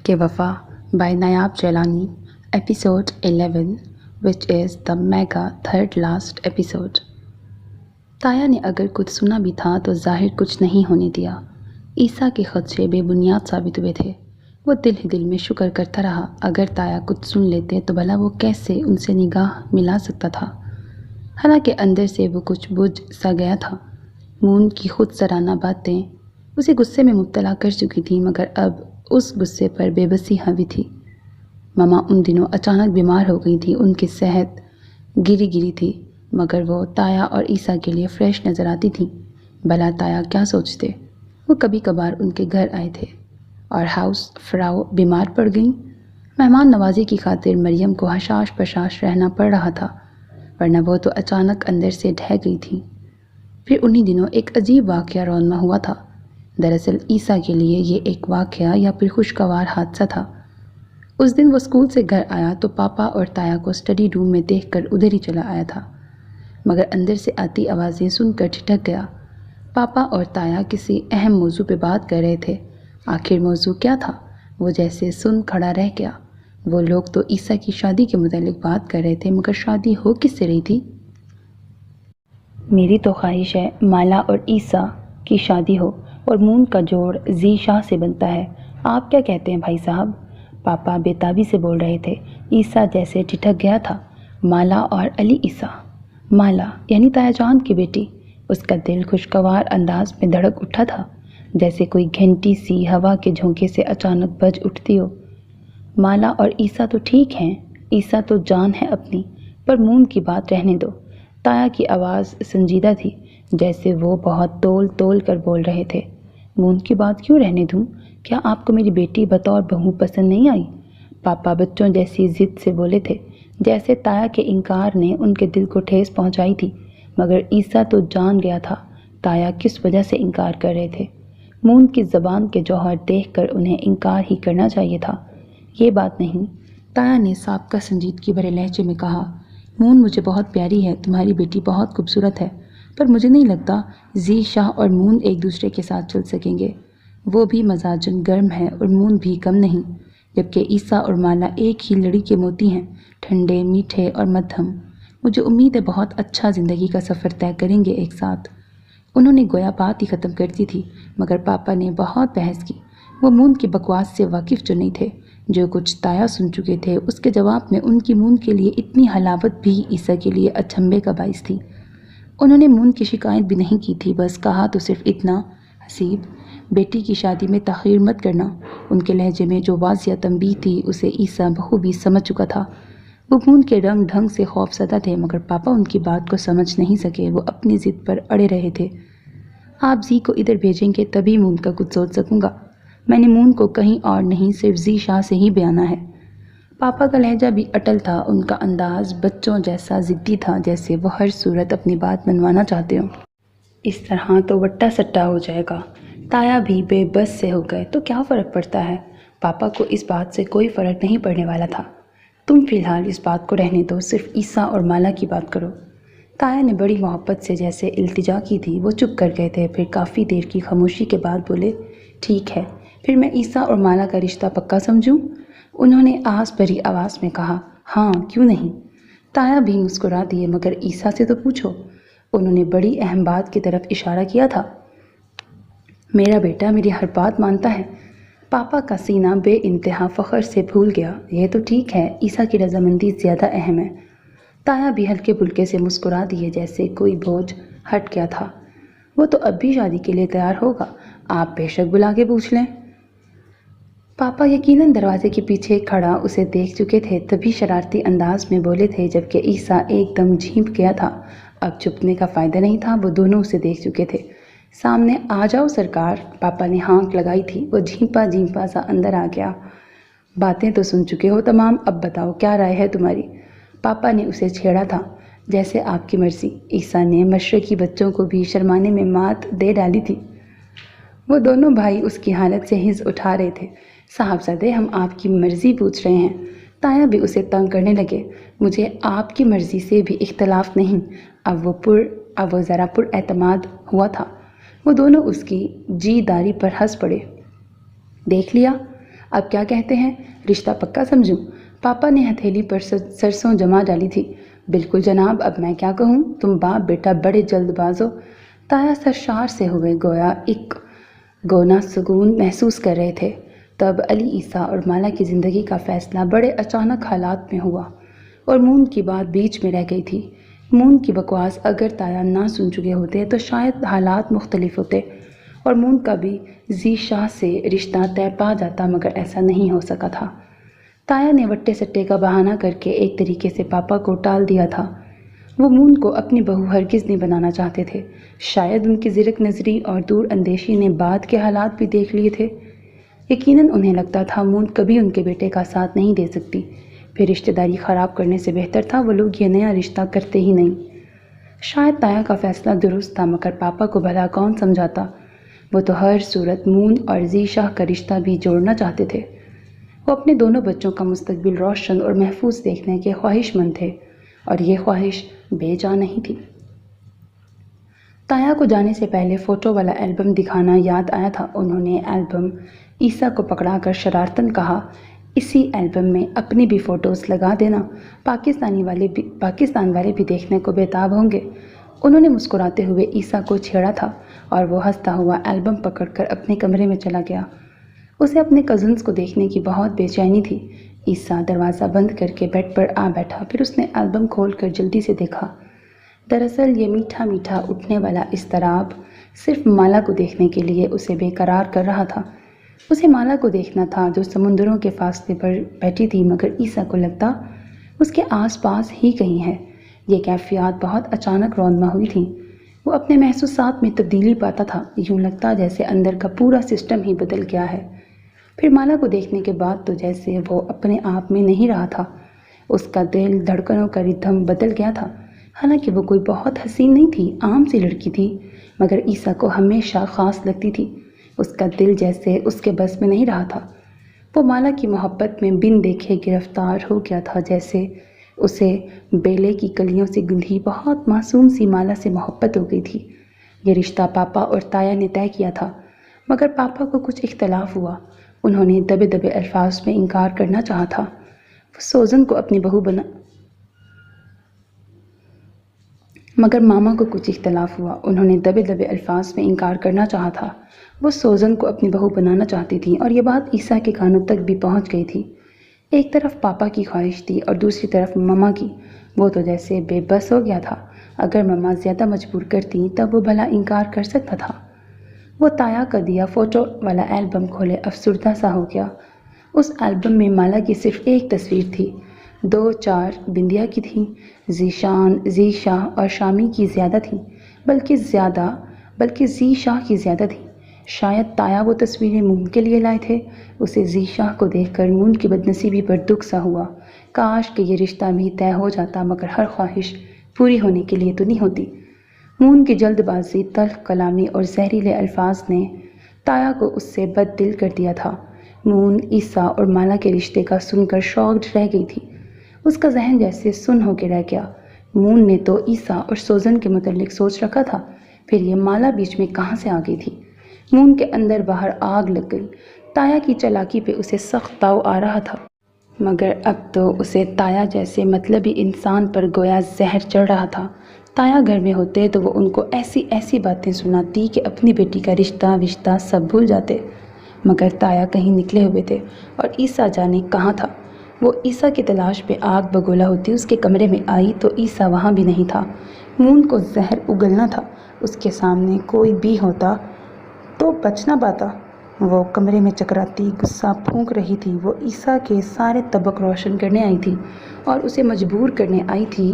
عشق کے وفا by نایاب Jilani episode 11 which is the mega third last episode۔ تایا نے اگر کچھ سنا بھی تھا تو ظاہر کچھ نہیں ہونے دیا۔ عیسیٰ کے خدشے بے بنیاد ثابت ہوئے تھے۔ وہ دل ہی دل میں شکر کرتا رہا اگر تایا کچھ سن لیتے تو بھلا وہ کیسے ان سے نگاہ ملا سکتا تھا۔ حالانکہ اندر سے وہ کچھ بجھ سا گیا تھا۔ مون کی خود سرانہ باتیں اسے غصے میں مبتلا کر چکی تھیں، مگر اب اس غصے پر بے بسی حاوی تھی۔ ماما ان دنوں اچانک بیمار ہو گئی تھی، ان کی صحت گری تھی، مگر وہ تایا اور عیسیٰ کے لیے فریش نظر آتی تھیں۔ بھلا تایا کیا سوچتے؟ وہ کبھی کبھار ان کے گھر آئے تھے اور ہاؤس فراؤ بیمار پڑ گئیں۔ مہمان نوازی کی خاطر مریم کو حشاش پشاش رہنا پڑ رہا تھا، ورنہ وہ تو اچانک اندر سے ڈھہ گئی تھی۔ پھر انہی دنوں ایک عجیب واقعہ رونما ہوا تھا۔ دراصل عیسیٰ کے لیے یہ ایک واقعہ یا پھر خوشگوار حادثہ تھا۔ اس دن وہ اسکول سے گھر آیا تو پاپا اور تایا کو اسٹڈی روم میں دیکھ کر ادھر ہی چلا آیا تھا، مگر اندر سے آتی آوازیں سن کر ٹھٹک گیا۔ پاپا اور تایا کسی اہم موضوع پہ بات کر رہے تھے۔ آخر موضوع کیا تھا؟ وہ جیسے سن کھڑا رہ گیا۔ وہ لوگ تو عیسیٰ کی شادی کے متعلق بات کر رہے تھے، مگر شادی ہو کس سے رہی تھی؟ میری تو خواہش ہے مالا اور عیسیٰ کی شادی ہو اور مون کا جوڑ زی شاہ سے بنتا ہے۔ آپ کیا کہتے ہیں بھائی صاحب؟ پاپا بےتابی سے بول رہے تھے۔ عیسیٰ جیسے ٹھٹک گیا تھا۔ مالا اور علی عیسیٰ؟ مالا یعنی تایا جان کی بیٹی؟ اس کا دل خوشگوار انداز میں دھڑک اٹھا تھا، جیسے کوئی گھنٹی سی ہوا کے جھونکے سے اچانک بج اٹھتی ہو۔ مالا اور عیسیٰ تو ٹھیک ہیں، عیسیٰ تو جان ہے اپنی، پر مون کی بات رہنے دو۔ تایا کی آواز سنجیدہ تھی، جیسے وہ بہت تول کر بول رہے تھے۔ مون کی بات کیوں رہنے دوں؟ کیا آپ کو میری بیٹی بطور بہو پسند نہیں آئی؟ پاپا بچوں جیسی ضد سے بولے تھے، جیسے تایا کے انکار نے ان کے دل کو ٹھیس پہنچائی تھی، مگر عیسیٰ تو جان گیا تھا تایا کس وجہ سے انکار کر رہے تھے۔ مون کی زبان کے جوہر دیکھ کر انہیں انکار ہی کرنا چاہیے تھا۔ یہ بات نہیں، تایا نے سابقہ سنجیدگی بھرے لہجے میں کہا۔ مون مجھے بہت پیاری ہے، تمہاری بیٹی بہت خوبصورت ہے، پر مجھے نہیں لگتا زی شاہ اور مون ایک دوسرے کے ساتھ چل سکیں گے۔ وہ بھی مزاجن گرم ہے اور مون بھی کم نہیں، جبکہ عیسیٰ اور مالا ایک ہی لڑی کے موتی ہیں، ٹھنڈے، میٹھے اور مدھم۔ مجھے امید ہے بہت اچھا زندگی کا سفر طے کریں گے ایک ساتھ۔ انہوں نے گویا بات ہی ختم کر دی تھی، مگر پاپا نے بہت بحث کی۔ وہ مون کی بکواس سے واقف جو نہیں تھے، جو کچھ تایا سن چکے تھے، اس کے جواب میں ان کی مون کے لیے اتنی حلاوت بھی عیسیٰ کے لیے اچنبھے کا باعث تھی۔ انہوں نے مون کی شکایت بھی نہیں کی تھی، بس کہا تو صرف اتنا، حسیب بیٹی کی شادی میں تاخیر مت کرنا۔ ان کے لہجے میں جو واضح تنبیہ تھی اسے عیسیٰ بخوبی سمجھ چکا تھا۔ وہ مون کے رنگ ڈھنگ سے خوف زدہ تھے، مگر پاپا ان کی بات کو سمجھ نہیں سکے۔ وہ اپنی ضد پر اڑے رہے تھے۔ آپ زی کو ادھر بھیجیں گے تبھی مون کا کچھ سوچ سکوں گا۔ میں نے مون کو کہیں اور نہیں، صرف زی شاہ سے ہی بیانا ہے۔ پاپا کا لہجہ بھی اٹل تھا، ان کا انداز بچوں جیسا ضدی تھا، جیسے وہ ہر صورت اپنی بات منوانا چاہتے ہوں۔ اس طرح تو وٹا سٹا ہو جائے گا۔ تایا بھی بے بس سے ہو گئے۔ تو کیا فرق پڑتا ہے؟ پاپا کو اس بات سے کوئی فرق نہیں پڑنے والا تھا۔ تم فی الحال اس بات کو رہنے دو، صرف عیسیٰ اور مالا کی بات کرو۔ تایا نے بڑی محبت سے جیسے التجا کی تھی۔ وہ چپ کر گئے تھے، پھر کافی دیر کی خاموشی کے بعد بولے، ٹھیک ہے، پھر میں عیسیٰ اور مالا کا رشتہ پکا سمجھوں؟ انہوں نے آس بھری آواز میں کہا۔ ہاں، کیوں نہیں؟ تایا بھی مسکرا دیے، مگر عیسیٰ سے تو پوچھو۔ انہوں نے بڑی اہم بات کی طرف اشارہ کیا تھا۔ میرا بیٹا میری ہر بات مانتا ہے۔ پاپا کا سینہ بے انتہا فخر سے پھول گیا۔ یہ تو ٹھیک ہے، عیسیٰ کی رضامندی زیادہ اہم ہے۔ تایا بھی ہلکے پھلکے سے مسکرا دیے، جیسے کوئی بوجھ ہٹ گیا تھا۔ وہ تو اب بھی شادی کے لیے تیار ہوگا، آپ بے شک بلا کے پوچھ لیں۔ پاپا یقیناً دروازے کے پیچھے کھڑا اسے دیکھ چکے تھے، تبھی شرارتی انداز میں بولے تھے، جبکہ عیسیٰ ایک دم جھینپ گیا تھا۔ اب چھپنے کا فائدہ نہیں تھا، وہ دونوں اسے دیکھ چکے تھے۔ سامنے آ جاؤ سرکار، پاپا نے ہانک لگائی تھی۔ وہ جھینپا سا اندر آ گیا۔ باتیں تو سن چکے ہو تمام، اب بتاؤ کیا رائے ہے تمہاری؟ پاپا نے اسے چھیڑا تھا۔ جیسے آپ کی مرضی۔ عیسیٰ نے مشرقی بچوں کو بھی شرمانے میں مات دے ڈالی تھی۔ وہ دونوں بھائی اس کی حالت سے حز اٹھا رہے تھے۔ صاحبزادے، ہم آپ کی مرضی پوچھ رہے ہیں۔ تایا بھی اسے تنگ کرنے لگے۔ مجھے آپ کی مرضی سے بھی اختلاف نہیں۔ اب وہ ذرا پر اعتماد ہوا تھا۔ وہ دونوں اس کی جی داری پر ہنس پڑے۔ دیکھ لیا، اب کیا کہتے ہیں، رشتہ پکا سمجھوں؟ پاپا نے ہتھیلی پر سرسوں جما ڈالی تھی۔ بالکل جناب، اب میں کیا کہوں، تم باپ بیٹا بڑے جلد باز ہو۔ تایا سرشار سے ہوئے گویا ایک گونا سکون محسوس کر رہے تھے۔ تب علی عیسیٰ اور مالا کی زندگی کا فیصلہ بڑے اچانک حالات میں ہوا اور مون کی بات بیچ میں رہ گئی تھی۔ مون کی بکواس اگر تایا نہ سن چکے ہوتے تو شاید حالات مختلف ہوتے اور مون کا بھی زی شاہ سے رشتہ طے پا جاتا، مگر ایسا نہیں ہو سکا تھا۔ تایا نے وٹے سٹے کا بہانہ کر کے ایک طریقے سے پاپا کو ٹال دیا تھا۔ وہ مون کو اپنی بہو ہرگز نہیں بنانا چاہتے تھے۔ شاید ان کی زرق نظری اور دور اندیشی نے بعد کے حالات بھی دیکھ لیے تھے۔ یقیناً انہیں لگتا تھا مون کبھی ان کے بیٹے کا ساتھ نہیں دے سکتی، پھر رشتہ داری خراب کرنے سے بہتر تھا وہ لوگ یہ نیا رشتہ کرتے ہی نہیں۔ شاید تایا کا فیصلہ درست تھا، مگر پاپا کو بھلا کون سمجھاتا؟ وہ تو ہر صورت مون اور زی شاہ کا رشتہ بھی جوڑنا چاہتے تھے۔ وہ اپنے دونوں بچوں کا مستقبل روشن اور محفوظ دیکھنے کے خواہش مند تھے، اور یہ خواہش بے جا نہیں تھی۔ تایا کو جانے سے پہلے فوٹو والا البم دکھانا یاد آیا تھا۔ انہوں نے البم عیسیٰ کو پکڑا کر شرارتاً کہا، اسی البم میں اپنی بھی فوٹوز لگا دینا، پاکستان والے بھی دیکھنے کو بےتاب ہوں گے۔ انہوں نے مسکراتے ہوئے عیسیٰ کو چھیڑا تھا اور وہ ہنستا ہوا البم پکڑ کر اپنے کمرے میں چلا گیا۔ اسے اپنے کزنز کو دیکھنے کی بہت بے چینی تھی۔ عیسیٰ دروازہ بند کر کے بیڈ پر آ بیٹھا، پھر اس نے البم کھول کر جلدی سے دیکھا۔ دراصل یہ میٹھا میٹھا اٹھنے والا اضطراب صرف مالا کو دیکھنے کے لیے اسے بے قرار کر رہا تھا۔ اسے مالا کو دیکھنا تھا جو سمندروں کے فاصلے پر بیٹھی تھی، مگر عیسیٰ کو لگتا اس کے آس پاس ہی کہیں ہے۔ یہ کیفیات بہت اچانک رونما ہوئی تھیں۔ وہ اپنے محسوسات میں تبدیلی پاتا تھا، یوں لگتا جیسے اندر کا پورا سسٹم ہی بدل گیا ہے۔ پھر مالا کو دیکھنے کے بعد تو جیسے وہ اپنے آپ میں نہیں رہا تھا۔ اس کا دل دھڑکنوں کا ردھم بدل گیا تھا۔ حالانکہ وہ کوئی بہت حسین نہیں تھی، عام سی لڑکی تھی، مگر عیسیٰ کو ہمیشہ خاص لگتی تھی۔ اس کا دل جیسے اس کے بس میں نہیں رہا تھا۔ وہ مالا کی محبت میں بن دیکھے گرفتار ہو گیا تھا، جیسے اسے بیلے کی کلیوں سے گندھی بہت معصوم سی مالا سے محبت ہو گئی تھی۔ یہ رشتہ پاپا اور تایا نے طے کیا تھا، مگر پاپا کو کچھ اختلاف ہوا۔ انہوں نے دبے دبے الفاظ میں انکار کرنا چاہا تھا۔ وہ سوزن کو اپنی بہو بنا مگر ماما کو کچھ اختلاف ہوا۔ انہوں نے دبے دبے الفاظ میں انکار کرنا چاہا تھا۔ وہ سوزن کو اپنی بہو بنانا چاہتی تھیں، اور یہ بات عیسیٰ کے کانوں تک بھی پہنچ گئی تھی۔ ایک طرف پاپا کی خواہش تھی اور دوسری طرف ماما کی۔ وہ تو جیسے بے بس ہو گیا تھا۔ اگر ماما زیادہ مجبور کرتی تب وہ بھلا انکار کر سکتا تھا۔ وہ تایا کا دیا فوٹو والا البم کھولے افسردہ سا ہو گیا۔ اس البم میں مالا کی صرف ایک تصویر تھی، 2-4 بندیا کی تھیں۔ ذیشان، زی شاہ اور شامی کی زیادہ تھیں، بلکہ زی شاہ کی زیادہ تھیں۔ شاید تایا وہ تصویریں مون کے لیے لائے تھے۔ اسے زی شاہ کو دیکھ کر مون کی بدنصیبی پر دکھ سا ہوا۔ کاش کہ یہ رشتہ بھی طے ہو جاتا، مگر ہر خواہش پوری ہونے کے لیے تو نہیں ہوتی۔ مون کی جلد بازی، تلخ کلامی اور زہریلے الفاظ نے تایا کو اس سے بد دل کر دیا تھا۔ مون عیسیٰ اور مالا کے رشتے کا سن کر شاکڈ رہ گئی تھی۔ اس کا ذہن جیسے سن ہو کے رہ گیا۔ مون نے تو عیسیٰ اور سوزن کے متعلق سوچ رکھا تھا، پھر یہ مالا بیچ میں کہاں سے آ گئی تھی؟ مون کے اندر باہر آگ لگ گئی۔ تایا کی چالاکی پہ اسے سخت تاؤ آ رہا تھا، مگر اب تو اسے تایا جیسے مطلبی انسان پر گویا زہر چڑھ رہا تھا۔ تایا گھر میں ہوتے تو وہ ان کو ایسی ایسی باتیں سناتی کہ اپنی بیٹی کا رشتہ سب بھول جاتے، مگر تایا کہیں نکلے ہوئے تھے اور عیسیٰ جانے کہاں تھا۔ وہ عیسیٰ کی تلاش پہ آگ بگولا ہوتی اس کے کمرے میں آئی تو عیسیٰ وہاں بھی نہیں تھا۔ مون کو زہر اگلنا تھا، اس کے سامنے کوئی بھی ہوتا تو بچ نہ پاتا۔ وہ کمرے میں چکراتی غصہ پھونک رہی تھی۔ وہ عیسیٰ کے سارے طبق روشن کرنے آئی تھی اور اسے مجبور کرنے آئی تھی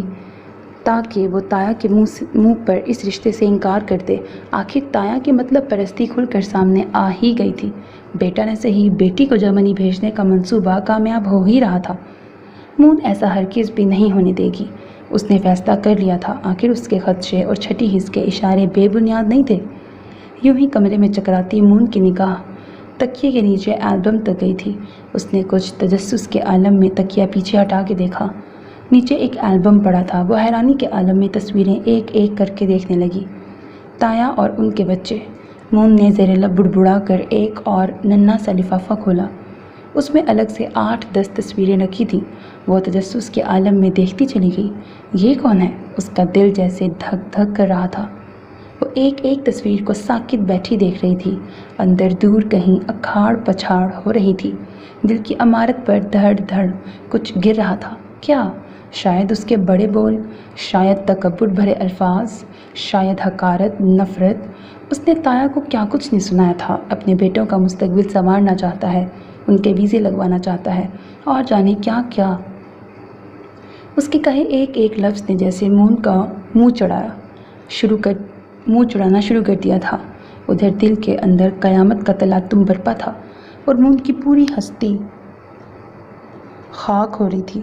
تاکہ وہ تایا کے منہ پر اس رشتے سے انکار کر دے۔ آخر تایا کی مطلب پرستی کھل کر سامنے آ ہی گئی تھی۔ بیٹا نے صحیح، بیٹی کو جرمنی بھیجنے کا منصوبہ کامیاب ہو ہی رہا تھا۔ مون ایسا ہرگز بھی نہیں ہونے دے گی، اس نے فیصلہ کر لیا تھا۔ آخر اس کے خدشے اور چھٹی حس کے اشارے بے بنیاد نہیں تھے۔ یوں ہی کمرے میں چکراتی مون کی نگاہ تکیے کے نیچے البم تک گئی تھی۔ اس نے کچھ تجسس کے عالم میں تکیہ پیچھے ہٹا کے دیکھا۔ نیچے ایک البم پڑا تھا۔ وہ حیرانی کے عالم میں تصویریں ایک ایک کر کے دیکھنے لگی۔ تایا اور ان کے بچے۔ مون نے زیر لب بڑبڑا کر ایک اور ننھا سا لفافہ کھولا۔ اس میں الگ سے 8-10 تصویریں رکھی تھیں۔ وہ تجسس کے عالم میں دیکھتی چلی گئی۔ یہ کون ہے؟ اس کا دل جیسے دھک دھک کر رہا تھا۔ وہ ایک ایک تصویر کو ساکت بیٹھی دیکھ رہی تھی۔ اندر دور کہیں اکھاڑ پچھاڑ ہو رہی تھی۔ دل کی عمارت پر دھڑ دھڑ کچھ گر رہا تھا۔ کیا؟ شاید اس کے بڑے بول، شاید تکبر بھرے الفاظ، شاید حقارت، نفرت۔ اس نے تایا کو کیا کچھ نہیں سنایا تھا۔ اپنے بیٹوں کا مستقبل سنوارنا چاہتا ہے، ان کے ویزے لگوانا چاہتا ہے، اور جانے کیا کیا۔ اس کے کہے ایک ایک لفظ نے جیسے مون کا منہ چڑھانا شروع کر دیا تھا۔ ادھر دل کے اندر قیامت کا تلاطم برپا تھا اور مون کی پوری ہستی خاک ہو رہی تھی۔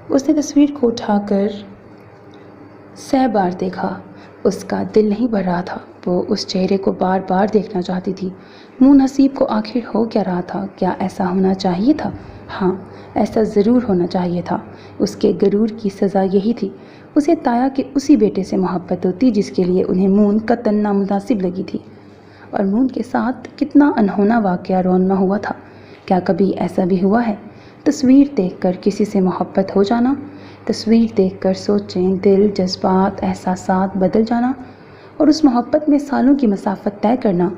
اس نے تصویر کو اٹھا کر 100 بار دیکھا۔ اس کا دل نہیں بھر رہا تھا۔ وہ اس چہرے کو بار بار دیکھنا چاہتی تھی۔ مون حسیب کو آخر ہو کیا رہا تھا؟ کیا ایسا ہونا چاہیے تھا؟ ہاں، ایسا ضرور ہونا چاہیے تھا۔ اس کے غرور کی سزا یہی تھی۔ اسے تایا کے اسی بیٹے سے محبت ہوتی جس کے لیے انہیں مون قطعاً نامناسب لگی تھی۔ اور مون کے ساتھ کتنا انہونا واقعہ رونما ہوا تھا۔ کیا کبھی ایسا بھی ہوا ہے؟ تصویر دیکھ کر کسی سے محبت ہو جانا، تصویر دیکھ کر سوچیں، دل، جذبات، احساسات بدل جانا اور اس محبت میں سالوں کی مسافت طے کرنا۔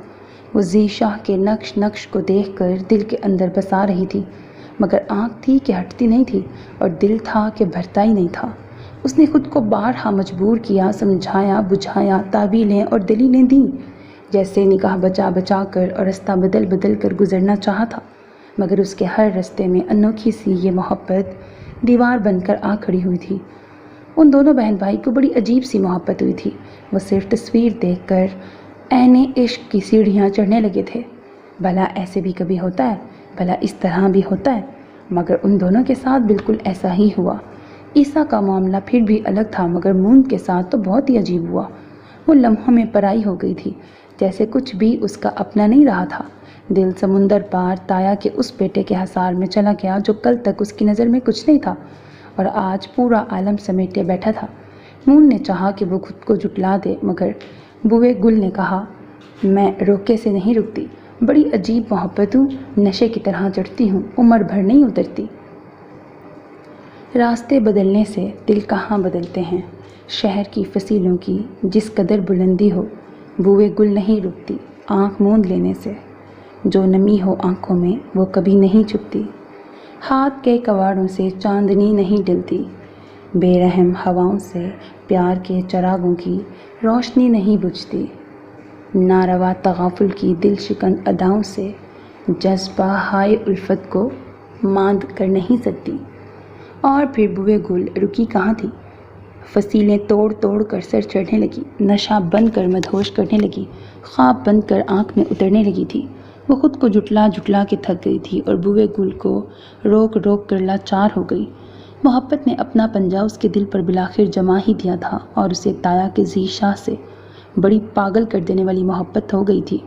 وہ ذی شاہ کے نقش کو دیکھ کر دل کے اندر بسا رہی تھی، مگر آنکھ تھی کہ ہٹتی نہیں تھی اور دل تھا کہ بھرتا ہی نہیں تھا۔ اس نے خود کو بارہا مجبور کیا، سمجھایا، بجھایا، تعویلیں اور دلیلیں دیں، جیسے نگاہ بچا بچا کر اور رستہ بدل بدل کر گزرنا چاہا تھا، مگر اس کے ہر رستے میں انوکھی سی یہ محبت دیوار بن کر آ کھڑی ہوئی تھی۔ ان دونوں بہن بھائی کو بڑی عجیب سی محبت ہوئی تھی۔ وہ صرف تصویر دیکھ کر عین عشق کی سیڑھیاں چڑھنے لگے تھے۔ بھلا ایسے بھی کبھی ہوتا ہے؟ بھلا اس طرح بھی ہوتا ہے؟ مگر ان دونوں کے ساتھ بالکل ایسا ہی ہوا۔ عیسیٰ کا معاملہ پھر بھی الگ تھا، مگر مون کے ساتھ تو بہت ہی عجیب ہوا۔ وہ لمحوں میں پرائی ہو گئی تھی، جیسے کچھ بھی اس کا اپنا نہیں رہا تھا۔ دل سمندر پار تایا کے اس بیٹے کے حصار میں چلا گیا جو کل تک اس کی نظر میں کچھ نہیں تھا اور آج پورا عالم سمیٹے بیٹھا تھا۔ مون نے چاہا کہ وہ خود کو جھٹلا دے، مگر بوئے گل نے کہا، میں روکے سے نہیں رکتی، بڑی عجیب محبت ہوں، نشے کی طرح چڑھتی ہوں، عمر بھر نہیں اترتی۔ راستے بدلنے سے دل کہاں بدلتے ہیں؟ شہر کی فصیلوں کی جس قدر بلندی ہو، بوئے گل نہیں رکتی آنکھ موند لینے سے۔ جو نمی ہو آنکھوں میں وہ کبھی نہیں چھپتی۔ ہاتھ کے کواڑوں سے چاندنی نہیں ڈلتی، بے رحم ہواؤں سے پیار کے چراغوں کی روشنی نہیں بجھتی، ناروا تغافل کی دل شکن اداؤں سے جذبہ ہائے الفت کو ماند کر نہیں سکتی۔ اور پھر بوئے گل رکی کہاں تھی؟ فصیلیں توڑ توڑ کر سر چڑھنے لگی، نشہ بن کر مدہوش کرنے لگی، خواب بن کر آنکھ میں اترنے لگی تھی۔ وہ خود کو جھٹلا جھٹلا کے تھک گئی تھی اور بوئے گل کو روک روک کر لاچار ہو گئی۔ محبت نے اپنا پنجہ اس کے دل پر بلاخر جما ہی دیا تھا اور اسے تایا کے ذی شاہ سے بڑی پاگل کر دینے والی محبت ہو گئی تھی۔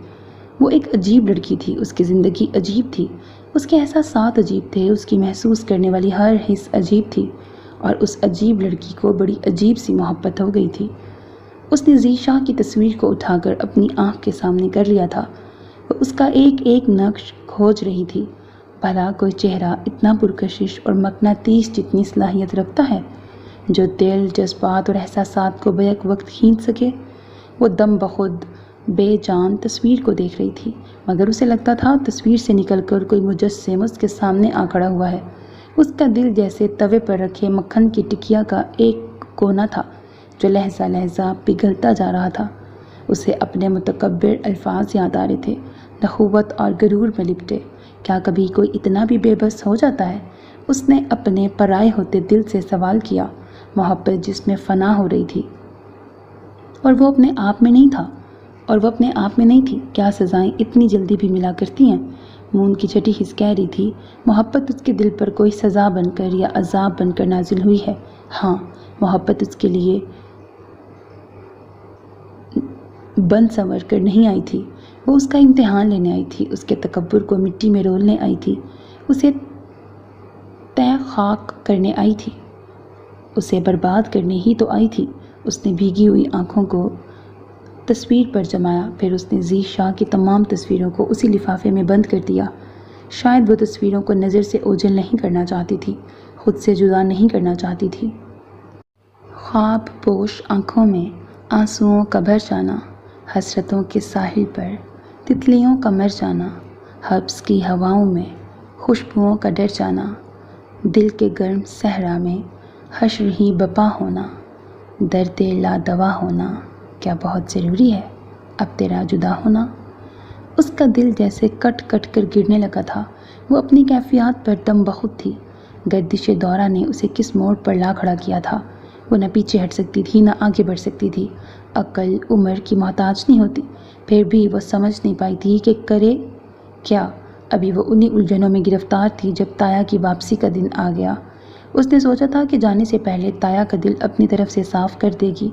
وہ ایک عجیب لڑکی تھی، اس کی زندگی عجیب تھی، اس کے احساسات عجیب تھے، اس کی محسوس کرنے والی ہر حس عجیب تھی اور اس عجیب لڑکی کو بڑی عجیب سی محبت ہو گئی تھی۔ اس نے ذی شاہ کی تصویر کو اٹھا کر اپنی آنکھ کے سامنے کر لیا تھا۔ وہ اس کا ایک ایک نقش کھوج رہی تھی۔ بھلا کوئی چہرہ اتنا پرکشش اور مقناطیس جتنی صلاحیت رکھتا ہے جو دل، جذبات اور احساسات کو بیک وقت کھینچ سکے؟ وہ دم بخود بے جان تصویر کو دیکھ رہی تھی، مگر اسے لگتا تھا تصویر سے نکل کر کوئی مجسم اس کے سامنے آ کھڑا ہوا ہے۔ اس کا دل جیسے توے پر رکھے مکھن کی ٹکیا کا ایک کونا تھا جو لہجہ لہجہ پگھلتا جا رہا تھا۔ اسے اپنے متکبر الفاظ یاد آ رہے تھے، نخوت اور غرور میں لپٹے۔ کیا کبھی کوئی اتنا بھی بے بس ہو جاتا ہے؟ اس نے اپنے پرائے ہوتے دل سے سوال کیا، محبت جس میں فنا ہو رہی تھی اور وہ اپنے آپ میں نہیں تھی، کیا سزائیں اتنی جلدی بھی ملا کرتی ہیں؟ مون کی چھٹی حس کہہ رہی تھی، محبت اس کے دل پر کوئی سزا بن کر یا عذاب بن کر نازل ہوئی ہے۔ ہاں، محبت اس کے لیے بن سنور کر نہیں آئی تھی، وہ اس کا امتحان لینے آئی تھی، اس کے تکبر کو مٹی میں رولنے آئی تھی، اسے تہ خاک کرنے آئی تھی، اسے برباد کرنے ہی تو آئی تھی۔ اس نے بھیگی ہوئی آنکھوں کو تصویر پر جمایا، پھر اس نے ذی شاہ کی تمام تصویروں کو اسی لفافے میں بند کر دیا۔ شاید وہ تصویروں کو نظر سے اوجھل نہیں کرنا چاہتی تھی، خود سے جدا نہیں کرنا چاہتی تھی۔ خواب پوش آنکھوں میں آنسوؤں کا بھر جانا، حسرتوں کے ساحل پر تتلیوں کا مر جانا، حبس کی ہواؤں میں خوشبوؤں کا ڈر جانا، دل کے گرم صحرا میں حشر ہی بپا ہونا، درد لا دوا ہونا، کیا بہت ضروری ہے اب تیرا جدا ہونا؟ اس کا دل جیسے کٹ کٹ کر گرنے لگا تھا۔ وہ اپنی کیفیات پر دم بخود تھی۔ گردش دورہ نے اسے کس موڑ پر لا کھڑا کیا تھا؟ وہ نہ پیچھے ہٹ سکتی تھی، نہ آگے بڑھ سکتی تھی۔ عقل عمر کی محتاج نہیں ہوتی، پھر بھی وہ سمجھ نہیں پائی تھی کہ کرے کیا۔ ابھی وہ انہی الجھنوں میں گرفتار تھی جب تایا کی واپسی کا دن آ گیا۔ اس نے سوچا تھا کہ جانے سے پہلے تایا کا دل اپنی طرف سے صاف کر دے گی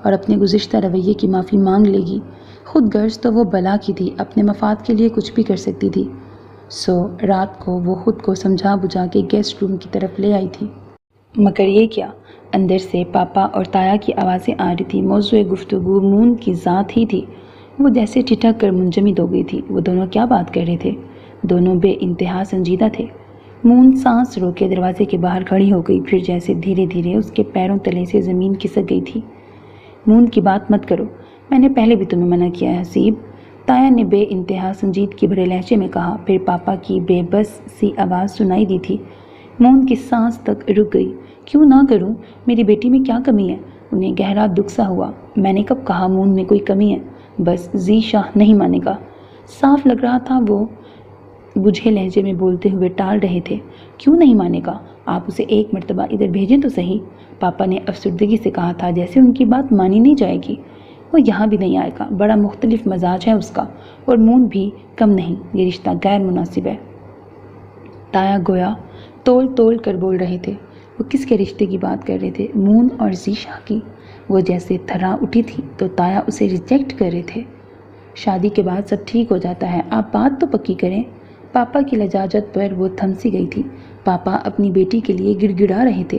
اور اپنے گزشتہ رویے کی معافی مانگ لے گی۔ خود غرض تو وہ بلا کی تھی، اپنے مفاد کے لیے کچھ بھی کر سکتی تھی۔ سو رات کو وہ خود کو سمجھا بجھا کے گیسٹ روم کی طرف لے آئی تھی۔ مگر یہ کیا؟ اندر سے پاپا اور تایا کی آوازیں آ رہی تھی۔ موضوع گفتگو مون کی ذات ہی تھی۔ وہ جیسے ٹھٹک کر منجمد ہو گئی تھی۔ وہ دونوں کیا بات کر رہے تھے؟ دونوں بے انتہا سنجیدہ تھے۔ مون سانس روکے دروازے کے باہر کھڑی ہو گئی، پھر جیسے دھیرے دھیرے اس کے پیروں تلے سے زمین کھسک گئی تھی۔ مون کی بات مت کرو، میں نے پہلے بھی تمہیں منع کیا ہے حسیب، تایا نے بے انتہا سنجیدگی بھرے لہجے میں کہا۔ پھر پاپا کی بے بس سی آواز سنائی دی تھی۔ مون کی سانس تک رک گئی۔ کیوں نہ کروں؟ میری بیٹی میں کیا کمی ہے؟ انہیں گہرا دکھ سا ہوا۔ میں نے کب کہا مون میں کوئی کمی ہے؟ بس ذی شاہ نہیں مانے گا۔ صاف لگ رہا تھا وہ بجھے لہجے میں بولتے ہوئے ٹال رہے تھے۔ کیوں نہیں مانے گا؟ آپ اسے ایک مرتبہ ادھر بھیجیں تو صحیح، پاپا نے افسردگی سے کہا تھا، جیسے ان کی بات مانی نہیں جائے گی۔ وہ یہاں بھی نہیں آئے گا، بڑا مختلف مزاج ہے اس کا، اور مون بھی کم نہیں، یہ رشتہ غیر مناسب ہے۔ تایا گویا تول تول کر بول رہے تھے۔ وہ کس کے رشتے کی بات کر رہے تھے؟ مون اور ذی شاہ کی۔ وہ جیسے تھرا اٹھی تھی تو تایا اسے ریجیکٹ کر رہے تھے۔ شادی کے بعد سب ٹھیک ہو جاتا ہے، آپ بات تو پکی کریں۔ پاپا کی لجاجت پر وہ تھم سی گئی تھی۔ پاپا اپنی بیٹی کے لیے گڑ گڑا رہے تھے۔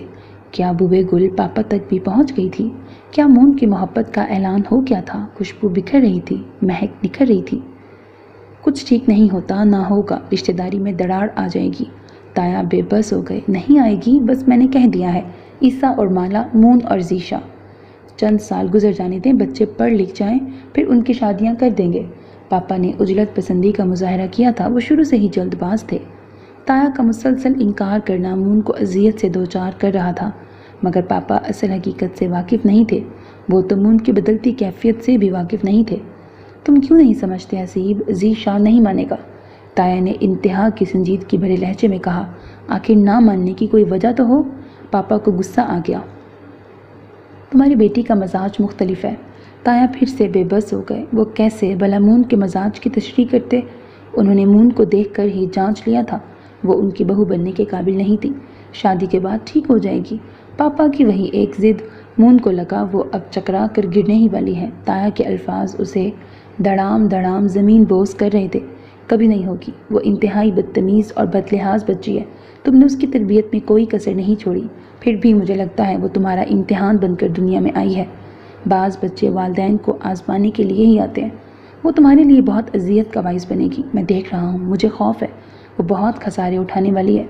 کیا بوئے گل پاپا تک بھی پہنچ گئی تھی؟ کیا مون کی محبت کا اعلان ہو گیا تھا؟ خوشبو بکھر رہی تھی، مہک نکھر رہی تھی۔ کچھ ٹھیک نہیں ہوتا، نہ ہوگا، رشتہ داری میں دراڑ آ جائے گی۔ تایا بے بس ہو گئے۔ نہیں آئے گی، بس میں نے کہہ دیا ہے، عیسیٰ اور مالا، مون اور ذی شاہ۔ چند سال گزر جانے دیں، بچے پڑھ لکھ جائیں، پھر ان کی شادیاں کر دیں گے۔ پاپا نے عجلت پسندی کا مظاہرہ کیا تھا، وہ شروع سے ہی جلد باز تھے۔ تایا کا مسلسل انکار کرنا مون کو اذیت سے دوچار کر رہا تھا، مگر پاپا اصل حقیقت سے واقف نہیں تھے۔ وہ تو مون کی بدلتی کیفیت سے بھی واقف نہیں تھے۔ تم کیوں نہیں سمجھتے حسیب، ذی شاہ نہیں مانے گا، تایا نے انتہا کی سنجیدگی بھرے لہجے میں کہا۔ آخر نہ ماننے کی کوئی وجہ تو ہو۔ پاپا کو غصہ آ گیا۔ تمہاری بیٹی کا مزاج مختلف ہے۔ تایا پھر سے بے بس ہو گئے۔ وہ کیسے بھلا مون کے مزاج کی تشریح کرتے؟ انہوں نے مون کو دیکھ کر ہی جانچ لیا تھا، وہ ان کی بہو بننے کے قابل نہیں تھی۔ شادی کے بعد ٹھیک ہو جائے گی۔ پاپا کی وہی ایک ضد، مون کو لگا وہ اب چکرا کر گرنے ہی والی ہے۔ تایا کے الفاظ اسے دڑام دڑام زمین بوس کر رہے تھے۔ کبھی نہیں ہوگی، وہ انتہائی بدتمیز اور بدلحاظ بچی ہے، تم نے اس کی تربیت میں کوئی کسر نہیں چھوڑی، پھر بھی مجھے لگتا ہے وہ تمہارا امتحان بن کر دنیا میں آئی ہے۔ بعض بچے والدین کو آزمانے کے لیے ہی آتے ہیں، وہ تمہارے لیے بہت اذیت کا باعث بنے گی، میں دیکھ رہا ہوں، مجھے خوف ہے، وہ بہت خسارے اٹھانے والی ہے۔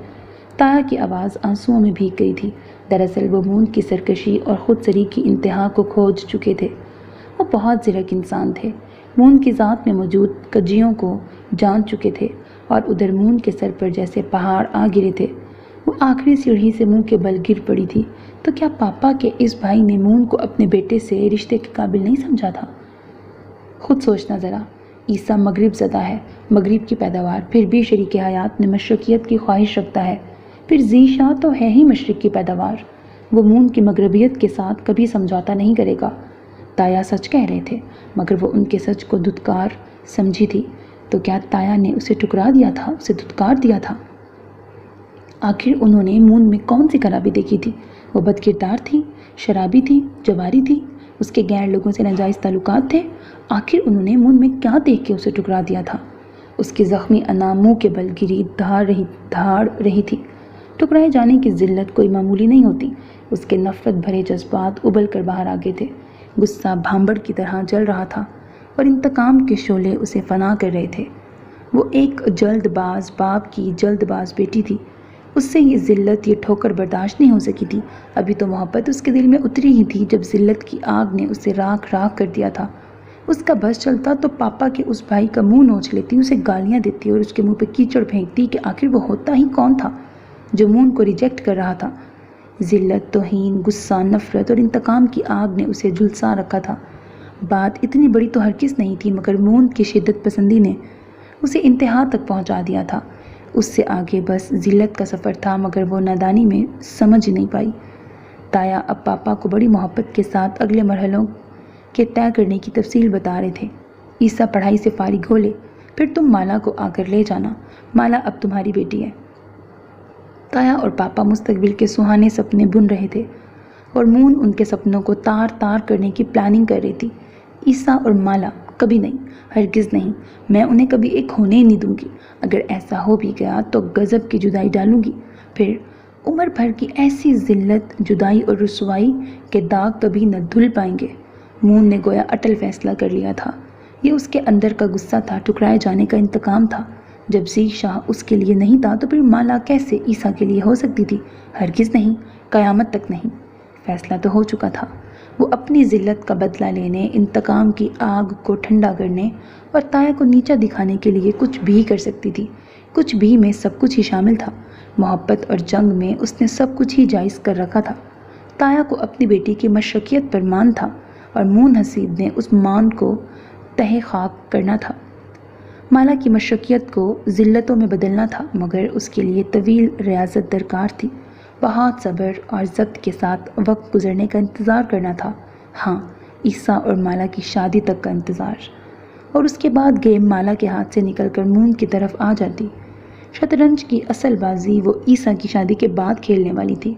تایا کی آواز آنسوؤں میں بھیگ گئی تھی۔ دراصل وہ مون کی سرکشی اور خود سری کی انتہا کو کھوج چکے تھے۔ وہ بہت زرک انسان تھے، مون کی ذات میں موجود کجیوں کو جان چکے تھے، اور ادھر مون کے سر پر جیسے پہاڑ آ گرے تھے۔ وہ آخری سیڑھی سے منہ کے بل گر پڑی تھی۔ تو کیا پاپا کے اس بھائی نے مون کو اپنے بیٹے سے رشتے کے قابل نہیں سمجھا تھا؟ خود سوچنا ذرا، عیسیٰ مغرب زدہ ہے، مغرب کی پیداوار، پھر بھی شریک حیات میں مشرقیت کی خواہش رکھتا ہے۔ پھر ذی شاہ تو ہے ہی مشرق کی پیداوار، وہ مون کی مغربیت کے ساتھ کبھی سمجھوتا نہیں کرے گا۔ تایا سچ کہہ رہے تھے، مگر وہ ان کے سچ کو دھتکار سمجھی تھی۔ تو کیا تایا نے اسے ٹھکرا دیا تھا، اسے دھتکار دیا تھا؟ آخر انہوں نے مون میں کون سی خرابی دیکھی تھی؟ وہ بد کردار تھی، شرابی تھی، جواری تھی، اس کے غیر لوگوں سے ناجائز تعلقات تھے؟ آخر انہوں نے مون میں کیا دیکھ کے اسے ٹھکرا دیا تھا؟ اس کی زخمی انا منہ کے بل گری دھاڑ رہی تھی۔ ٹھکرائے جانے کی ذلت کوئی معمولی نہیں ہوتی۔ اس کے نفرت بھرے جذبات ابل کر باہر آ گئے تھے۔ غصہ بھانبڑ کی طرح جل رہا تھا اور انتقام کے شعلے اسے فنا کر رہے تھے۔ وہ ایک جلد باز باپ کی جلد باز بیٹی تھی، اس سے یہ ذلت، یہ ٹھوکر برداشت نہیں ہو سکی تھی۔ ابھی تو محبت اس کے دل میں اتری ہی تھی جب ذلت کی آگ نے اسے راکھ راکھ کر دیا تھا۔ اس کا بس چلتا تو پاپا کے اس بھائی کا منہ نوچ لیتی، اسے گالیاں دیتی اور اس کے منہ پہ کیچڑ پھینکتی کہ آخر وہ ہوتا ہی کون تھا جو مون کو ریجیکٹ کر رہا تھا۔ ذلت، توہین، غصہ، نفرت اور انتقام کی آگ نے اسے جھلسا رکھا تھا۔ بات اتنی بڑی تو ہرگز نہیں تھی، مگر مون کی شدت پسندی نے اسے انتہا تک پہنچا دیا تھا۔ اس سے آگے بس ذلت کا سفر تھا، مگر وہ نادانی میں سمجھ نہیں پائی۔ تایا اب پاپا کو بڑی محبت کے ساتھ اگلے مرحلوں کے طے کرنے کی تفصیل بتا رہے تھے۔ عیسیٰ پڑھائی سے فارغ ہو لے، پھر تم مالا کو آ کر لے جانا، مالا اب تمہاری بیٹی ہے۔ تایا اور پاپا مستقبل کے سہانے سپنے بن رہے تھے اور مون ان کے سپنوں کو تار تار کرنے کی پلاننگ کر رہی تھی۔ عیسیٰ اور مالا، کبھی نہیں، ہرگز نہیں، میں انہیں کبھی ایک ہونے ہی نہیں دوں گی۔ اگر ایسا ہو بھی گیا تو غضب کی جدائی ڈالوں گی، پھر عمر بھر کی ایسی ذلت، جدائی اور رسوائی کے داغ کبھی نہ دھل پائیں گے۔ مون نے گویا اٹل فیصلہ کر لیا تھا۔ یہ اس کے اندر کا غصہ تھا، ٹھکرائے جانے کا انتقام تھا۔ جب زی شاہ اس کے لیے نہیں تھا تو پھر مالا کیسے عیسیٰ کے لیے ہو سکتی تھی؟ ہرگز نہیں، قیامت تک نہیں۔ فیصلہ تو ہو چکا تھا۔ وہ اپنی ذلت کا بدلہ لینے، انتقام کی آگ کو ٹھنڈا کرنے اور تایا کو نیچا دکھانے کے لیے کچھ بھی کر سکتی تھی۔ کچھ بھی میں سب کچھ ہی شامل تھا۔ محبت اور جنگ میں اس نے سب کچھ ہی جائز کر رکھا تھا۔ تایا کو اپنی بیٹی کی مشرقیت پر مان تھا اور مون حسید نے اس مان کو تہہ خاک کرنا تھا۔ مالا کی مشرقیت کو ذلتوں میں بدلنا تھا، مگر اس کے لیے طویل ریاضت درکار تھی۔ بہت صبر اور ضبط کے ساتھ وقت گزرنے کا انتظار کرنا تھا۔ ہاں، عیسیٰ اور مالا کی شادی تک کا انتظار، اور اس کے بعد گیم مالا کے ہاتھ سے نکل کر مون کی طرف آ جاتی۔ شطرنج کی اصل بازی وہ عیسیٰ کی شادی کے بعد کھیلنے والی تھی۔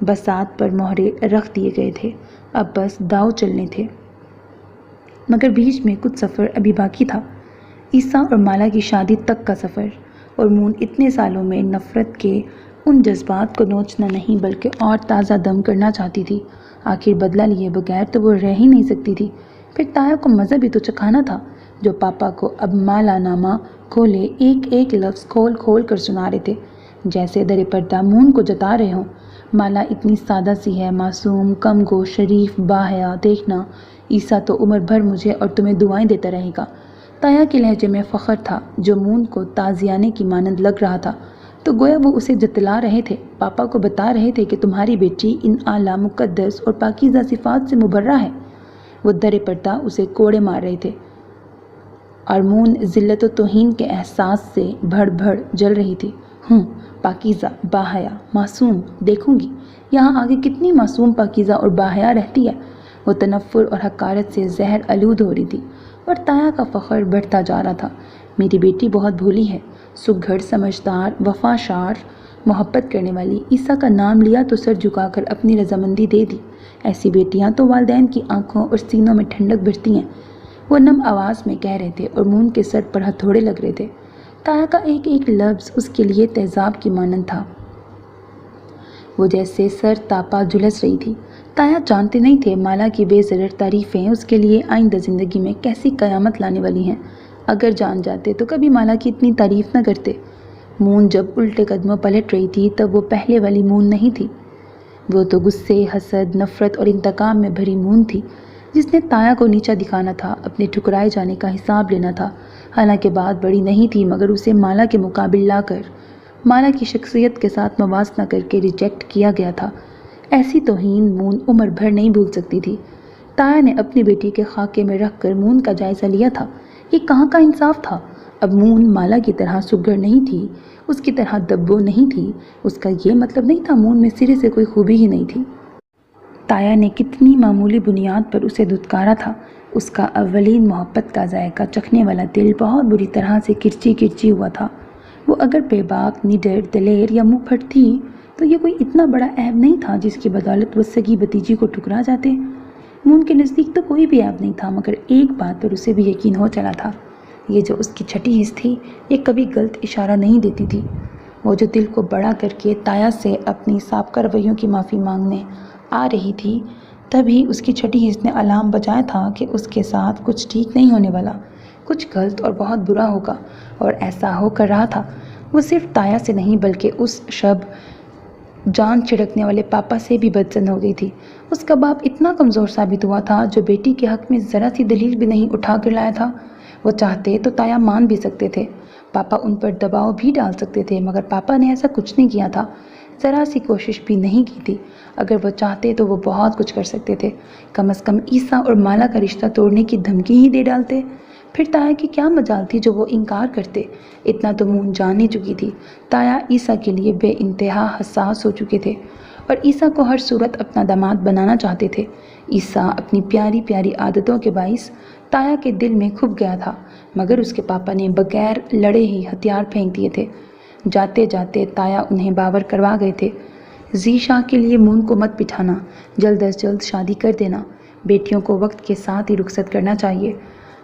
بساط پر مہرے رکھ دیے گئے تھے، اب بس داؤ چلنے تھے، مگر بیچ میں کچھ سفر ابھی باقی تھا۔ عیسیٰ اور مالا کی شادی تک کا سفر، اور مون اتنے سالوں میں نفرت کے ان جذبات کو نوچنا نہیں بلکہ اور تازہ دم کرنا چاہتی تھی۔ آخر بدلہ لیے بغیر تو وہ رہ ہی نہیں سکتی تھی۔ پھر تایا کو مزہ بھی تو چکھانا تھا، جو پاپا کو اب مالا نامہ کھولے ایک ایک لفظ کھول کھول کر سنا رہے تھے، جیسے در پردہ مون کو جتا رہے ہوں۔ مالا اتنی سادہ سی ہے، معصوم، کم گو، شریف، باحیا، دیکھنا عیسیٰ تو عمر بھر مجھے اور تمہیں دعائیں دیتا رہے گا۔ تایا کے لہجے میں فخر تھا جو مون کو تازیانے کی مانند لگ رہا تھا، تو گویا وہ اسے جتلا رہے تھے، پاپا کو بتا رہے تھے کہ تمہاری بیٹی ان اعلیٰ، مقدس اور پاکیزہ صفات سے مبرہ ہے۔ وہ در پردہ اسے کوڑے مار رہے تھے اور مون ذلت و توہین کے احساس سے بھڑ بھڑ جل رہی تھی۔ پاکیزہ، باحیا، معصوم، دیکھوں گی یہاں آگے کتنی معصوم، پاکیزہ اور باحیا رہتی ہے۔ وہ تنفر اور حقارت سے زہر آلود ہو رہی تھی اور تایا کا فخر بڑھتا جا رہا تھا۔ میری بیٹی بہت بھولی ہے، سگھڑ، سمجھدار، وفاشار، محبت کرنے والی۔ عیسیٰ کا نام لیا تو سر جھکا کر اپنی رضامندی دے دی۔ ایسی بیٹیاں تو والدین کی آنکھوں اور سینوں میں ٹھنڈک بھرتی ہیں۔ وہ نم آواز میں کہہ رہے تھے اور مون کے سر پر ہتھوڑے لگ رہے تھے۔ تایا کا ایک ایک لفظ اس کے لیے تیزاب کی مانند تھا۔ وہ جیسے سر تاپا جھلس رہی تھی۔ تایا جانتے نہیں تھے مالا کی بے ضرر تعریفیں اس کے لیے آئندہ زندگی میں کیسی قیامت لانے والی ہیں۔ اگر جان جاتے تو کبھی مالا کی اتنی تعریف نہ کرتے۔ مون جب الٹے قدموں پلٹ رہی تھی تب وہ پہلے والی مون نہیں تھی۔ وہ تو غصے، حسد، نفرت اور انتقام میں بھری مون تھی، جس نے تایا کو نیچا دکھانا تھا، اپنے ٹھکرائے جانے کا حساب لینا تھا۔ حالانکہ بات بڑی نہیں تھی، مگر اسے مالا کے مقابل لا کر، مالا کی شخصیت کے ساتھ موازنہ کر کے ریجیکٹ کیا گیا تھا۔ ایسی توہین مون عمر بھر نہیں بھول سکتی تھی۔ تایا نے اپنی بیٹی کے خاکے میں رکھ کر مون کا جائزہ لیا تھا۔ یہ کہاں کا انصاف تھا؟ اب مون مالا کی طرح سگڑ نہیں تھی، اس کی طرح دبو نہیں تھی۔ اس کا یہ مطلب نہیں تھا مون میں سرے سے کوئی خوبی ہی نہیں تھی۔ تایا نے کتنی معمولی بنیاد پر اسے دھتکارا تھا۔ اس کا اولین محبت کا ذائقہ چکھنے والا دل بہت بری طرح سے کرچی کرچی ہوا تھا۔ وہ اگر بے باک، نڈر، دلیر یا منہ پھٹ تھی تو یہ کوئی اتنا بڑا عیب نہیں تھا جس کی بدولت وہ سگی بھتیجی کو ٹھکرا جاتے۔ مون کے نزدیک تو کوئی بھی عیب نہیں تھا، مگر ایک بات پر اسے بھی یقین ہو چلا تھا، یہ جو اس کی چھٹی حص تھی یہ کبھی غلط اشارہ نہیں دیتی تھی۔ وہ جو دل کو بڑا کر کے تایا سے اپنی سابقہ رویوں کی معافی مانگنے آ رہی تھی، تبھی اس کی چھٹی حص نے الارم بجایا تھا کہ اس کے ساتھ کچھ ٹھیک نہیں ہونے والا، کچھ غلط اور بہت برا ہوگا، اور ایسا ہو کر رہا تھا۔ وہ صرف تایا سے نہیں بلکہ اس شب جان چھڑکنے والے پاپا سے بھی بدظن ہو گئی تھی۔ اس کا باپ اتنا کمزور ثابت ہوا تھا جو بیٹی کے حق میں ذرا سی دلیل بھی نہیں اٹھا کر لایا تھا۔ وہ چاہتے تو تایا مان بھی سکتے تھے، پاپا ان پر دباؤ بھی ڈال سکتے تھے، مگر پاپا نے ایسا کچھ نہیں کیا تھا، ذرا سی کوشش بھی نہیں کی تھی۔ اگر وہ چاہتے تو وہ بہت کچھ کر سکتے تھے، کم از کم عیسیٰ اور مالا کا رشتہ توڑنے کی دھمکی ہی دے ڈالتے۔ پھر تایا کی کیا مجال تھی جو وہ انکار کرتے؟ اتنا تو مون جان ہی چکی تھی، تایا عیسیٰ کے لیے بے انتہا حساس ہو چکے تھے اور عیسیٰ کو ہر صورت اپنا داماد بنانا چاہتے تھے۔ عیسیٰ اپنی پیاری پیاری عادتوں کے باعث تایا کے دل میں کھپ گیا تھا، مگر اس کے پاپا نے بغیر لڑے ہی ہتھیار پھینک دیے تھے۔ جاتے جاتے تایا انہیں باور کروا گئے تھے، زی شاہ کے لیے مون کو مت بٹھانا، جلد از جلد شادی کر دینا، بیٹیوں کو وقت کے ساتھ ہی رخصت کرنا چاہیے۔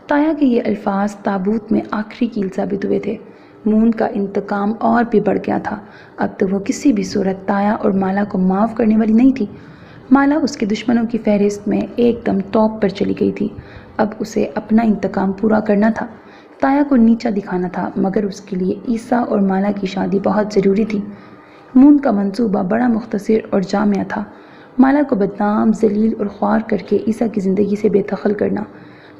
تایا کے یہ الفاظ تابوت میں آخری کیل ثابت ہوئے تھے۔ مون کا انتقام اور بھی بڑھ گیا تھا۔ اب تو وہ کسی بھی صورت تایا اور مالا کو معاف کرنے والی نہیں تھی۔ مالا اس کے دشمنوں کی فہرست میں ایک دم ٹاپ پر چلی گئی تھی۔ اب اسے اپنا انتقام پورا کرنا تھا، تایا کو نیچا دکھانا تھا، مگر اس کے لیے عیسیٰ اور مالا کی شادی بہت ضروری تھی۔ مون کا منصوبہ بڑا مختصر اور جامع تھا، مالا کو بدنام، ذلیل اور خوار کر کے عیسیٰ کی زندگی سے بے دخل کرنا،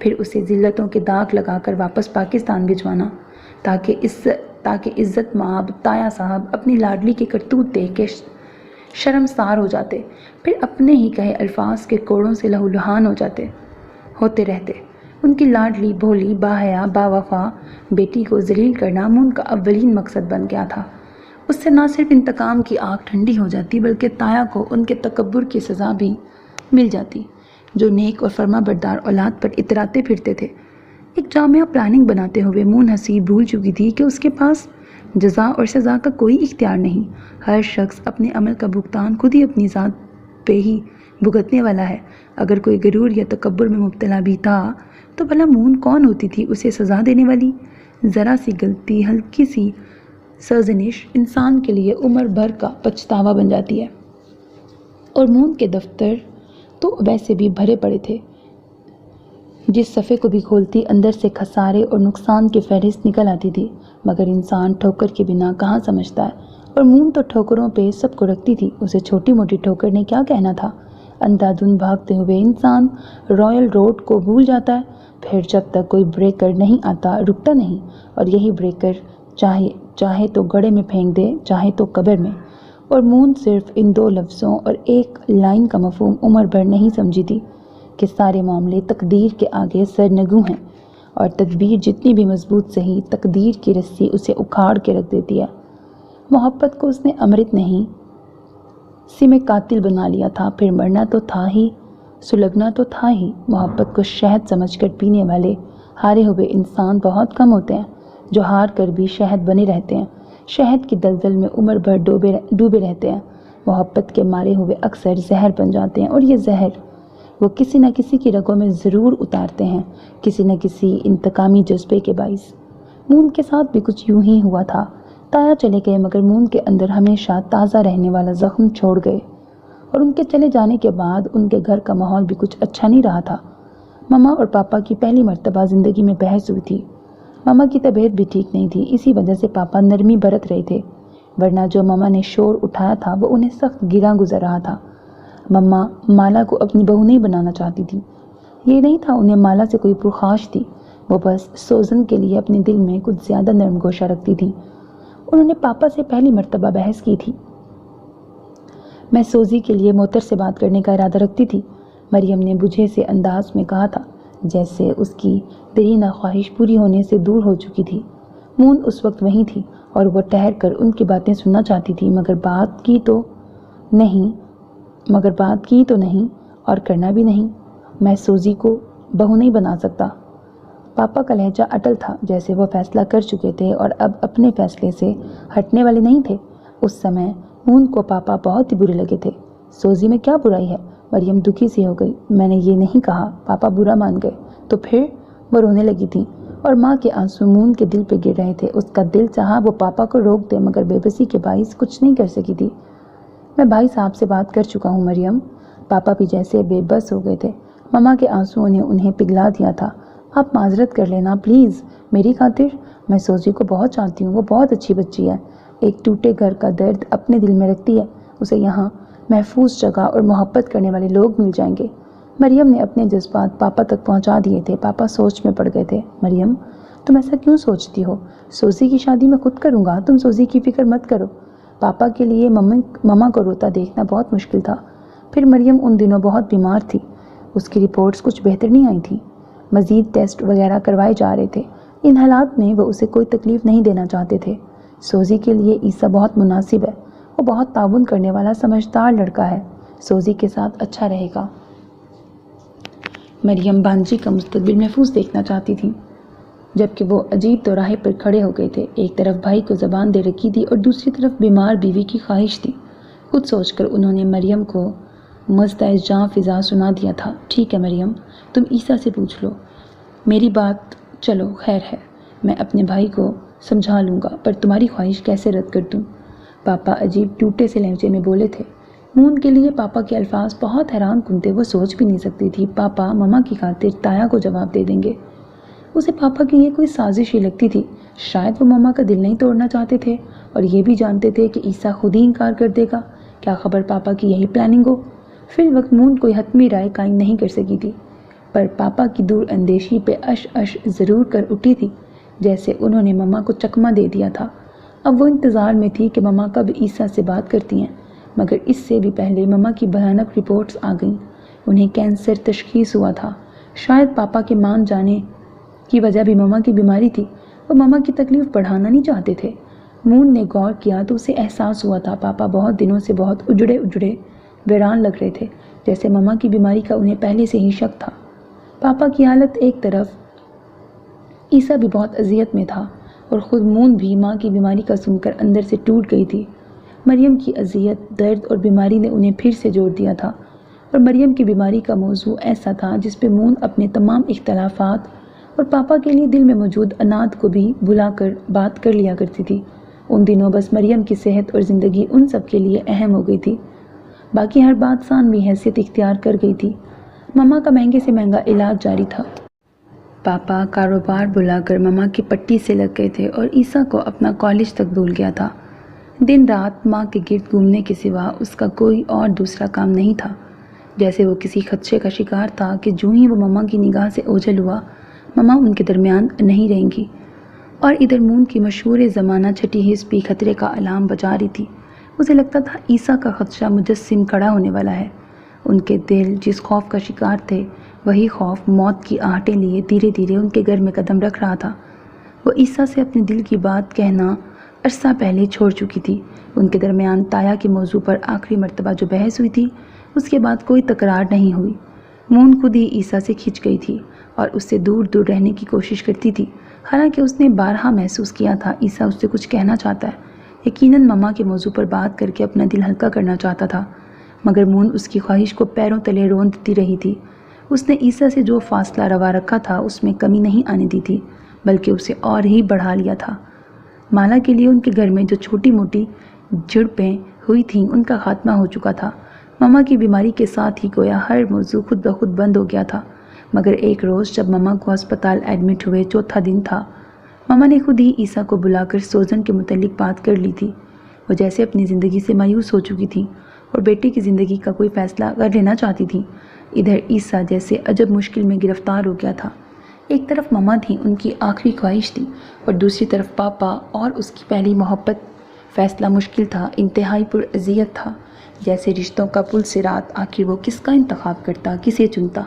پھر اسے ذلتوں کے داغ لگا کر واپس پاکستان بھجوانا، تاکہ عزت مآب تایا صاحب اپنی لاڈلی کے کرتوت دیکھ کے شرمسار ہو جاتے، پھر اپنے ہی کہے الفاظ کے کوڑوں سے لہولہان ہوتے رہتے۔ ان کی لاڈلی، بھولی، باحیا، باوفا بیٹی کو ذلیل کرنا مون کا اولین مقصد بن گیا تھا۔ اس سے نہ صرف انتقام کی آگ ٹھنڈی ہو جاتی بلکہ تایا کو ان کے تکبر کی سزا بھی مل جاتی جو نیک اور فرما بردار اولاد پر اتراتے پھرتے تھے۔ ایک جامعہ پلاننگ بناتے ہوئے مون حسین بھول چکی تھی کہ اس کے پاس جزا اور سزا کا کوئی اختیار نہیں۔ ہر شخص اپنے عمل کا بھگتان خود ہی اپنی ذات پہ ہی بھگتنے والا ہے۔ اگر کوئی غرور یا تکبر میں مبتلا بھی تھا تو بھلا مون کون ہوتی تھی اسے سزا دینے والی؟ ذرا سی غلطی، ہلکی سی سرزنش انسان کے لیے عمر بھر کا پچھتاوا بن جاتی ہے، اور مون کے دفتر تو ویسے بھی بھرے پڑے تھے، جس صفحے کو بھی کھولتی اندر سے خسارے اور نقصان کی فہرست نکل آتی تھی۔ مگر انسان ٹھوکر کے بنا کہاں سمجھتا ہے، اور مون تو ٹھوکروں پہ سب کو رکھتی تھی، اسے چھوٹی موٹی ٹھوکر نے کیا کہنا تھا۔ اندھا دھند بھاگتے ہوئے انسان رائل روڈ کو بھول جاتا ہے، پھر جب تک کوئی بریکر نہیں آتا رکتا نہیں، اور یہی بریکر چاہے تو گڑھے میں پھینک دے، چاہے تو قبر میں۔ اور مون صرف ان دو لفظوں اور ایک لائن کا مفہوم عمر بھر نہیں سمجھی تھی کہ سارے معاملے تقدیر کے آگے سرنگوں ہیں، اور تدبیر جتنی بھی مضبوط سہی، تقدیر کی رسی اسے اکھاڑ کے رکھ دیتی ہے۔ محبت کو اس نے امرت نہیں، سم قاتل بنا لیا تھا، پھر مرنا تو تھا ہی، سلگنا تو تھا ہی۔ محبت کو شہد سمجھ کر پینے والے ہارے ہوئے انسان بہت کم ہوتے ہیں، جو ہار کر بھی شہد بنے رہتے ہیں، شہد کی دلدل میں عمر بھر ڈوبے رہتے ہیں۔ محبت کے مارے ہوئے اکثر زہر بن جاتے ہیں، اور یہ زہر وہ کسی نہ کسی کی رگوں میں ضرور اتارتے ہیں، کسی نہ کسی انتقامی جذبے کے باعث۔ مون کے ساتھ بھی کچھ یوں ہی ہوا تھا۔ تایا چلے گئے، مگر مون کے اندر ہمیشہ تازہ رہنے والا زخم چھوڑ گئے، اور ان کے چلے جانے کے بعد ان کے گھر کا ماحول بھی کچھ اچھا نہیں رہا تھا۔ ماما اور پاپا کی پہلی مرتبہ زندگی میں بحث ہوئی تھی۔ ماما کی طبیعت بھی ٹھیک نہیں تھی، اسی وجہ سے پاپا نرمی برت رہے تھے، ورنہ جو ماما نے شور اٹھایا تھا وہ انہیں سخت گراں گزر رہا تھا۔ ماما مالا کو اپنی بہو نہیں بنانا چاہتی تھی، یہ نہیں تھا انہیں مالا سے کوئی پرخاش تھی، وہ بس سوزن کے لیے اپنے دل میں کچھ زیادہ نرم گوشہ رکھتی تھی۔ انہوں نے پاپا سے پہلی مرتبہ بحث کی تھی۔ میں سوزی کے لیے موتر سے بات کرنے کا ارادہ رکھتی تھی، مریم نے بجھے سے انداز میں کہا تھا، جیسے اس کی دیرینہ خواہش پوری ہونے سے دور ہو چکی تھی۔ مون اس وقت وہیں تھی اور وہ ٹھہر کر ان کی باتیں سننا چاہتی تھی، مگر بات کی تو نہیں اور کرنا بھی نہیں۔ میں سوزی کو بہو نہیں بنا سکتا۔ پاپا کا لہجہ اٹل تھا، جیسے وہ فیصلہ کر چکے تھے اور اب اپنے فیصلے سے ہٹنے والے نہیں تھے۔ اس سمے مون کو پاپا بہت ہی برے لگے تھے۔ سوزی میں کیا برائی ہے؟ مریم دکھی سی ہو گئی۔ میں نے یہ نہیں کہا، پاپا برا مان گئے تو پھر؟ وہ رونے لگی تھی اور ماں کے آنسو مون کے دل پہ گر رہے تھے۔ اس کا دل چاہا وہ پاپا کو روک دے، مگر بے بسی کے باعث کچھ نہیں کر سکی تھی۔ میں بھائی صاحب سے بات کر چکا ہوں مریم۔ پاپا بھی جیسے بے بس ہو گئے تھے، ماما کے آنسوؤں نے انہیں پگھلا دیا تھا۔ آپ معذرت کر لینا پلیز میری خاطر، میں سوزی کو بہت چاہتی ہوں، وہ بہت اچھی بچی ہے، ایک ٹوٹے گھر کا درد اپنے دل میں رکھتی ہے، اسے یہاں محفوظ جگہ اور محبت کرنے والے لوگ مل جائیں گے۔ مریم نے اپنے جذبات پاپا تک پہنچا دیے تھے۔ پاپا سوچ میں پڑ گئے تھے۔ مریم تم ایسا کیوں سوچتی ہو؟ سوزی کی شادی میں خود کروں گا، تم سوزی کی فکر مت کرو۔ پاپا کے لیے مما کو روتا دیکھنا بہت مشکل تھا۔ پھر مریم ان دنوں بہت بیمار تھی، اس کی رپورٹس کچھ بہتر نہیں آئی تھیں، مزید ٹیسٹ وغیرہ کروائے جا رہے تھے۔ ان حالات میں وہ اسے کوئی تکلیف نہیں دینا چاہتے تھے۔ سوزی کے لیے عیسیٰ بہت مناسب ہے، وہ بہت تعاون کرنے والا سمجھدار لڑکا ہے، سوزی کے ساتھ اچھا رہے گا۔ مریم بانجی کا مستقبل محفوظ دیکھنا چاہتی تھی، جبکہ وہ عجیب دوراہے پر کھڑے ہو گئے تھے۔ ایک طرف بھائی کو زبان دے رکھی تھی اور دوسری طرف بیمار بیوی کی خواہش تھی۔ کچھ سوچ کر انہوں نے مریم کو مستعز جاں فضا سنا دیا تھا۔ ٹھیک ہے مریم، تم عیسیٰ سے پوچھ لو، میری بات چلو خیر ہے، میں اپنے بھائی کو سمجھا لوں گا، پر تمہاری خواہش کیسے رد کر دوں؟ پاپا عجیب ٹوٹے سے لہجے میں بولے تھے۔ مون کے لیے پاپا کے الفاظ بہت حیران کن تھے۔ وہ سوچ بھی نہیں سکتی تھی پاپا مما کی خاطر تایا کو جواب دے دیں گے۔ اسے پاپا کی یہ کوئی سازش ہی لگتی تھی۔ شاید وہ مما کا دل نہیں توڑنا چاہتے تھے اور یہ بھی جانتے تھے کہ عیسیٰ خود ہی انکار کر دے گا۔ کیا خبر پاپا کی یہی پلاننگ ہو؟ فی الوقت مون کوئی حتمی رائے قائم نہیں کر سکی تھی، پر پاپا کی دور اندیشی پہ اش ضرور کر اٹھی تھی، جیسے انہوں نے مما کو چکمہ دے دیا تھا۔ اب وہ انتظار میں تھی کہ مما کب عیسیٰ سے بات کرتی ہیں، مگر اس سے بھی پہلے مما کی بھیانک رپورٹس آ گئیں۔ انہیں کینسر تشخیص ہوا تھا۔ شاید پاپا کے مان جانے کی وجہ بھی مما کی بیماری تھی۔ وہ مما کی تکلیف بڑھانا نہیں چاہتے تھے۔ مون نے غور کیا تو اسے احساس ہوا تھا پاپا بہت دنوں سے بہت اجڑے ویران لگ رہے تھے، جیسے مما کی بیماری کا انہیں پہلے سے ہی شک تھا۔ پاپا کی حالت ایک طرف، عیسیٰ بھی بہت اذیت میں تھا اور خود مون بھی ماں کی بیماری کا سن کر اندر سے ٹوٹ گئی تھی۔ مریم کی اذیت، درد اور بیماری نے انہیں پھر سے جوڑ دیا تھا، اور مریم کی بیماری کا موضوع ایسا تھا جس پہ مون اپنے تمام اختلافات اور پاپا کے لیے دل میں موجود انات کو بھی بھلا کر بات کر لیا کرتی تھی۔ ان دنوں بس مریم کی صحت اور زندگی ان سب کے لیے اہم ہو گئی تھی، باقی ہر بات ثانوی حیثیت اختیار کر گئی تھی۔ مما کا مہنگے سے مہنگا علاج جاری تھا۔ پاپا کاروبار بلا کر مما کی پٹی سے لگ گئے تھے اور عیسیٰ کو اپنا کالج تک بھول گیا تھا۔ دن رات ماں کے گرد گھومنے کے سوا اس کا کوئی اور دوسرا کام نہیں تھا، جیسے وہ کسی خدشے کا شکار تھا کہ جو ہی وہ مما کی نگاہ سے اوجھل ہوا، مما ان کے درمیان نہیں رہیں گی۔ اور ادھر مون کی مشہور زمانہ چھٹی حس بھی خطرے کا الارم بجا رہی تھی۔ اسے لگتا تھا عیسیٰ کا خدشہ مجسم کھڑا ہونے والا ہے۔ ان کے دل جس خوف کا شکار تھے، وہی خوف موت کی آہٹیں لیے دھیرے دھیرے ان کے گھر میں قدم رکھ رہا تھا۔ وہ عیسیٰ سے اپنے دل کی بات کہنا عرصہ پہلے چھوڑ چکی تھی۔ ان کے درمیان تایا کے موضوع پر آخری مرتبہ جو بحث ہوئی تھی، اس کے بعد کوئی تکرار نہیں ہوئی۔ مون خود ہی عیسیٰ سے کھنچ گئی تھی اور اس سے دور دور رہنے کی کوشش کرتی تھی، حالانکہ اس نے بارہا محسوس کیا تھا عیسیٰ اس سے کچھ کہنا چاہتا ہے، یقیناً مما کے موضوع پر بات کر کے اپنا دل ہلکا کرنا چاہتا تھا، مگر مون اس کی خواہش کو پیروں تلے روندتی رہی تھی۔ اس نے عیسیٰ سے جو فاصلہ روا رکھا تھا اس میں کمی نہیں آنے دی تھی، بلکہ اسے اور ہی بڑھا لیا تھا۔ مالا کے لیے ان کے گھر میں جو چھوٹی موٹی جھڑپیں ہوئی تھیں ان کا خاتمہ ہو چکا تھا۔ مما کی بیماری کے ساتھ ہی گویا ہر موضوع خود بخود بند ہو گیا تھا، مگر ایک روز جب مما کو ہسپتال ایڈمٹ ہوئے، چوتھا دن تھا، مما نے خود ہی عیسیٰ کو بلا کر سوزن کے متعلق بات کر لی تھی۔ وہ جیسے اپنی زندگی سے مایوس ہو چکی تھیں اور بیٹے کی زندگی کا کوئی فیصلہ کر لینا چاہتی تھیں۔ ادھر عیسیٰ جیسے عجب مشکل میں گرفتار ہو گیا تھا۔ ایک طرف مما تھی، ان کی آخری خواہش تھی، اور دوسری طرف پاپا اور اس کی پہلی محبت۔ فیصلہ مشکل تھا، انتہائی پراذیت تھا، جیسے رشتوں کا پل صراط۔ آخر وہ کس کا انتخاب کرتا، کسے چنتا؟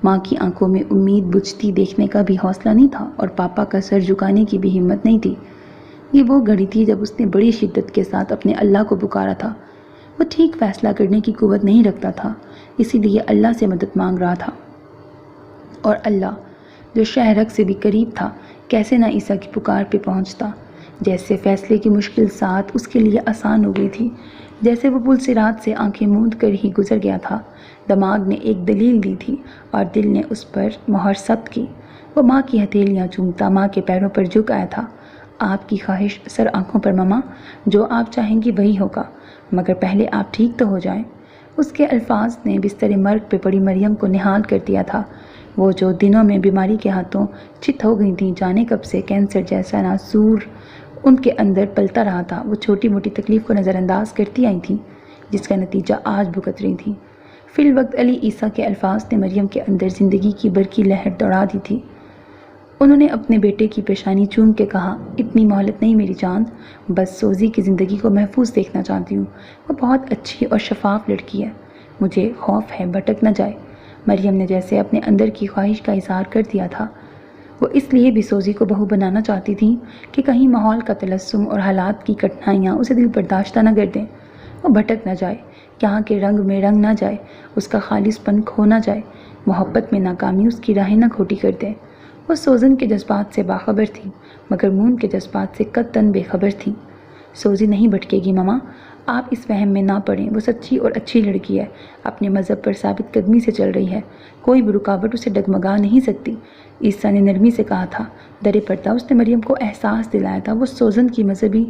ماں کی آنکھوں میں امید بجھتی دیکھنے کا بھی حوصلہ نہیں تھا اور پاپا کا سر جھکانے کی بھی ہمت نہیں تھی۔ یہ وہ گھڑی تھی جب اس نے بڑی شدت کے ساتھ اپنے اللہ کو پکارا تھا۔ وہ ٹھیک فیصلہ کرنے کی قوت نہیں رکھتا تھا، اسی لیے اللہ سے مدد مانگ رہا تھا، اور اللہ جو شہرک سے بھی قریب تھا کیسے نہ عیسیٰ کی پکار پہ پہنچتا۔ جیسے فیصلے کی مشکل ساتھ اس کے لیے آسان ہو گئی تھی، جیسے وہ پل صراط سے آنکھیں موند کر ہی گزر گیا تھا۔ دماغ نے ایک دلیل دی تھی اور دل نے اس پر مہر ثبت کی۔ وہ ماں کی ہتھیلیاں چومتا ماں کے پیروں پر جھک آیا تھا۔ آپ کی خواہش سر آنکھوں پر مما، جو آپ چاہیں گی وہی ہوگا، مگر پہلے آپ ٹھیک تو ہو جائیں۔ اس کے الفاظ نے بستر مرگ پہ پڑی مریم کو نہال کر دیا تھا۔ وہ جو دنوں میں بیماری کے ہاتھوں چت ہو گئی تھیں، جانے کب سے کینسر جیسا ناسور ان کے اندر پلتا رہا تھا، وہ چھوٹی موٹی تکلیف کو نظر انداز کرتی آئی تھیں، جس کا نتیجہ آج بھگت رہی تھیں۔ فی الوقت علی عیسیٰ کے الفاظ نے مریم کے اندر زندگی کی برقی لہر دوڑا دی تھی۔ انہوں نے اپنے بیٹے کی پیشانی چوم کے کہا، اتنی مہلت نہیں میری جان، بس سوزی کی زندگی کو محفوظ دیکھنا چاہتی ہوں، وہ بہت اچھی اور شفاف لڑکی ہے، مجھے خوف ہے بھٹک نہ جائے۔ مریم نے جیسے اپنے اندر کی خواہش کا اظہار کر دیا تھا۔ وہ اس لیے بھی سوزی کو بہو بنانا چاہتی تھی کہ کہیں ماحول کا تلسم اور حالات کی کٹھنائیاں اسے دل برداشتہ نہ کر دیں، وہ بھٹک نہ جائے، یہاں کے رنگ میں رنگ نہ جائے، اس کا خالص پن کھو نہ جائے، محبت میں ناکامی اس کی راہیں نہ کھوٹی کر دے۔ وہ سوزن کے جذبات سے باخبر تھی، مگر مون کے جذبات سے قطعاً بے خبر تھی۔ سوزی نہیں بھٹکے گی ماما، آپ اس وہم میں نہ پڑیں، وہ سچی اور اچھی لڑکی ہے، اپنے مذہب پر ثابت قدمی سے چل رہی ہے، کوئی بھی رکاوٹ اسے ڈگمگا نہیں سکتی۔ عیسیٰ نے نرمی سے کہا تھا، درے پردہ اس نے مریم کو احساس دلایا تھا وہ سوزن کی مذہبی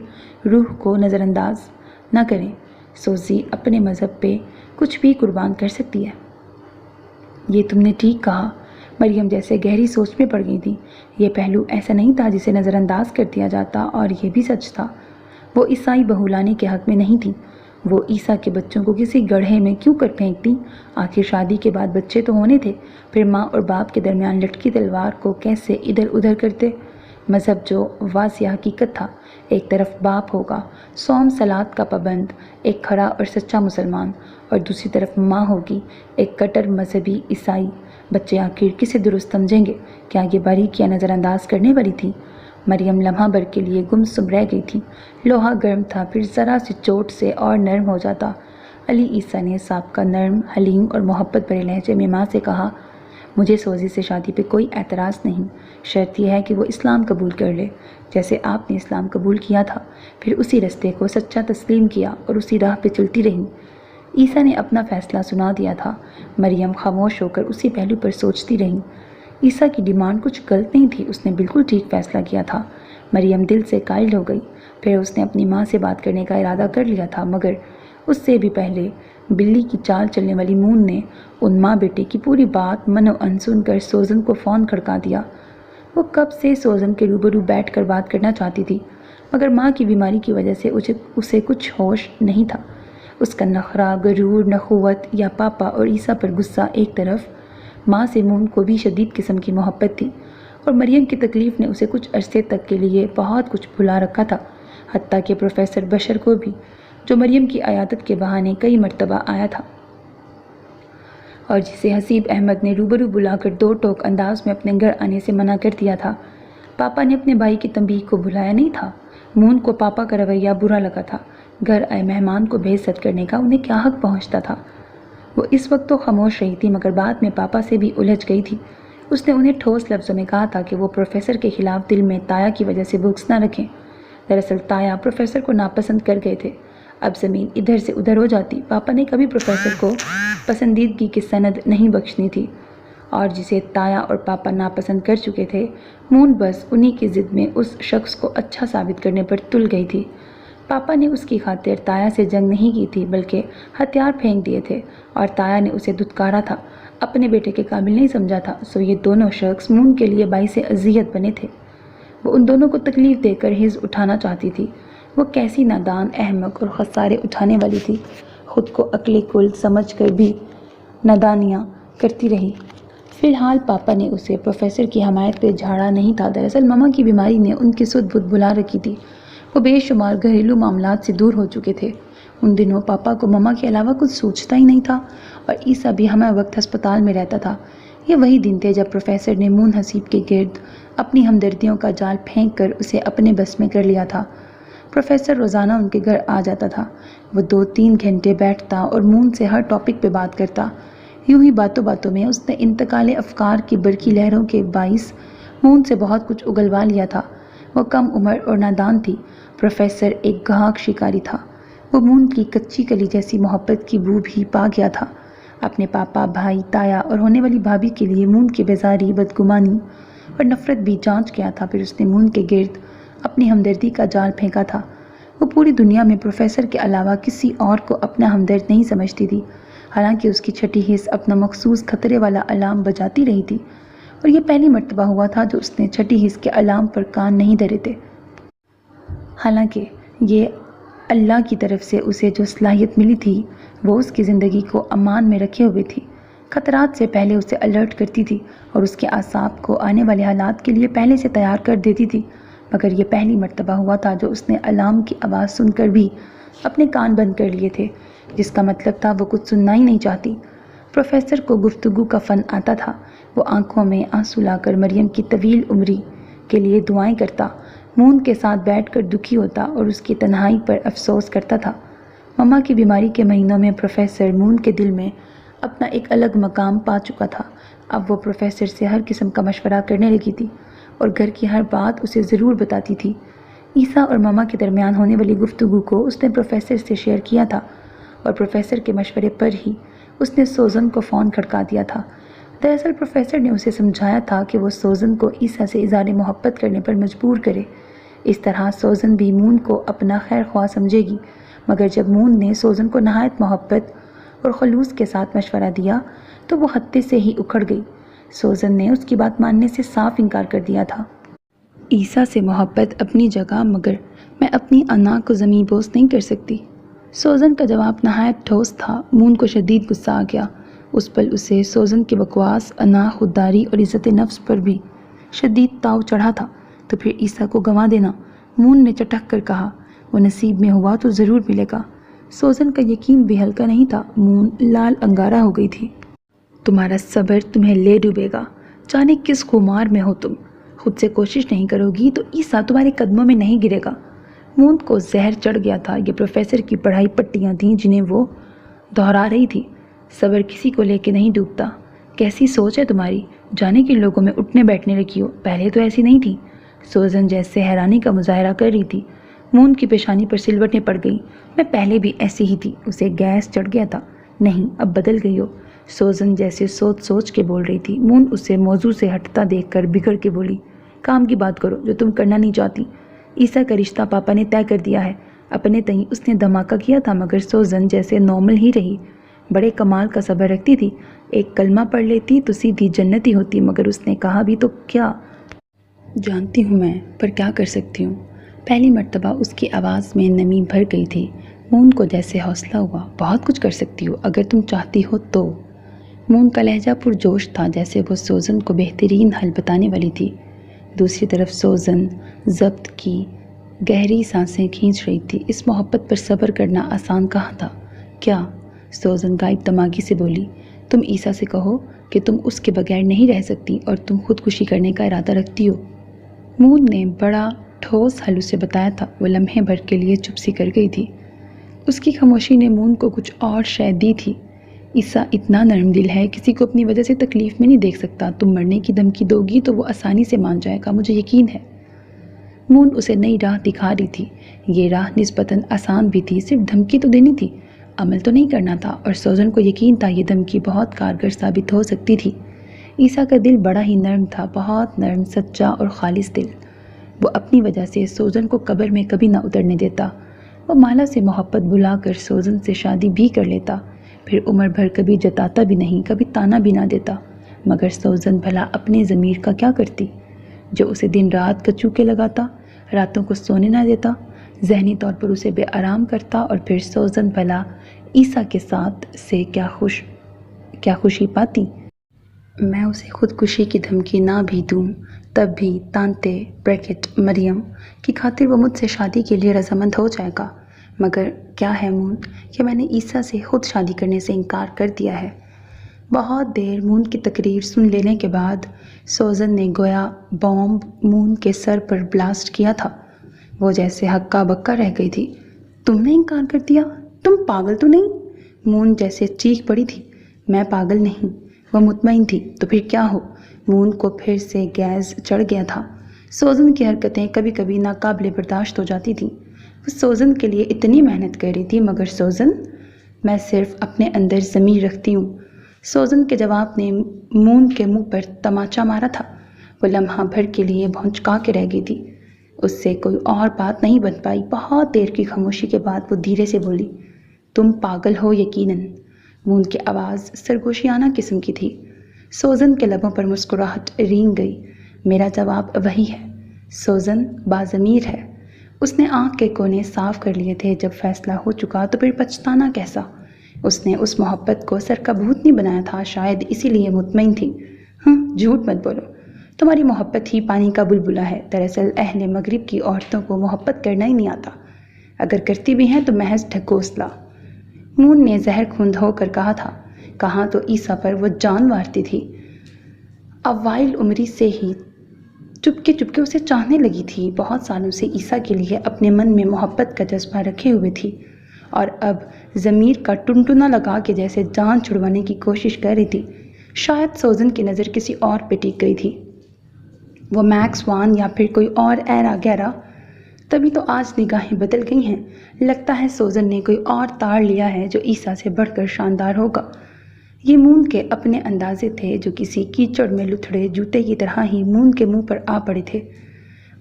روح کو نظر انداز نہ کریں، سوزی اپنے مذہب پہ کچھ بھی قربان کر سکتی ہے۔ یہ تم نے ٹھیک کہا۔ مریم جیسے گہری سوچ میں پڑ گئی تھی، یہ پہلو ایسا نہیں تھا جسے نظر انداز کر دیا جاتا، اور یہ بھی سچ تھا، وہ عیسائی بہو لانے کے حق میں نہیں تھی۔ وہ عیسیٰ کے بچوں کو کسی گڑھے میں کیوں کر پھینکتی؟ آخر شادی کے بعد بچے تو ہونے تھے، پھر ماں اور باپ کے درمیان لٹکی تلوار کو کیسے ادھر ادھر کرتے؟ مذہب جو واضح حقیقت تھا، ایک طرف باپ ہوگا صوم صلات کا پابند، ایک کھڑا اور سچا مسلمان، اور دوسری طرف ماں ہوگی ایک کٹر مذہبی عیسائی۔ بچے آخر کسے درست سمجھیں گے؟ کیا یہ باریکیاں نظر انداز کرنے والی تھی؟ مریم لمحہ بھر کے لیے گمسم رہ گئی تھی۔ لوہا گرم تھا، پھر ذرا سی چوٹ سے اور نرم ہو جاتا۔ علی عیسیٰ نے سابقہ نرم، حلیم اور محبت بھرے لہجے میں ماں سے کہا، مجھے سوزی سے شادی پہ کوئی اعتراض نہیں، شرط یہ ہے کہ وہ اسلام قبول کر لے، جیسے آپ نے اسلام قبول کیا تھا، پھر اسی رستے کو سچا تسلیم کیا اور اسی راہ پہ چلتی رہی۔ عیسیٰ نے اپنا فیصلہ سنا دیا تھا۔ مریم خاموش ہو کر اسی پہلو پر سوچتی رہی۔ عیسیٰ کی ڈیمانڈ کچھ غلط نہیں تھی، اس نے بالکل ٹھیک فیصلہ کیا تھا۔ مریم دل سے قائل ہو گئی، پھر اس نے اپنی ماں سے بات کرنے کا ارادہ کر لیا تھا، مگر اس سے بھی پہلے بلی کی چال چلنے والی مون نے ان ماں بیٹے کی پوری بات من و ان سن کر سوزن کو فون کھڑکا دیا۔ وہ کب سے سوزن کے روبرو بیٹھ کر بات کرنا چاہتی تھی، مگر ماں کی بیماری کی وجہ سے اسے کچھ ہوش نہیں تھا۔ اس کا نخرہ، غرور، نخوت یا پاپا اور عیسیٰ پر غصہ ایک طرف، ماں سے مون کو بھی شدید قسم کی محبت تھی، اور مریم کی تکلیف نے اسے کچھ عرصے تک کے لیے بہت کچھ بھلا رکھا تھا، حتیٰ کہ پروفیسر بشر کو بھی، جو مریم کی عیادت کے بہانے کئی مرتبہ آیا تھا، اور جسے حسیب احمد نے روبرو بلا کر دو ٹوک انداز میں اپنے گھر آنے سے منع کر دیا تھا۔ پاپا نے اپنے بھائی کی تنبیہ کو بھلایا نہیں تھا۔ مون کو پاپا کا رویہ برا لگا تھا، گھر آئے مہمان کو بے عزت کرنے کا انہیں کیا حق پہنچتا تھا؟ وہ اس وقت تو خاموش رہی تھی، مگر بعد میں پاپا سے بھی الجھ گئی تھی۔ اس نے انہیں ٹھوس لفظوں میں کہا تھا کہ وہ پروفیسر کے خلاف دل میں تایا کی وجہ سے بغض نہ رکھیں۔ دراصل تایا پروفیسر کو ناپسند کر گئے تھے، اب زمین ادھر سے ادھر ہو جاتی۔ پاپا نے کبھی پروفیسر کو پسندیدگی کی سند نہیں بخشنی تھی، اور جسے تایا اور پاپا ناپسند کر چکے تھے، مون بس انہی کی ضد میں اس شخص کو اچھا ثابت کرنے پر تل گئی تھی۔ پاپا نے اس کی خاطر تایا سے جنگ نہیں کی تھی، بلکہ ہتھیار پھینک دیے تھے، اور تایا نے اسے دھتکارا تھا، اپنے بیٹے کے قابل نہیں سمجھا تھا، سو یہ دونوں شخص مون کے لیے باعث اذیت بنے تھے۔ وہ ان دونوں کو تکلیف دے کر حظ اٹھانا چاہتی تھی۔ وہ کیسی نادان، احمق اور خسارے اٹھانے والی تھی، خود کو عقل کل سمجھ کر بھی نادانیاں کرتی رہی۔ فی الحال پاپا نے اسے پروفیسر کی حمایت پہ جھاڑا نہیں تھا، دراصل ماما کی بیماری نے ان کی سدھ بدھ بھلا رکھی تھی، وہ بے شمار گھریلو معاملات سے دور ہو چکے تھے۔ ان دنوں پاپا کو ماما کے علاوہ کچھ سوچتا ہی نہیں تھا، اور عیسیٰ بھی ہمہ وقت ہسپتال میں رہتا تھا۔ یہ وہی دن تھے جب پروفیسر نے مون حسیب کے گرد اپنی ہمدردیوں کا جال پھینک کر اسے اپنے بس میں کر لیا تھا۔ پروفیسر روزانہ ان کے گھر آ جاتا تھا، وہ 2-3 گھنٹے بیٹھتا اور مون سے ہر ٹاپک پہ بات کرتا۔ یوں ہی باتوں باتوں میں اس نے انتقال افکار کی برقی لہروں کے باعث مون سے بہت کچھ اگلوا لیا تھا۔ وہ کم عمر اور نادان تھی، پروفیسر ایک گھاک شکاری تھا۔ وہ مون کی کچی کلی جیسی محبت کی بو بھی پا گیا تھا۔ اپنے پاپا، بھائی، تایا اور ہونے والی بھابھی کے لیے مون کی بیزاری، بدگمانی اور نفرت بھی جانچ گیا تھا۔ پھر اس نے مون کے گرد اپنی ہمدردی کا جال پھینکا تھا۔ وہ پوری دنیا میں پروفیسر کے علاوہ کسی اور کو اپنا ہمدرد نہیں سمجھتی تھی، حالانکہ اس کی چھٹی حص اپنا مخصوص خطرے والا الارم بجاتی رہی تھی، اور یہ پہلی مرتبہ ہوا تھا جو اس نے چھٹی حص کے الارم پر کان نہیں دھرے تھے۔ حالانکہ یہ اللہ کی طرف سے اسے جو صلاحیت ملی تھی وہ اس کی زندگی کو امان میں رکھے ہوئے تھی، خطرات سے پہلے اسے الرٹ کرتی تھی اور اس کے اعصاب کو آنے والے حالات کے لیے پہلے سے تیار کر دیتی تھی، مگر یہ پہلی مرتبہ ہوا تھا جو اس نے الارم کی آواز سن کر بھی اپنے کان بند کر لیے تھے، جس کا مطلب تھا وہ کچھ سننا ہی نہیں چاہتی۔ پروفیسر کو گفتگو کا فن آتا تھا، وہ آنکھوں میں آنسو لا کر مریم کی طویل عمری کے لیے دعائیں کرتا، مون کے ساتھ بیٹھ کر دکھی ہوتا اور اس کی تنہائی پر افسوس کرتا تھا۔ مما کی بیماری کے مہینوں میں پروفیسر مون کے دل میں اپنا ایک الگ مقام پا چکا تھا۔ اب وہ پروفیسر سے ہر قسم کا مشورہ کرنے لگی تھی اور گھر کی ہر بات اسے ضرور بتاتی تھی۔ عیسیٰ اور مما کے درمیان ہونے والی گفتگو کو اس نے پروفیسر سے شیئر کیا تھا اور پروفیسر کے مشورے پر ہی اس نے سوزن کو فون کھڑکا دیا تھا۔ دراصل پروفیسر نے اسے سمجھایا تھا کہ وہ سوزن کو عیسیٰ سے اظہار محبت کرنے پر مجبور کرے، اس طرح سوزن بھی مون کو اپنا خیر خواہ سمجھے گی۔ مگر جب مون نے سوزن کو نہایت محبت اور خلوص کے ساتھ مشورہ دیا تو وہ حد سے ہی اکھڑ گئی۔ سوزن نے اس کی بات ماننے سے صاف انکار کر دیا تھا۔ عیسیٰ سے محبت اپنی جگہ، مگر میں اپنی انا کو زمین بوس نہیں کر سکتی۔ سوزن کا جواب نہایت ٹھوس تھا۔ مون کو شدید غصہ آ گیا۔ اس پل اسے سوزن کی بکواس، انا، خودداری اور عزت نفس پر بھی شدید تاؤ چڑھا تھا۔ تو پھر عیسیٰ کو گنوا دینا، مون نے چٹک کر کہا، وہ نصیب میں ہوا تو ضرور ملے گا۔ سوزن کا یقین بھی ہلکا نہیں تھا۔ مون لال انگارہ ہو گئی تھی۔ تمہارا صبر تمہیں لے ڈوبے گا، جانے کس خمار میں ہو تم۔ خود سے کوشش نہیں کرو گی تو عیسیٰ تمہارے قدموں میں نہیں گرے گا۔ مون کو زہر چڑھ گیا تھا۔ یہ پروفیسر کی پڑھائی پٹیاں تھیں جنہیں وہ دہرا رہی تھی۔ صبر کسی کو لے کے نہیں ڈوبتا۔ کیسی سوچ ہے تمہاری، جانے کن لوگوں میں اٹھنے بیٹھنے لگی ہو، پہلے تو ایسی نہیں تھی۔ سوزن جیسے حیرانی کا مظاہرہ کر رہی تھی۔ مون کی پیشانی پر سلوٹیں پڑ گئیں۔ میں پہلے بھی ایسی ہی تھی، اسے گیس چڑھ گیا تھا۔ نہیں، اب بدل گئی ہو۔ سوزن جیسے سوچ سوچ کے بول رہی تھی۔ مون اسے موضوع سے ہٹتا دیکھ کر بگڑ کے بولی، کام کی بات کرو جو تم کرنا نہیں چاہتی۔ عیسیٰ کا رشتہ پاپا نے طے کر دیا ہے۔ اپنے تئیں اس نے دھماکہ کیا تھا، مگر سوزن جیسے نارمل ہی رہی۔ بڑے کمال کا صبر رکھتی تھی۔ ایک کلمہ پڑھ لیتی تو سیدھی جنتی ہوتی، مگر اس نے کہا بھی تو کیا؟ جانتی ہوں میں، پر کیا کر سکتی ہوں۔ پہلی مرتبہ اس کی آواز میں نمی بھر گئی تھی۔ مون کو جیسے حوصلہ ہوا، بہت کچھ کر سکتی ہو اگر تم چاہتی ہو تو۔ مون کا لہجہ پرجوش تھا، جیسے وہ سوزن کو بہترین حل بتانے والی تھی۔ دوسری طرف سوزن ضبط کی گہری سانسیں کھینچ رہی تھی۔ اس محبت پر صبر کرنا آسان کہاں تھا؟ کیا؟ سوزن غائب دماغی سے بولی، تم عیسیٰ سے کہو کہ تم اس کے بغیر نہیں رہ سکتی اور تم خودکشی کرنے کا ارادہ رکھتی ہو۔ مون نے بڑا ٹھوس حل اسے بتایا تھا۔ وہ لمحے بھر کے لیے چپ سی کر گئی تھی۔ اس کی خاموشی نے مون کو کچھ اور شے دی تھی۔ عیسیٰ اتنا نرم دل ہے، کسی کو اپنی وجہ سے تکلیف میں نہیں دیکھ سکتا۔ تم مرنے کی دھمکی دو گی تو وہ آسانی سے مان جائے گا، مجھے یقین ہے۔ مون اسے نئی راہ دکھا رہی تھی۔ یہ راہ نسبتاً آسان بھی تھی، صرف دھمکی تو دینی تھی، عمل تو نہیں کرنا تھا، اور سوزن کو یقین تھا یہ دھمکی بہت کارگر ثابت ہو سکتی تھی۔ عیسیٰ کا دل بڑا ہی نرم تھا، بہت نرم، سچا اور خالص دل۔ وہ اپنی وجہ سے سوزن کو قبر میں کبھی نہ اترنے دیتا۔ وہ مالا سے محبت بھلا کر سوزن سے شادی بھی کر لیتا، پھر عمر بھر کبھی جتاتا بھی نہیں، کبھی تانا بھی نہ دیتا۔ مگر سوزن بھلا اپنے ضمیر کا کیا کرتی، جو اسے دن رات کچو کے لگاتا، راتوں کو سونے نہ دیتا، ذہنی طور پر اسے بے آرام کرتا، اور پھر سوزن بھلا عیسیٰ کے ساتھ سے کیا خوشی پاتی۔ میں اسے خودکشی کی دھمکی نہ بھی دوں تب بھی تانتے مریم کی خاطر وہ مجھ سے شادی کے لیے رضامند ہو جائے گا۔ مگر کیا ہے مون کہ میں نے عیسیٰ سے خود شادی کرنے سے انکار کر دیا ہے۔ بہت دیر مون کی تقریر سن لینے کے بعد سوزن نے گویا بومب مون کے سر پر بلاسٹ کیا تھا۔ وہ جیسے ہکا بکا رہ گئی تھی۔ تم نے انکار کر دیا؟ تم پاگل تو نہیں؟ مون جیسے چیخ پڑی تھی۔ میں پاگل نہیں، وہ مطمئن تھی۔ تو پھر کیا ہو؟ مون کو پھر سے گیس چڑھ گیا تھا۔ سوزن کی حرکتیں کبھی کبھی ناقابل برداشت ہو جاتی تھیں۔ وہ سوزن کے لیے اتنی محنت کر رہی تھی، مگر سوزن، میں صرف اپنے اندر ضمیر رکھتی ہوں۔ سوزن کے جواب نے مون کے منہ پر تماچا مارا تھا۔ وہ لمحہ بھر کے لیے بھونچکا کے رہ گئی تھی۔ اس سے کوئی اور بات نہیں بن پائی۔ بہت دیر کی خاموشی کے بعد وہ دھیرے سے بولی، تم پاگل ہو یقیناً۔ مون کی آواز سرگوشیانہ قسم کی تھی۔ سوزن کے لبوں پر مسکراہٹ رینگ گئی۔ میرا جواب وہی ہے۔ سوزن باضمیر ہے۔ اس نے آنکھ کے کونے صاف کر لیے تھے۔ جب فیصلہ ہو چکا تو پھر پچھتانا کیسا؟ اس نے اس محبت کو سر کا بھوت نہیں بنایا تھا، شاید اسی لیے مطمئن تھی۔ جھوٹ مت بولو، تمہاری محبت ہی پانی کا بلبلا ہے۔ دراصل اہل مغرب کی عورتوں کو محبت کرنا ہی نہیں آتا، اگر کرتی بھی ہیں تو محض ڈھکوسلا۔ مون نے زہر خوند ہو کر کہا تھا۔ کہاں تو عیسیٰ پر وہ جان مارتی تھی، اوائل عمری سے ہی چپکے چپکے اسے چاہنے لگی تھی۔ بہت سالوں سے عیسیٰ کے لیے اپنے من میں محبت کا جذبہ رکھے ہوئے تھی، اور اب ضمیر کا ٹنٹنا لگا کے جیسے جان چھڑوانے کی کوشش کر رہی تھی۔ شاید سوزن کی نظر کسی اور پہ ٹک گئی تھی، وہ میکس وان یا پھر کوئی اور ایرا گہرا۔ تبھی تو آج نگاہیں بدل گئی ہیں۔ لگتا ہے سوزن نے کوئی اور تاڑ لیا ہے جو عیسیٰ سے بڑھ کر شاندار ہوگا۔ یہ مون کے اپنے اندازے تھے جو کسی کیچڑ میں لتھڑے جوتے کی طرح ہی مون کے منہ پر آ پڑے تھے۔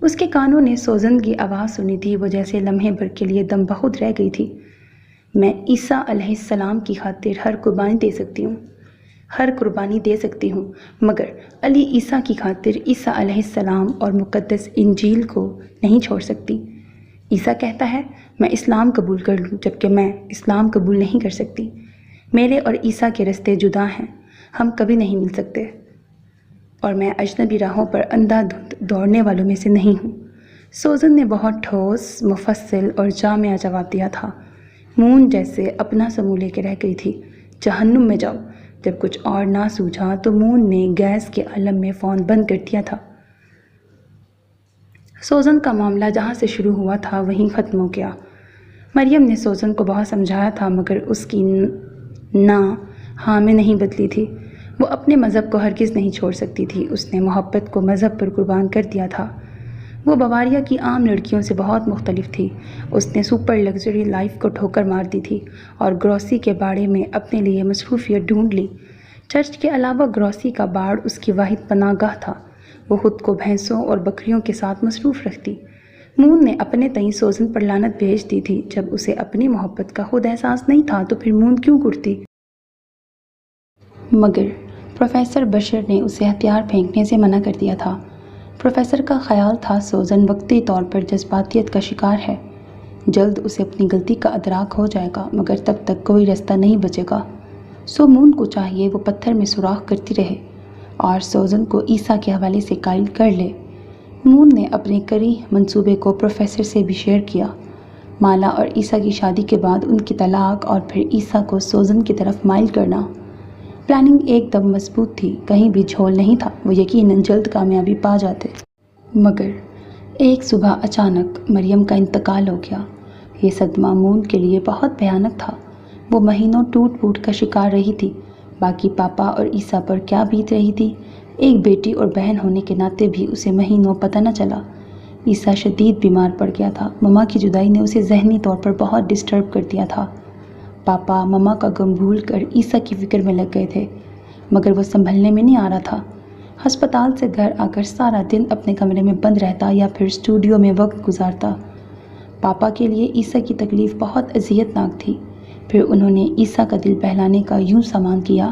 اس کے کانوں نے سوزن کی آواز سنی تھی، وہ جیسے لمحے بھر کے لیے دم بخود رہ گئی تھی۔ میں عیسیٰ علیہ السلام کی خاطر ہر قربانی دے سکتی ہوں، مگر علی عیسیٰ کی خاطر عیسیٰ علیہ السلام اور مقدس انجیل کو نہیں چھوڑ سکتی۔ عیسیٰ کہتا ہے میں اسلام قبول کر لوں، جبکہ میں اسلام قبول نہیں کر سکتی۔ میرے اور عیسیٰ کے رستے جدا ہیں، ہم کبھی نہیں مل سکتے، اور میں اجنبی راہوں پر اندھا دھند دوڑنے والوں میں سے نہیں ہوں۔ سوزن نے بہت ٹھوس، مفصل اور جامع جواب دیا تھا۔ مون جیسے اپنا سمو لے کے رہ گئی تھی۔ جہنم میں جاؤ۔ جب کچھ اور نہ سوجھا تو مون نے گیس کے عالم میں فون بند کر دیا تھا۔ سوزن کا معاملہ جہاں سے شروع ہوا تھا وہیں ختم ہو گیا۔ مریم نے سوزن کو بہت سمجھایا تھا، مگر اس کی نہ ہاں میں نہیں بدلی تھی۔ وہ اپنے مذہب کو ہرگز نہیں چھوڑ سکتی تھی۔ اس نے محبت کو مذہب پر قربان کر دیا تھا۔ وہ بواریا کی عام لڑکیوں سے بہت مختلف تھی۔ اس نے سپر لگژری لائف کو ٹھوکر مار دی تھی اور گروسی کے باڑے میں اپنے لیے مصروفیت ڈھونڈ لی۔ چرچ کے علاوہ گروسی کا باڑ اس کی واحد پناہ گاہ تھا۔ وہ خود کو بھینسوں اور بکریوں کے ساتھ مصروف رکھتی۔ مون نے اپنے تئیں سوزن پر لعنت بھیج دی تھی۔ جب اسے اپنی محبت کا خود احساس نہیں تھا تو پھر مون کیوں کرتی؟ مگر پروفیسر بشر نے اسے ہتھیار پھینکنے سے منع کر دیا تھا۔ پروفیسر کا خیال تھا سوزن وقتی طور پر جذباتیت کا شکار ہے، جلد اسے اپنی غلطی کا ادراک ہو جائے گا، مگر تب تک کوئی رستہ نہیں بچے گا۔ سو مون کو چاہیے وہ پتھر میں سوراخ کرتی رہے اور سوزن کو عیسیٰ کے حوالے سے قائل کر لے۔ مون نے اپنے کری منصوبے کو پروفیسر سے بھی شیئر کیا۔ مالا اور عیسیٰ کی شادی کے بعد ان کی طلاق اور پھر عیسیٰ کو سوزن کی طرف مائل کرنا۔ پلاننگ ایک دم مضبوط تھی، کہیں بھی جھول نہیں تھا۔ وہ یقیناً جلد کامیابی پا جاتے، مگر ایک صبح اچانک مریم کا انتقال ہو گیا۔ یہ صدمہ مون کے لیے بہت بھیانک تھا۔ وہ مہینوں ٹوٹ پھوٹ کا شکار رہی تھی۔ باقی پاپا اور عیسیٰ پر کیا بیت رہی تھی، ایک بیٹی اور بہن ہونے کے ناطے بھی اسے مہینوں پتہ نہ چلا۔ عیسیٰ شدید بیمار پڑ گیا تھا۔ مما کی جدائی نے اسے ذہنی طور پر بہت ڈسٹرب کر دیا تھا۔ پاپا مما کا غم بھول کر عیسیٰ کی فکر میں لگ گئے تھے، مگر وہ سنبھلنے میں نہیں آ رہا تھا۔ ہسپتال سے گھر آ کر سارا دن اپنے کمرے میں بند رہتا یا پھر اسٹوڈیو میں وقت گزارتا۔ پاپا کے لیے عیسیٰ کی تکلیف بہت اذیت ناک تھی۔ پھر انہوں نے عیسیٰ کا دل بہلانے کا یوں سامان کیا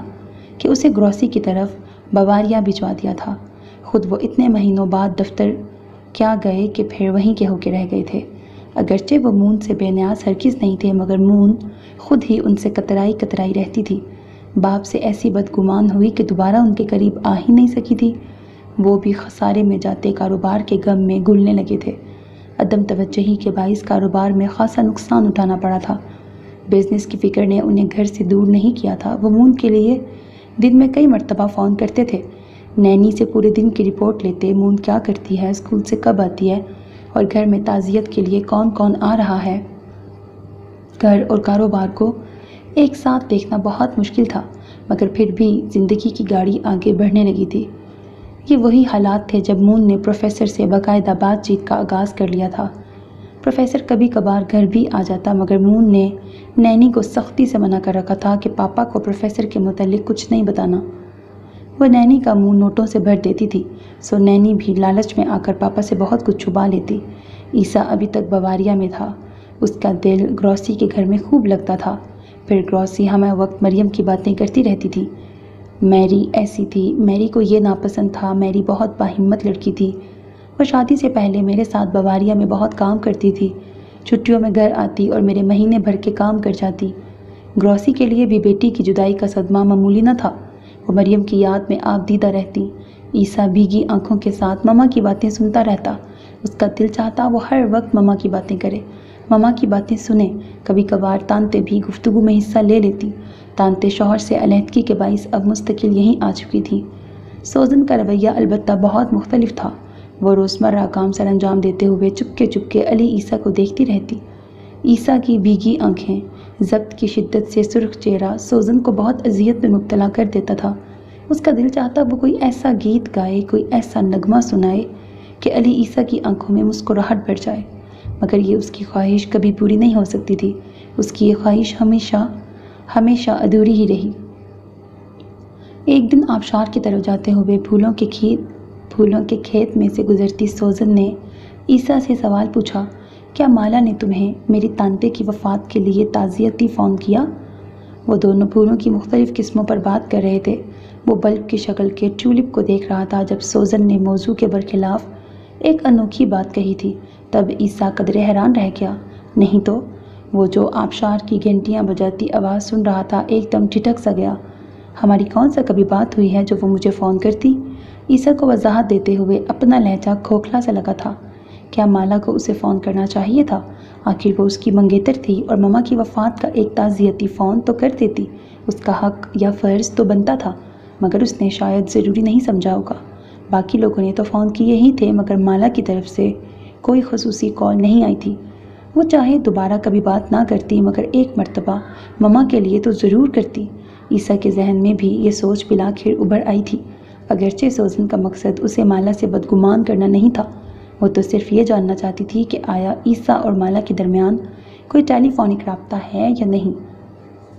کہ اسے گروسی کی طرف بواریا بھجوا دیا تھا۔ خود وہ اتنے مہینوں بعد دفتر کیا گئے کہ پھر وہیں کے ہو کے رہ گئے تھے۔ اگرچہ وہ مون سے بے نیاز ہرگز نہیں تھے، مگر مون خود ہی ان سے کترائی کترائی رہتی تھی۔ باپ سے ایسی بدگمان ہوئی کہ دوبارہ ان کے قریب آ ہی نہیں سکی تھی۔ وہ بھی خسارے میں جاتے کاروبار کے غم میں گلنے لگے تھے۔ عدم توجہی کے باعث کاروبار میں خاصا نقصان اٹھانا پڑا تھا۔ بزنس کی فکر نے انہیں گھر سے دور نہیں کیا تھا۔ وہ مون کے لیے دن میں کئی مرتبہ فون کرتے تھے، نینی سے پورے دن کی رپورٹ لیتے، مون کیا کرتی ہے، اسکول سے کب آتی ہے اور گھر میں تعزیت کے لیے کون کون آ رہا ہے۔ گھر اور کاروبار کو ایک ساتھ دیکھنا بہت مشکل تھا، مگر پھر بھی زندگی کی گاڑی آگے بڑھنے لگی تھی۔ یہ وہی حالات تھے جب مون نے پروفیسر سے باقاعدہ بات چیت کا آغاز کر لیا تھا۔ پروفیسر کبھی کبھار گھر بھی آ جاتا، مگر مون نے نینی کو سختی سے منع کر رکھا تھا کہ پاپا کو پروفیسر کے متعلق کچھ نہیں بتانا۔ وہ نینی کا منہ نوٹوں سے بھر دیتی تھی، سو نینی بھی لالچ میں آ کر پاپا سے بہت کچھ چھپا لیتی۔ عیسیٰ ابھی تک بواریا میں تھا۔ اس کا دل گروسی کے گھر میں خوب لگتا تھا۔ پھر گروسی ہمیں وقت مریم کی باتیں کرتی رہتی تھی۔ میری ایسی تھی، میری کو یہ ناپسند تھا، میری بہت باہمت لڑکی تھی۔ وہ شادی سے پہلے میرے ساتھ بواریا میں بہت کام کرتی تھی، چھٹیوں میں گھر آتی اور میرے مہینے بھر کے کام کر جاتی۔ گروسی کے لیے بھی بیٹی کی جدائی کا صدمہ معمولی نہ تھا۔ وہ مریم کی یاد میں آپ دیدہ رہتی۔ عیسیٰ بھیگی آنکھوں کے ساتھ ماما کی باتیں سنتا رہتا۔ اس کا دل چاہتا وہ ہر وقت ماما کی باتیں کرے، ماما کی باتیں سنے۔ کبھی کبھار تانتے بھی گفتگو میں حصہ لے لیتی۔ تانتے شوہر سے علیحدگی کے باعث اب مستقل یہیں آ چکی تھی۔ سوزن کا رویہ البتہ بہت مختلف تھا۔ وہ روزمرہ کام سر انجام دیتے ہوئے چپکے علی عیسیٰ کو دیکھتی رہتی۔ عیسیٰ کی بھیگی آنکھیں، ضبط کی شدت سے سرخ چہرہ سوزن کو بہت اذیت میں مبتلا کر دیتا تھا۔ اس کا دل چاہتا وہ کوئی ایسا گیت گائے، کوئی ایسا نغمہ سنائے کہ علی عیسیٰ کی آنکھوں میں مسکراہٹ بڑھ جائے، مگر یہ اس کی خواہش کبھی پوری نہیں ہو سکتی تھی۔ اس کی یہ خواہش ہمیشہ ادھوری ہی رہی۔ ایک دن آبشار کی طرف جاتے ہوئے پھولوں کے کھیت میں سے گزرتی سوزن نے عیسیٰ سے سوال پوچھا، کیا مالا نے تمہیں میری تانتے کی وفات کے لیے تعزیتی فون کیا؟ وہ دونوں پھولوں کی مختلف قسموں پر بات کر رہے تھے۔ وہ بلب کی شکل کے ٹیولپ کو دیکھ رہا تھا۔ جب سوزن نے موضوع کے برخلاف ایک انوکھی بات کہی تھی تب عیسیٰ قدرے حیران رہ گیا۔ نہیں تو وہ جو آبشار کی گھنٹیاں بجاتی آواز سن رہا تھا ایک دم ٹھٹک سا گیا۔ ہماری کون سا کبھی بات ہوئی ہے جو وہ مجھے فون کرتی؟ عیسیٰ کو وضاحت دیتے ہوئے اپنا لہجہ کھوکھلا سا لگا تھا۔ کیا مالا کو اسے فون کرنا چاہیے تھا؟ آخر وہ اس کی منگیتر تھی اور ماما کی وفات کا ایک تعزیتی فون تو کر دیتی۔ اس کا حق یا فرض تو بنتا تھا، مگر اس نے شاید ضروری نہیں سمجھا ہوگا۔ باقی لوگوں نے تو فون کیے ہی تھے، مگر مالا کی طرف سے کوئی خصوصی کال نہیں آئی تھی۔ وہ چاہے دوبارہ کبھی بات نہ کرتی، مگر ایک مرتبہ ماما کے لیے تو ضرور کرتی۔ عیسیٰ کے ذہن میں بھی یہ سوچ بالآخر ابھر آئی تھی۔ اگرچہ سوزن کا مقصد اسے مالا سے بدگمان کرنا نہیں تھا، وہ تو صرف یہ جاننا چاہتی تھی کہ آیا عیسیٰ اور مالا کے درمیان کوئی ٹیلی فونک رابطہ ہے یا نہیں۔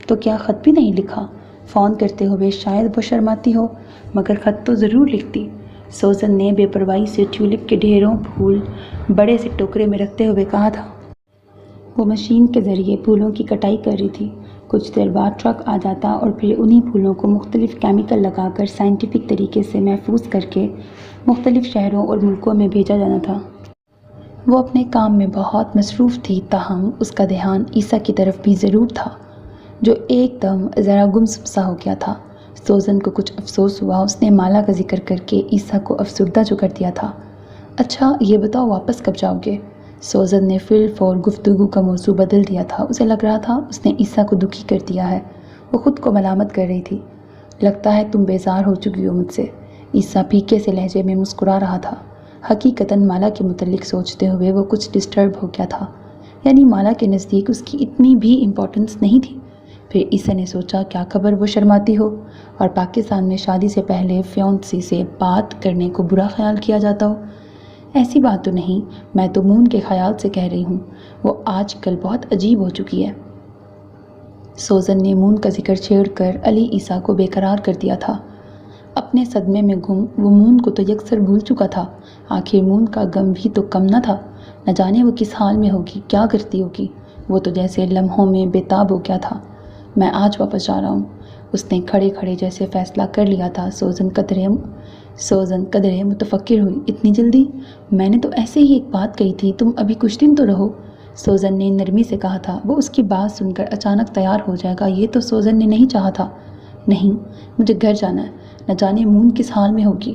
تو کیا خط بھی نہیں لکھا؟ فون کرتے ہوئے شاید وہ شرماتی ہو، مگر خط تو ضرور لکھتی۔ سوزن نے بے پرواہی سے ٹیولپ کے ڈھیروں پھول بڑے سے ٹوکرے میں رکھتے ہوئے کہا تھا۔ وہ مشین کے ذریعے پھولوں کی کٹائی کر رہی تھی۔ کچھ دیر بعد ٹرک آ جاتا اور پھر انہی پھولوں کو مختلف کیمیکل لگا کر سائنٹیفک طریقے سے محفوظ کر کے مختلف شہروں اور ملکوں میں بھیجا جانا تھا۔ وہ اپنے کام میں بہت مصروف تھی، تاہم اس کا دھیان عیسیٰ کی طرف بھی ضرور تھا، جو ایک دم ذرا گمسم سا ہو گیا تھا۔ سوزن کو کچھ افسوس ہوا۔ اس نے مالا کا ذکر کر کے عیسیٰ کو افسردہ جو کر دیا تھا۔ اچھا یہ بتاؤ واپس کب جاؤ گے؟ سوزن نے فی الفور گفتگو کا موضوع بدل دیا تھا۔ اسے لگ رہا تھا اس نے عیسیٰ کو دکھی کر دیا ہے۔ وہ خود کو ملامت کر رہی تھی۔ لگتا ہے تم بیزار ہو چکی ہو مجھ سے، عیسیٰ پھیکے سے لہجے میں مسکرا رہا تھا۔ حقیقتاً مالا کے متعلق سوچتے ہوئے وہ کچھ ڈسٹرب ہو گیا تھا، یعنی مالا کے نزدیک اس کی اتنی بھی امپورٹنس نہیں تھی۔ پھر عیسیٰ نے سوچا کیا خبر وہ شرماتی ہو اور پاکستان میں شادی سے پہلے فیونسی سے بات کرنے کو برا خیال کیا جاتا ہو۔ ایسی بات تو نہیں، میں تو مون کے خیال سے کہہ رہی ہوں، وہ آج کل بہت عجیب ہو چکی ہے۔ سوزن نے مون کا ذکر چھیڑ کر علی عیسیٰ کو بے قرار کر دیا تھا۔ اپنے صدمے میں گم وہ مون کو تو یکسر بھول چکا تھا۔ آخر مون کا غم بھی تو کم نہ تھا۔ نہ جانے وہ کس حال میں ہوگی، کیا کرتی ہوگی۔ وہ تو جیسے لمحوں میں بے تاب ہو گیا تھا۔ میں آج واپس جا رہا ہوں، اس نے کھڑے کھڑے جیسے فیصلہ کر لیا تھا۔ سوزن قدرے متفکر ہوئی۔ اتنی جلدی؟ میں نے تو ایسے ہی ایک بات کہی تھی، تم ابھی کچھ دن تو رہو، سوزن نے نرمی سے کہا تھا۔ وہ اس کی بات سن کر اچانک تیار ہو جائے گا یہ تو سوزن نے نہیں چاہا تھا۔ نہیں، مجھے گھر جانا ہے، نہ جانے مون کس حال میں ہوگی۔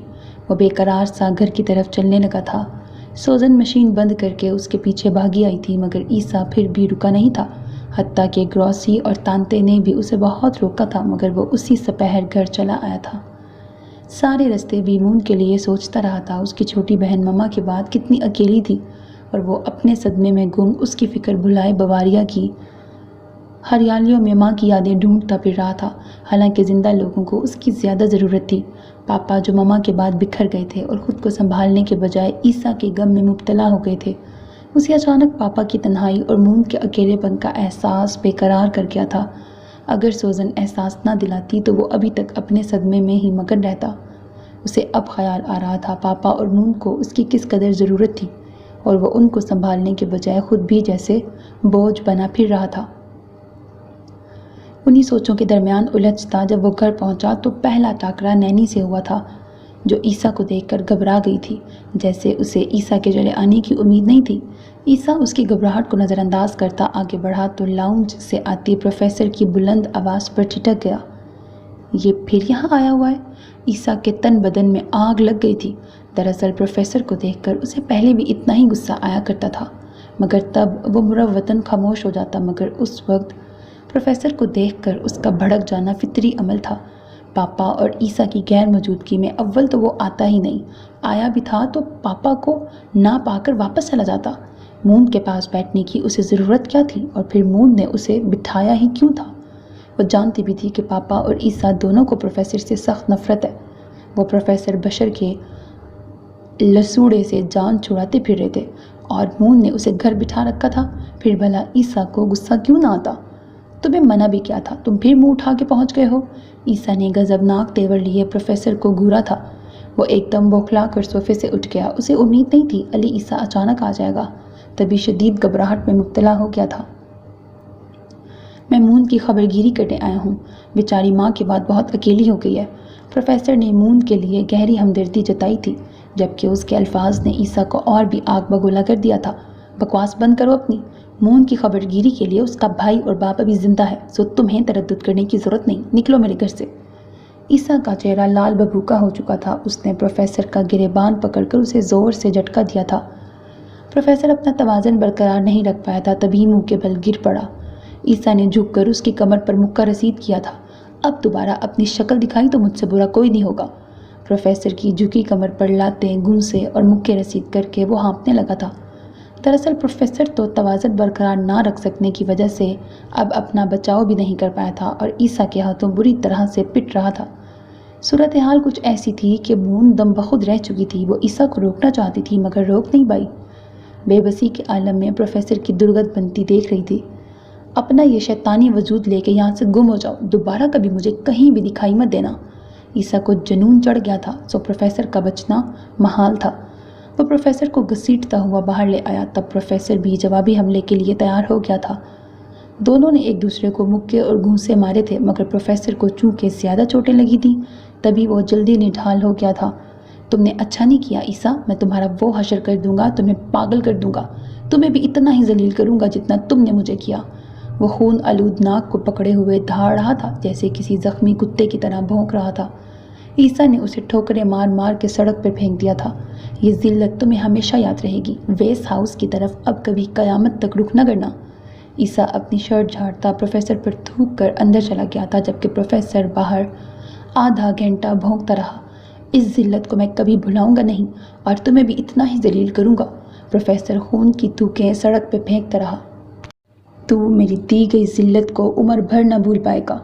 وہ بے قرار سا گھر کی طرف چلنے لگا تھا۔ سوزن مشین بند کر کے اس کے پیچھے بھاگی آئی تھی، مگر عیسیٰ پھر بھی رکا نہیں تھا۔ حتیٰ کہ گروسی اور تانتے نے بھی اسے بہت روکا تھا، مگر وہ اسی سپہر گھر چلا آیا تھا۔ سارے رستے بھی مون کے لیے سوچتا رہا تھا۔ اس کی چھوٹی بہن مما کے بعد کتنی اکیلی تھی، اور وہ اپنے صدمے میں گم اس کی فکر بھلائے بواریا کی ہریالیوں میں ماں کی یادیں ڈھونڈتا پھر رہا تھا۔ حالانکہ زندہ لوگوں کو اس کی زیادہ ضرورت تھی۔ پاپا جو مما کے بعد بکھر گئے تھے اور خود کو سنبھالنے کے بجائے عیسیٰ کے غم میں مبتلا ہو گئے تھے، اسے اچانک پاپا کی تنہائی اور مون کے اکیلے پن کا احساس بے قرار کر گیا تھا۔ اگر سوزن احساس نہ دلاتی تو وہ ابھی تک اپنے صدمے میں ہی مگن رہتا۔ اسے اب خیال آ رہا تھا پاپا اور مون کو اس کی کس قدر ضرورت تھی، اور وہ ان کو سنبھالنے کے بجائے خود بھی جیسے بوجھ بنا پھر رہا تھا۔ انہی سوچوں کے درمیان الجھتا جب وہ گھر پہنچا تو پہلا ٹاکرا نینی سے ہوا تھا، جو عیسیٰ کو دیکھ کر گھبرا گئی تھی، جیسے اسے عیسیٰ کے چلے آنے کی امید نہیں تھی۔ عیسیٰ اس کی گھبراہٹ کو نظر انداز کرتا آگے بڑھا تو لاؤنج سے آتی پروفیسر کی بلند آواز پر ٹھٹک گیا۔ یہ پھر یہاں آیا ہوا ہے؟ عیسیٰ کے تن بدن میں آگ لگ گئی تھی۔ دراصل پروفیسر کو دیکھ کر اسے پہلے بھی اتنا ہی غصہ آیا کرتا تھا، مگر تب وہ مروتاً خاموش ہو جاتا، مگر اس وقت پروفیسر کو دیکھ کر اس کا بھڑک جانا فطری عمل تھا۔ پاپا اور عیسیٰ کی غیر موجودگی میں اول تو وہ آتا ہی نہیں، آیا بھی تھا تو پاپا کو نہ پا کر واپس چلا جاتا۔ مون کے پاس بیٹھنے کی اسے ضرورت کیا تھی، اور پھر مون نے اسے بٹھایا ہی کیوں تھا؟ وہ جانتی بھی تھی کہ پاپا اور عیسیٰ دونوں کو پروفیسر سے سخت نفرت ہے۔ وہ پروفیسر بشر کے لسوڑے سے جان چھڑاتے پھر رہے تھے، اور مون نے اسے گھر بٹھا رکھا تھا۔ پھر بھلا عیسیٰ کو غصہ کیوں نہ آتا؟ تمہیں منع بھی کیا تھا، تم پھر منہ اٹھا کے پہنچ گئے ہو۔ عیسیٰ نے غضبناک تیور لیے پروفیسر کو گھورا تھا۔ وہ ایک دم بوکھلا کر صوفے سے اٹھ گیا۔ اسے امید نہیں تھی علی عیسیٰ اچانک آ جائے گا، تبھی شدید گھبراہٹ میں مبتلا ہو گیا تھا۔ میں مون کی خبرگیری کرنے آیا ہوں، بیچاری ماں کے بعد بہت اکیلی ہو گئی ہے۔ پروفیسر نے مون کے لیے گہری ہمدردی جتائی تھی، جبکہ اس کے الفاظ نے عیسیٰ کو اور بھی آگ بگولا کر دیا تھا۔ بکواس بند کرو اپنی۔ مون کی خبرگیری کے لیے اس کا بھائی اور باپ ابھی زندہ ہے، سو تمہیں تردد کرنے کی ضرورت نہیں، نکلو میرے گھر سے۔ عیسیٰ کا چہرہ لال بھبوکا ہو چکا تھا۔ اس نے پروفیسر کا گریبان پکڑ کر اسے زور سے جھٹکا دیا تھا۔ پروفیسر اپنا توازن برقرار نہیں رکھ پایا تھا، تبھی منہ کے بل گر پڑا۔ عیسیٰ نے جھک کر اس کی کمر پر مکہ رسید کیا تھا۔ اب دوبارہ اپنی شکل دکھائی تو مجھ سے برا کوئی نہیں ہوگا۔ پروفیسر کی جھکی کمر پر لاتیں، گھونسے اور مکے رسید کر کے وہ ہانپنے لگا تھا۔ دراصل پروفیسر تو توازن برقرار نہ رکھ سکنے کی وجہ سے اب اپنا بچاؤ بھی نہیں کر پایا تھا، اور عیسیٰ کے ہاتھوں بری طرح سے پٹ رہا تھا۔ صورتحال کچھ ایسی تھی کہ مون دم بخود رہ چکی تھی۔ وہ عیسیٰ کو روکنا چاہتی تھی، مگر روک نہیں پائی۔ بے بسی کے عالم میں پروفیسر کی درگت بنتی دیکھ رہی تھی۔ اپنا یہ شیطانی وجود لے کے یہاں سے گم ہو جاؤ، دوبارہ کبھی مجھے کہیں بھی دکھائی مت دینا۔ عیسیٰ کو جنون چڑھ گیا تھا، سو پروفیسر کا بچنا محال تھا۔ وہ پروفیسر کو گھسیٹتا ہوا باہر لے آیا۔ تب پروفیسر بھی جوابی حملے کے لیے تیار ہو گیا تھا۔ دونوں نے ایک دوسرے کو مکے اور گھونسے مارے تھے، مگر پروفیسر کو چونکہ زیادہ چوٹیں لگی تھیں، تبھی وہ جلدی نڈھال ہو گیا تھا۔ تم نے اچھا نہیں کیا عیسیٰ، میں تمہارا وہ حشر کر دوں گا، تمہیں پاگل کر دوں گا، تمہیں بھی اتنا ہی ذلیل کروں گا جتنا تم نے مجھے کیا۔ وہ خون آلود ناک کو پکڑے ہوئے دھاڑ رہا تھا، جیسے کسی زخمی کتے کی طرح بھونک رہا تھا۔ عیسیٰ نے اسے ٹھوکریں مار مار کے سڑک پر پھینک دیا تھا۔ یہ ذلت تمہیں ہمیشہ یاد رہے گی۔ ویس ہاؤس کی طرف اب کبھی قیامت تک رخ نہ کرنا۔ عیسیٰ اپنی شرٹ جھاڑتا پروفیسر پر تھوک کر اندر چلا گیا تھا، جبکہ پروفیسر باہر آدھا گھنٹہ بھونکتا رہا۔ اس ذلت کو میں کبھی بھلاؤں گا نہیں، اور تمہیں بھی اتنا ہی ذلیل کروں گا۔ پروفیسر خون کی تھوکیں سڑک پہ پھینکتا رہا۔ تو میری دی گئی ذلت کو عمر بھر نہ بھول پائے گا۔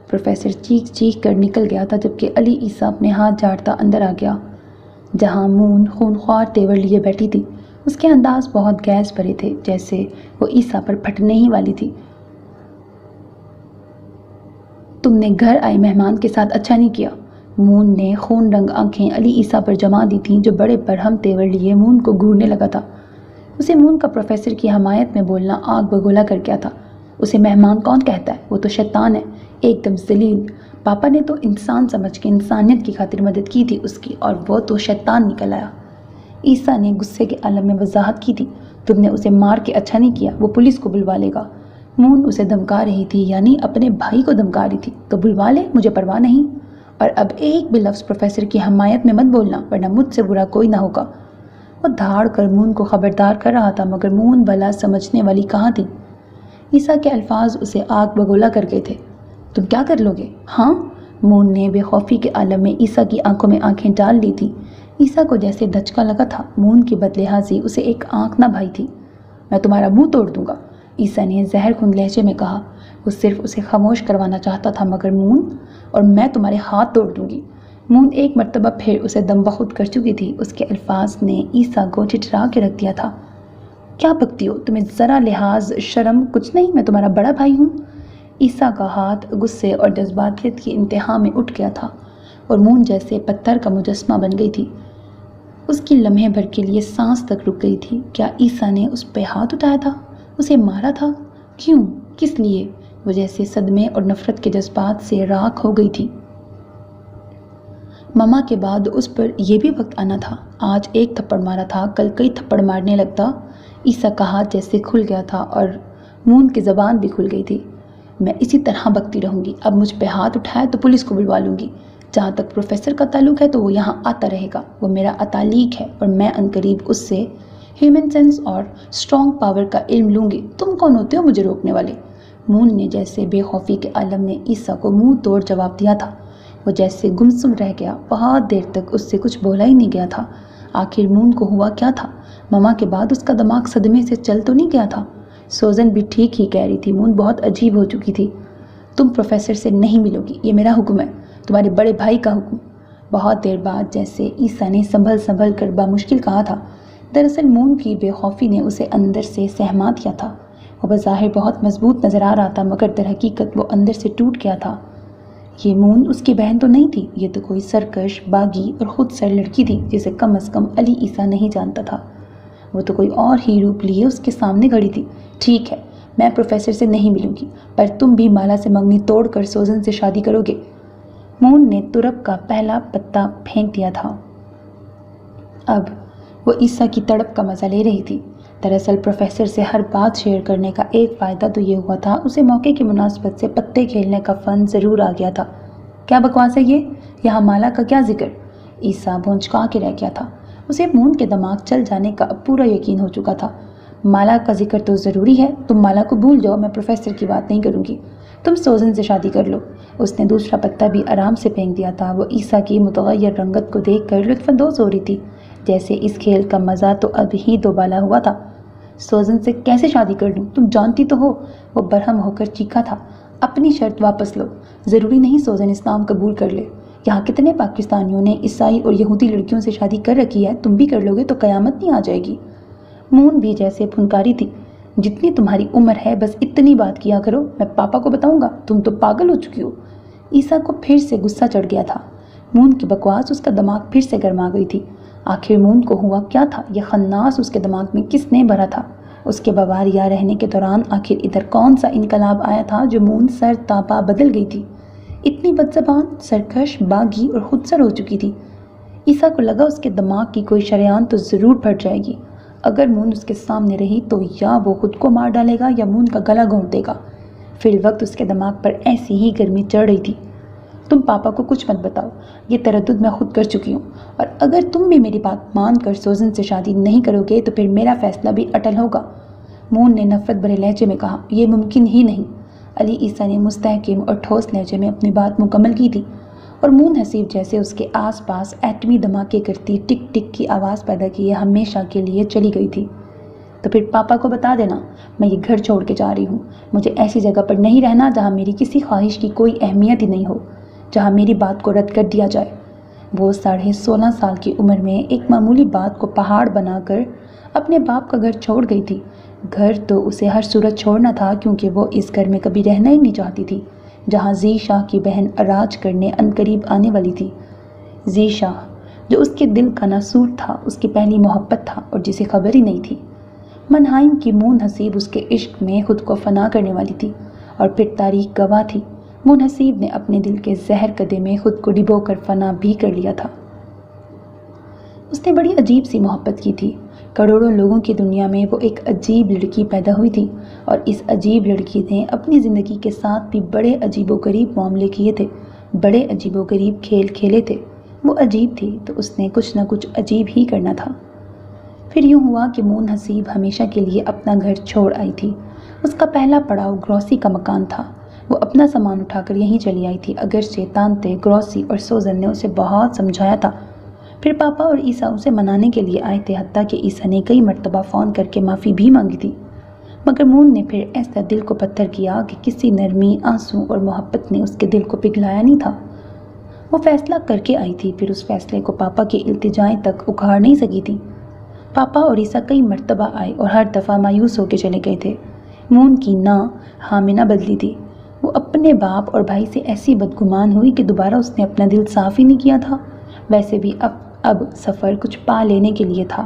پروفیسر چیخ چیخ کر نکل گیا تھا، جبکہ علی عیسیٰ اپنے ہاتھ جھاڑتا اندر آ گیا، جہاں مون خونخوار تیور لیے بیٹھی تھی۔ اس کے انداز بہت گیس بھرے تھے، جیسے وہ عیسیٰ پر پھٹنے ہی والی تھی۔ تم نے گھر آئے مہمان کے ساتھ اچھا نہیں کیا۔ مون نے خون رنگ آنکھیں علی عیسیٰ پر جما دی تھیں، جو بڑے برہم تیور لیے مون کو گھورنے لگا تھا۔ اسے مون کا پروفیسر کی حمایت میں بولنا آگ بگولا کر گیا تھا۔ اسے مہمان کون کہتا ہے؟ وہ تو شیطان ہے، ایک دم ذلیل۔ پاپا نے تو انسان سمجھ کے انسانیت کی خاطر مدد کی تھی اس کی، اور وہ تو شیطان نکل آیا۔ عیسیٰ نے غصے کے عالم میں وضاحت کی تھی۔ تم نے اسے مار کے اچھا نہیں کیا، وہ پولیس کو بلوا لے گا۔ مون اسے دھمکا رہی تھی، یعنی اپنے بھائی کو دھمکا رہی تھی۔ تو بلوا لے، مجھے پرواہ نہیں۔ اور اب ایک بھی لفظ پروفیسر کی حمایت میں مت بولنا، ورنہ مجھ سے برا کوئی نہ ہوگا۔ وہ دھاڑ کر مون کو خبردار کر رہا تھا، مگر مون بھلا سمجھنے والی کہاں تھی۔ عیسیٰ کے الفاظ اسے آگ بگولا کر گئے تھے۔ تم کیا کر لو گے؟ ہاں؟ مون نے بے خوفی کے عالم میں عیسیٰ کی آنکھوں میں آنکھیں ڈال لی تھی۔ عیسیٰ کو جیسے دھچکا لگا تھا۔ مون کی بدلحاظی اسے ایک آنکھ نہ بھائی تھی۔ میں تمہارا منہ توڑ دوں گا، عیسیٰ نے زہر خون لہجے میں کہا۔ وہ صرف اسے خاموش کروانا چاہتا تھا، مگر مون، اور میں تمہارے ہاتھ توڑ دوں گی۔ مون ایک مرتبہ پھر اسے دم بخود کر چکی تھی۔ اس کے الفاظ نے عیسیٰ کو ٹھٹرا کے رکھ دیا تھا۔ کیا بکتی ہو؟ تمہیں ذرا لحاظ شرم کچھ نہیں؟ میں تمہارا بڑا بھائی ہوں۔ عیسیٰ کا ہاتھ غصے اور جذباتیت کی انتہا میں اٹھ گیا تھا، اور مون جیسے پتھر کا مجسمہ بن گئی تھی۔ اس کی لمحے بھر کے لیے سانس تک رک گئی تھی۔ کیا عیسیٰ نے اس پہ ہاتھ اٹھایا تھا؟ اسے مارا تھا؟ کیوں؟ کس لیے؟ وہ جیسے صدمے اور نفرت کے جذبات سے راکھ ہو گئی تھی۔ ماما کے بعد اس پر یہ بھی وقت آنا تھا۔ آج ایک تھپڑ مارا تھا، کل کئی تھپڑ مارنے لگتا۔ عیسیٰ کا ہاتھ جیسے کھل گیا تھا اور مون کی زبان بھی کھل گئی تھی۔ میں اسی طرح بکتی رہوں گی، اب مجھ پہ ہاتھ اٹھائے تو پولیس کو بلوا لوں گی۔ جہاں تک پروفیسر کا تعلق ہے تو وہ یہاں آتا رہے گا، وہ میرا اتالیق ہے اور میں عنقریب اس سے ہیومن سینس اور اسٹرانگ پاور کا علم لوں گی۔ تم کون ہوتے ہو مجھے روکنے والے؟ مون نے جیسے بے خوفی کے عالم میں عیسیٰ کو منہ توڑ جواب دیا تھا۔ وہ جیسے گمسم رہ گیا، بہت دیر تک اس سے کچھ بولا ہی نہیں گیا تھا۔ آخر مون کو ہوا کیا تھا؟ ماما کے بعد اس کا دماغ صدمے سے چل تو نہیں گیا تھا؟ سوزن بھی ٹھیک ہی کہہ رہی تھی، مون بہت عجیب ہو چکی تھی۔ تم پروفیسر سے نہیں ملو گی، یہ میرا حکم ہے، تمہارے بڑے بھائی کا حکم۔ بہت دیر بعد جیسے عیسیٰ نے سنبھل کر بامشکل کہا تھا۔ دراصل مون کی بے خوفی نے اسے اندر سے سہما دیا تھا۔ وہ بظاہر بہت مضبوط نظر آ رہا تھا، مگر در حقیقت وہ اندر سے ٹوٹ گیا تھا۔ یہ مون اس کی بہن تو نہیں تھی، یہ تو کوئی سرکش، باغی اور خود سر لڑکی تھی جسے کم از کم علی عیسیٰ نہیں جانتا تھا۔ وہ تو کوئی اور ہی روپ لیے اس کے سامنے کھڑی تھی۔ ٹھیک ہے، میں پروفیسر سے نہیں ملوں گی، پر تم بھی مالا سے منگنی توڑ کر سوزن سے شادی کرو گے۔ مون نے ترپ کا پہلا پتا پھینک دیا تھا۔ اب وہ عیسیٰ کی تڑپ کا مزہ لے رہی تھی۔ دراصل پروفیسر سے ہر بات شیئر کرنے کا ایک فائدہ تو یہ ہوا تھا، اسے موقع کی مناسبت سے پتے کھیلنے کا فن ضرور آ گیا تھا۔ کیا بکواس ہے یہ؟ یہاں مالا کا کیا ذکر؟ عیسیٰ بھونچکا کے رہ گیا تھا۔ اسے مون کے دماغ چل جانے کا اب پورا یقین ہو چکا تھا۔ مالا کا ذکر تو ضروری ہے، تم مالا کو بھول جاؤ، میں پروفیسر کی بات نہیں کروں گی، تم سوزن سے شادی کر لو۔ اس نے دوسرا پتا بھی آرام سے پھینک دیا تھا۔ وہ عیسیٰ کی متغیر رنگت کو دیکھ کر لطف اندوز ہو رہی تھی، جیسے اس کھیل کا مزہ تو اب ہی دوبالا ہوا تھا۔ سوزن سے کیسے شادی کر لوں؟ تم جانتی تو ہو، وہ برہم ہو کر چیخا تھا۔ اپنی شرط واپس لو، ضروری نہیں سوزن اسلام قبول کر لے۔ یہاں کتنے پاکستانیوں نے عیسائی اور یہودی لڑکیوں سے شادی کر رکھی ہے، تم بھی کر لو گے تو قیامت نہیں آ جائے گی۔ مون بھی جیسے پھنکاری تھی۔ جتنی تمہاری عمر ہے بس اتنی بات کیا کرو، میں پاپا کو بتاؤں گا، تم تو پاگل ہو چکی ہو۔ عیسیٰ کو پھر سے غصہ چڑھ گیا تھا۔ مون کی بکواس اس کا دماغ پھر سے گرما گئی تھی۔ آخر مون کو ہوا کیا تھا؟ یہ خناس اس کے دماغ میں کس نے بھرا تھا؟ اس کے بواریا رہنے کے دوران آخر ادھر کون سا انقلاب آیا تھا جو مون سر تاپا بدل گئی تھی؟ اتنی بدزبان، سرکش، باغی اور خود سر ہو چکی تھی۔ عیسیٰ کو لگا اس کے دماغ کی کوئی شریان تو ضرور پھٹ جائے گی۔ اگر مون اس کے سامنے رہی تو یا وہ خود کو مار ڈالے گا یا مون کا گلا گھونٹ دے گا۔ فی الوقت اس کے دماغ پر ایسی ہی گرمی چڑھ رہی تھی۔ تم پاپا کو کچھ مت بتاؤ، یہ تردد میں خود کر چکی ہوں، اور اگر تم بھی میری بات مان کر سوزن سے شادی نہیں کرو گے تو پھر میرا فیصلہ بھی اٹل ہوگا۔ مون نے نفرت بھرے لہجے میں کہا۔ یہ ممکن ہی نہیں۔ علی عیسیٰ نے مستحکم اور ٹھوس لہجے میں اپنی بات مکمل کی تھی، اور مون حسیب جیسے اس کے آس پاس ایٹمی دھماکے کرتی ٹک ٹک کی آواز پیدا کیے ہمیشہ کے لیے چلی گئی تھی۔ تو پھر پاپا کو بتا دینا، میں یہ گھر چھوڑ کے جا رہی ہوں۔ مجھے ایسی جگہ پر نہیں رہنا جہاں میری کسی خواہش کی کوئی اہمیت ہی نہیں ہو، جہاں میری بات کو رد کر دیا جائے۔ وہ 16.5 سال کی عمر میں ایک معمولی بات کو پہاڑ بنا کر اپنے باپ کا گھر چھوڑ گئی تھی۔ گھر تو اسے ہر صورت چھوڑنا تھا، کیونکہ وہ اس گھر میں کبھی رہنا ہی نہیں چاہتی تھی، جہاں زی شاہ کی بہن اراج کرنے عنقریب آنے والی تھی۔ زی شاہ جو اس کے دل کا ناسور تھا، اس کی پہلی محبت تھا اور جسے خبر ہی نہیں تھی۔ منہائم کی مون حسیب اس کے عشق میں خود کو فنا کرنے والی تھی، اور پھر تاریخ گواہ تھی، مون حسیب نے اپنے دل کے زہر کدے میں خود کو ڈبو کر فنا بھی کر لیا تھا۔ اس نے بڑی عجیب سی محبت کی تھی۔ کروڑوں لوگوں کی دنیا میں وہ ایک عجیب لڑکی پیدا ہوئی تھی، اور اس عجیب لڑکی نے اپنی زندگی کے ساتھ بھی بڑے عجیب و غریب معاملے کیے تھے، بڑے عجیب و غریب کھیل کھیلے تھے۔ وہ عجیب تھی تو اس نے کچھ نہ کچھ عجیب ہی کرنا تھا۔ پھر یوں ہوا کہ مون حسیب ہمیشہ کے لیے اپنا گھر چھوڑ آئی تھی۔ اس کا پہلا پڑاؤ گروسی کا مکان تھا۔ وہ اپنا سامان اٹھا کر یہیں چلی آئی تھی، اگرچہ تانتے، گروسی اور سوزن نے اسے بہت سمجھایا تھا۔ پھر پاپا اور عیسیٰ اسے منانے کے لیے آئے تھے، حتیٰ کہ عیسیٰ نے کئی مرتبہ فون کر کے معافی بھی مانگی تھی، مگر مون نے پھر ایسا دل کو پتھر کیا کہ کسی نرمی، آنسو اور محبت نے اس کے دل کو پگھلایا نہیں تھا۔ وہ فیصلہ کر کے آئی تھی، پھر اس فیصلے کو پاپا کی التجائیں تک اکھاڑ نہیں سکی تھی۔ پاپا اور عیسیٰ کئی مرتبہ آئے اور ہر دفعہ مایوس ہو کے چلے گئے تھے۔ مون کی نہ ہاں میں نہ بدلی تھی۔ وہ اپنے باپ اور بھائی سے ایسی بدگمان ہوئی کہ دوبارہ اس نے اپنا دل صاف ہی نہیں کیا تھا۔ ویسے بھی اب سفر کچھ پا لینے کے لیے تھا۔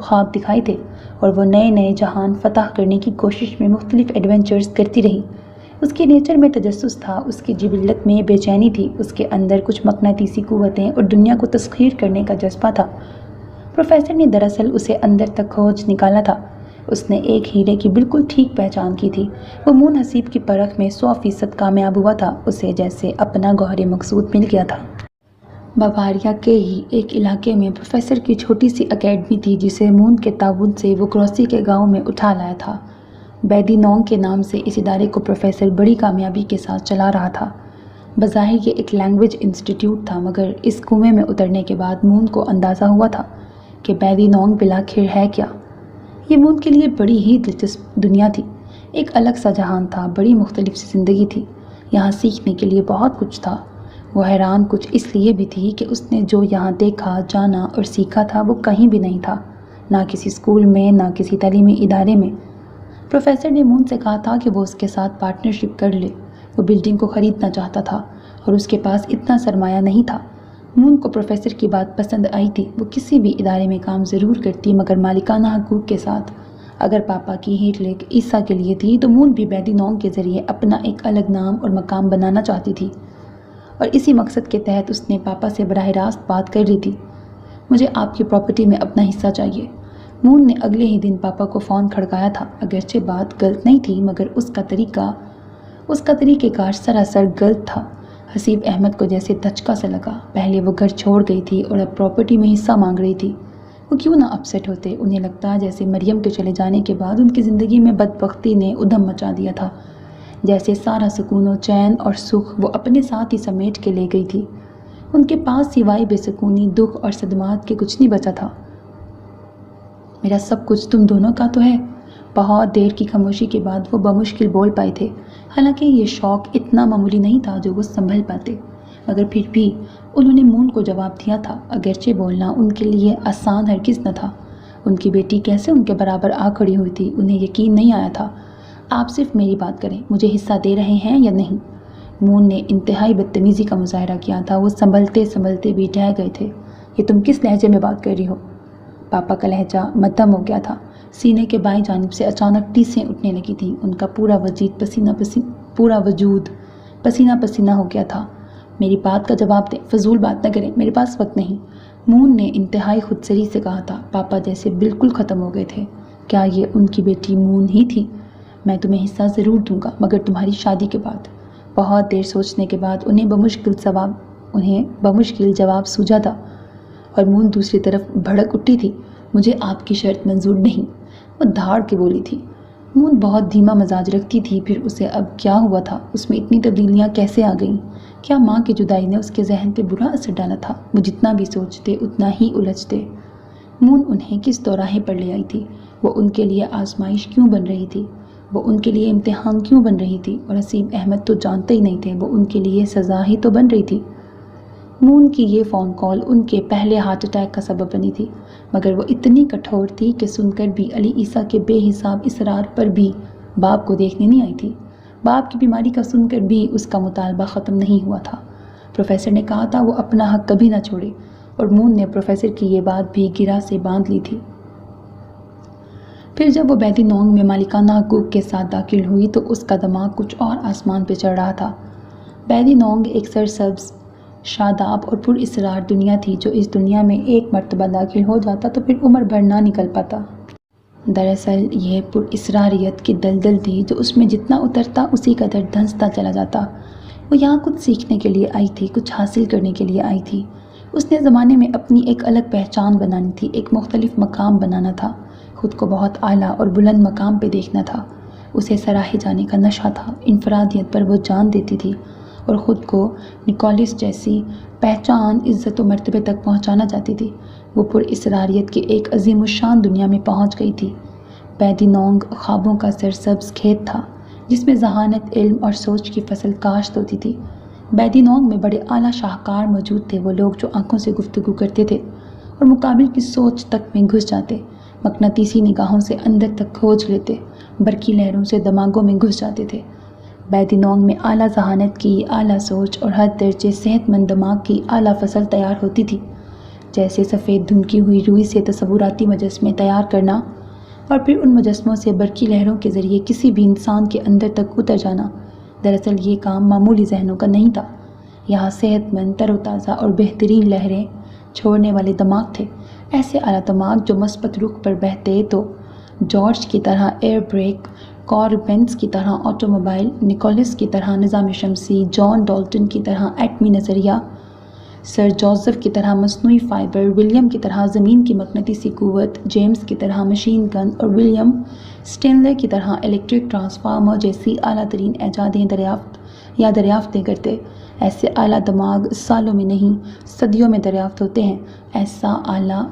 خواب دکھائے تھے اور وہ نئے نئے جہان فتح کرنے کی کوشش میں مختلف ایڈونچرز کرتی رہی۔ اس کے نیچر میں تجسس تھا، اس کی جبلت میں بے چینی تھی، اس کے اندر کچھ مقناطیسی قوتیں اور دنیا کو تسخیر کرنے کا جذبہ تھا۔ پروفیسر نے دراصل اسے اندر تک کھوج نکالا تھا۔ اس نے ایک ہیرے کی بالکل ٹھیک پہچان کی تھی۔ وہ مون حسیب کی پرکھ میں 100% کامیاب ہوا تھا، اسے جیسے اپنا گوہر مقصود مل گیا تھا۔ باواریا کے ہی ایک علاقے میں پروفیسر کی چھوٹی سی اکیڈمی تھی جسے مون کے تعاون سے وہ کروسی کے گاؤں میں اٹھا لایا تھا۔ بیدی نونگ کے نام سے اس ادارے کو پروفیسر بڑی کامیابی کے ساتھ چلا رہا تھا۔ بظاہر یہ ایک لینگویج انسٹیٹیوٹ تھا، مگر اس کنویں میں اترنے کے بعد مون کو اندازہ ہوا تھا کہ بیدی نونگ بلاخر ہے کیا۔ یہ مون کے لیے بڑی ہی دلچسپ دنیا تھی، ایک الگ سا جہان تھا، بڑی مختلف سی زندگی تھی۔ یہاں سیکھنے کے لیے بہت کچھ تھا۔ وہ حیران کچھ اس لیے بھی تھی کہ اس نے جو یہاں دیکھا، جانا اور سیکھا تھا وہ کہیں بھی نہیں تھا، نہ کسی اسکول میں، نہ کسی تعلیمی ادارے میں۔ پروفیسر نے مون سے کہا تھا کہ وہ اس کے ساتھ پارٹنرشپ کر لے۔ وہ بلڈنگ کو خریدنا چاہتا تھا اور اس کے پاس اتنا سرمایہ نہیں تھا۔ مون کو پروفیسر کی بات پسند آئی تھی۔ وہ کسی بھی ادارے میں کام ضرور کرتی، مگر مالکانہ حقوق کے ساتھ۔ اگر پاپا کی ہیٹ لیک عیسیٰ کے لیے تھی تو مون بھی بیدی نونگ کے ذریعے اپنا ایک الگ نام اور مقام بنانا چاہتی تھی، اور اسی مقصد کے تحت اس نے پاپا سے براہ راست بات کر لی تھی۔ مجھے آپ کی پراپرٹی میں اپنا حصہ چاہیے۔ مون نے اگلے ہی دن پاپا کو فون کھڑکایا تھا۔ اگرچہ بات غلط نہیں تھی، مگر اس کا طریقہ کار سراسر غلط تھا۔ حسیب احمد کو جیسے دھچکا سا لگا۔ پہلے وہ گھر چھوڑ گئی تھی اور اب پراپرٹی میں حصہ مانگ رہی تھی۔ وہ کیوں نہ اپسیٹ ہوتے؟ انہیں لگتا جیسے مریم کے چلے جانے کے بعد ان کی زندگی میں بدبختی نے ادھم مچا دیا تھا، جیسے سارا سکون و چین اور سکھ وہ اپنے ساتھ ہی سمیٹ کے لے گئی تھی۔ ان کے پاس سوائے بے سکونی، دکھ اور صدمات کے کچھ نہیں بچا تھا۔ میرا سب کچھ تم دونوں کا تو ہے۔ بہت دیر کی خاموشی کے بعد وہ بمشکل بول پائے تھے، حالانکہ یہ شوق اتنا معمولی نہیں تھا جو وہ سنبھل پاتے، مگر پھر بھی انہوں نے مون کو جواب دیا تھا، اگرچہ بولنا ان کے لیے آسان ہرگز نہ تھا۔ ان کی بیٹی کیسے ان کے برابر آ کھڑی ہوئی تھی، انہیں یقین نہیں آیا تھا۔ آپ صرف میری بات کریں، مجھے حصہ دے رہے ہیں یا نہیں؟ مون نے انتہائی بدتمیزی کا مظاہرہ کیا تھا۔ وہ سنبھلتے بھی ڈہ گئے تھے۔ یہ تم کس لہجے میں بات کر رہی ہو؟ پاپا کا لہجہ مدھم ہو گیا تھا۔ سینے کے بائیں جانب سے اچانک ٹیسیں اٹھنے لگی تھیں۔ ان کا پورا وجود پسینہ پسینہ ہو گیا تھا۔ میری بات کا جواب دیں، فضول بات نہ کریں، میرے پاس وقت نہیں۔ مون نے انتہائی خودسری سے کہا تھا۔ پاپا جیسے بالکل ختم ہو گئے تھے۔ کیا یہ ان کی بیٹی مون ہی تھی؟ میں تمہیں حصہ ضرور دوں گا، مگر تمہاری شادی کے بعد۔ بہت دیر سوچنے کے بعد انہیں بمشکل جواب سوجا تھا، اور مون دوسری طرف بھڑک اٹھی تھی۔ مجھے آپ کی شرط منظور نہیں، وہ دھاڑ کے بولی تھی۔ مون بہت دھیما مزاج رکھتی تھی، پھر اسے اب کیا ہوا تھا؟ اس میں اتنی تبدیلیاں کیسے آ گئیں؟ کیا ماں کی جدائی نے اس کے ذہن پہ برا اثر ڈالا تھا؟ وہ جتنا بھی سوچتے اتنا ہی الجھتے۔ مون انہیں کس دوراہے پر لے آئی تھی؟ وہ ان کے لیے آزمائش کیوں بن رہی تھی؟ وہ ان کے لیے امتحان کیوں بن رہی تھی؟ اور حسیب احمد تو جانتے ہی نہیں تھے، وہ ان کے لیے سزا ہی تو بن رہی تھی۔ مون کی یہ فون کال ان کے پہلے ہارٹ اٹیک کا سبب بنی تھی، مگر وہ اتنی کٹھور تھی کہ سن کر بھی علی عیسیٰ کے بے حساب اصرار پر بھی باپ کو دیکھنے نہیں آئی تھی۔ باپ کی بیماری کا سن کر بھی اس کا مطالبہ ختم نہیں ہوا تھا۔ پروفیسر نے کہا تھا وہ اپنا حق کبھی نہ چھوڑے، اور مون نے پروفیسر کی یہ بات بھی گرہ سے باندھ لی تھی۔ پھر جب وہ بیدی نونگ میں مالکانہ حقوق کے ساتھ داخل ہوئی تو اس کا دماغ کچھ اور آسمان پہ چڑھ رہا تھا۔ بیدی نونگ ایک سرسبز، شاداب اور پر اسرار دنیا تھی، جو اس دنیا میں ایک مرتبہ داخل ہو جاتا تو پھر عمر بھر نہ نکل پاتا۔ دراصل یہ پر اسراریت کی دلدل تھی جو اس میں جتنا اترتا اسی قدر دھنستا چلا جاتا۔ وہ یہاں کچھ سیکھنے کے لیے آئی تھی، کچھ حاصل کرنے کے لیے آئی تھی۔ اس نے زمانے میں اپنی ایک الگ پہچان بنانی تھی، ایک مختلف مقام بنانا تھا، خود کو بہت اعلیٰ اور بلند مقام پہ دیکھنا تھا۔ اسے سراہے جانے کا نشہ تھا، انفرادیت پر وہ جان دیتی تھی اور خود کو نکولس جیسی پہچان، عزت و مرتبے تک پہنچانا چاہتی تھی۔ وہ پر اسراریت کی ایک عظیم الشان دنیا میں پہنچ گئی تھی۔ بیدی نونگ خوابوں کا سرسبز کھیت تھا جس میں ذہانت، علم اور سوچ کی فصل کاشت ہوتی تھی۔ بیدی نونگ میں بڑے اعلیٰ شاہکار موجود تھے، وہ لوگ جو آنکھوں سے گفتگو کرتے تھے اور مقابل کی سوچ تک میں گھس جاتے، مقناطیسی نگاہوں سے اندر تک کھوج لیتے، برقی لہروں سے دماغوں میں گھس جاتے تھے۔ بیدی نونگ میں اعلیٰ ذہانت کی، اعلیٰ سوچ اور ہر درجے صحت مند دماغ کی اعلیٰ فصل تیار ہوتی تھی۔ جیسے سفید دھنکی ہوئی روئی سے تصوراتی مجسمے تیار کرنا اور پھر ان مجسموں سے برقی لہروں کے ذریعے کسی بھی انسان کے اندر تک اتر جانا۔ دراصل یہ کام معمولی ذہنوں کا نہیں تھا، یہاں صحت مند، تر و تازہ اور بہترین لہریں چھوڑنے والے دماغ تھے، ایسے اعلیٰ دماغ جو مثبت رخ پر بہتے تو جارج کی طرح ایئر بریک، کارل بینز کی طرح آٹو موبائل، نکولس کی طرح نظام شمسی، جان ڈالٹن کی طرح ایٹمی نظریہ، سر جوزف کی طرح مصنوعی فائبر، ولیم کی طرح زمین کی مقناطیسی قوت، جیمز کی طرح مشین گن اور ولیم سٹینلے کی طرح الیکٹرک ٹرانسفارمر جیسی اعلیٰ ترین ایجادیں دریافتیں کرتے۔ ایسے اعلیٰ دماغ سالوں میں نہیں صدیوں میں دریافت ہوتے ہیں۔ ایسا اعلیٰ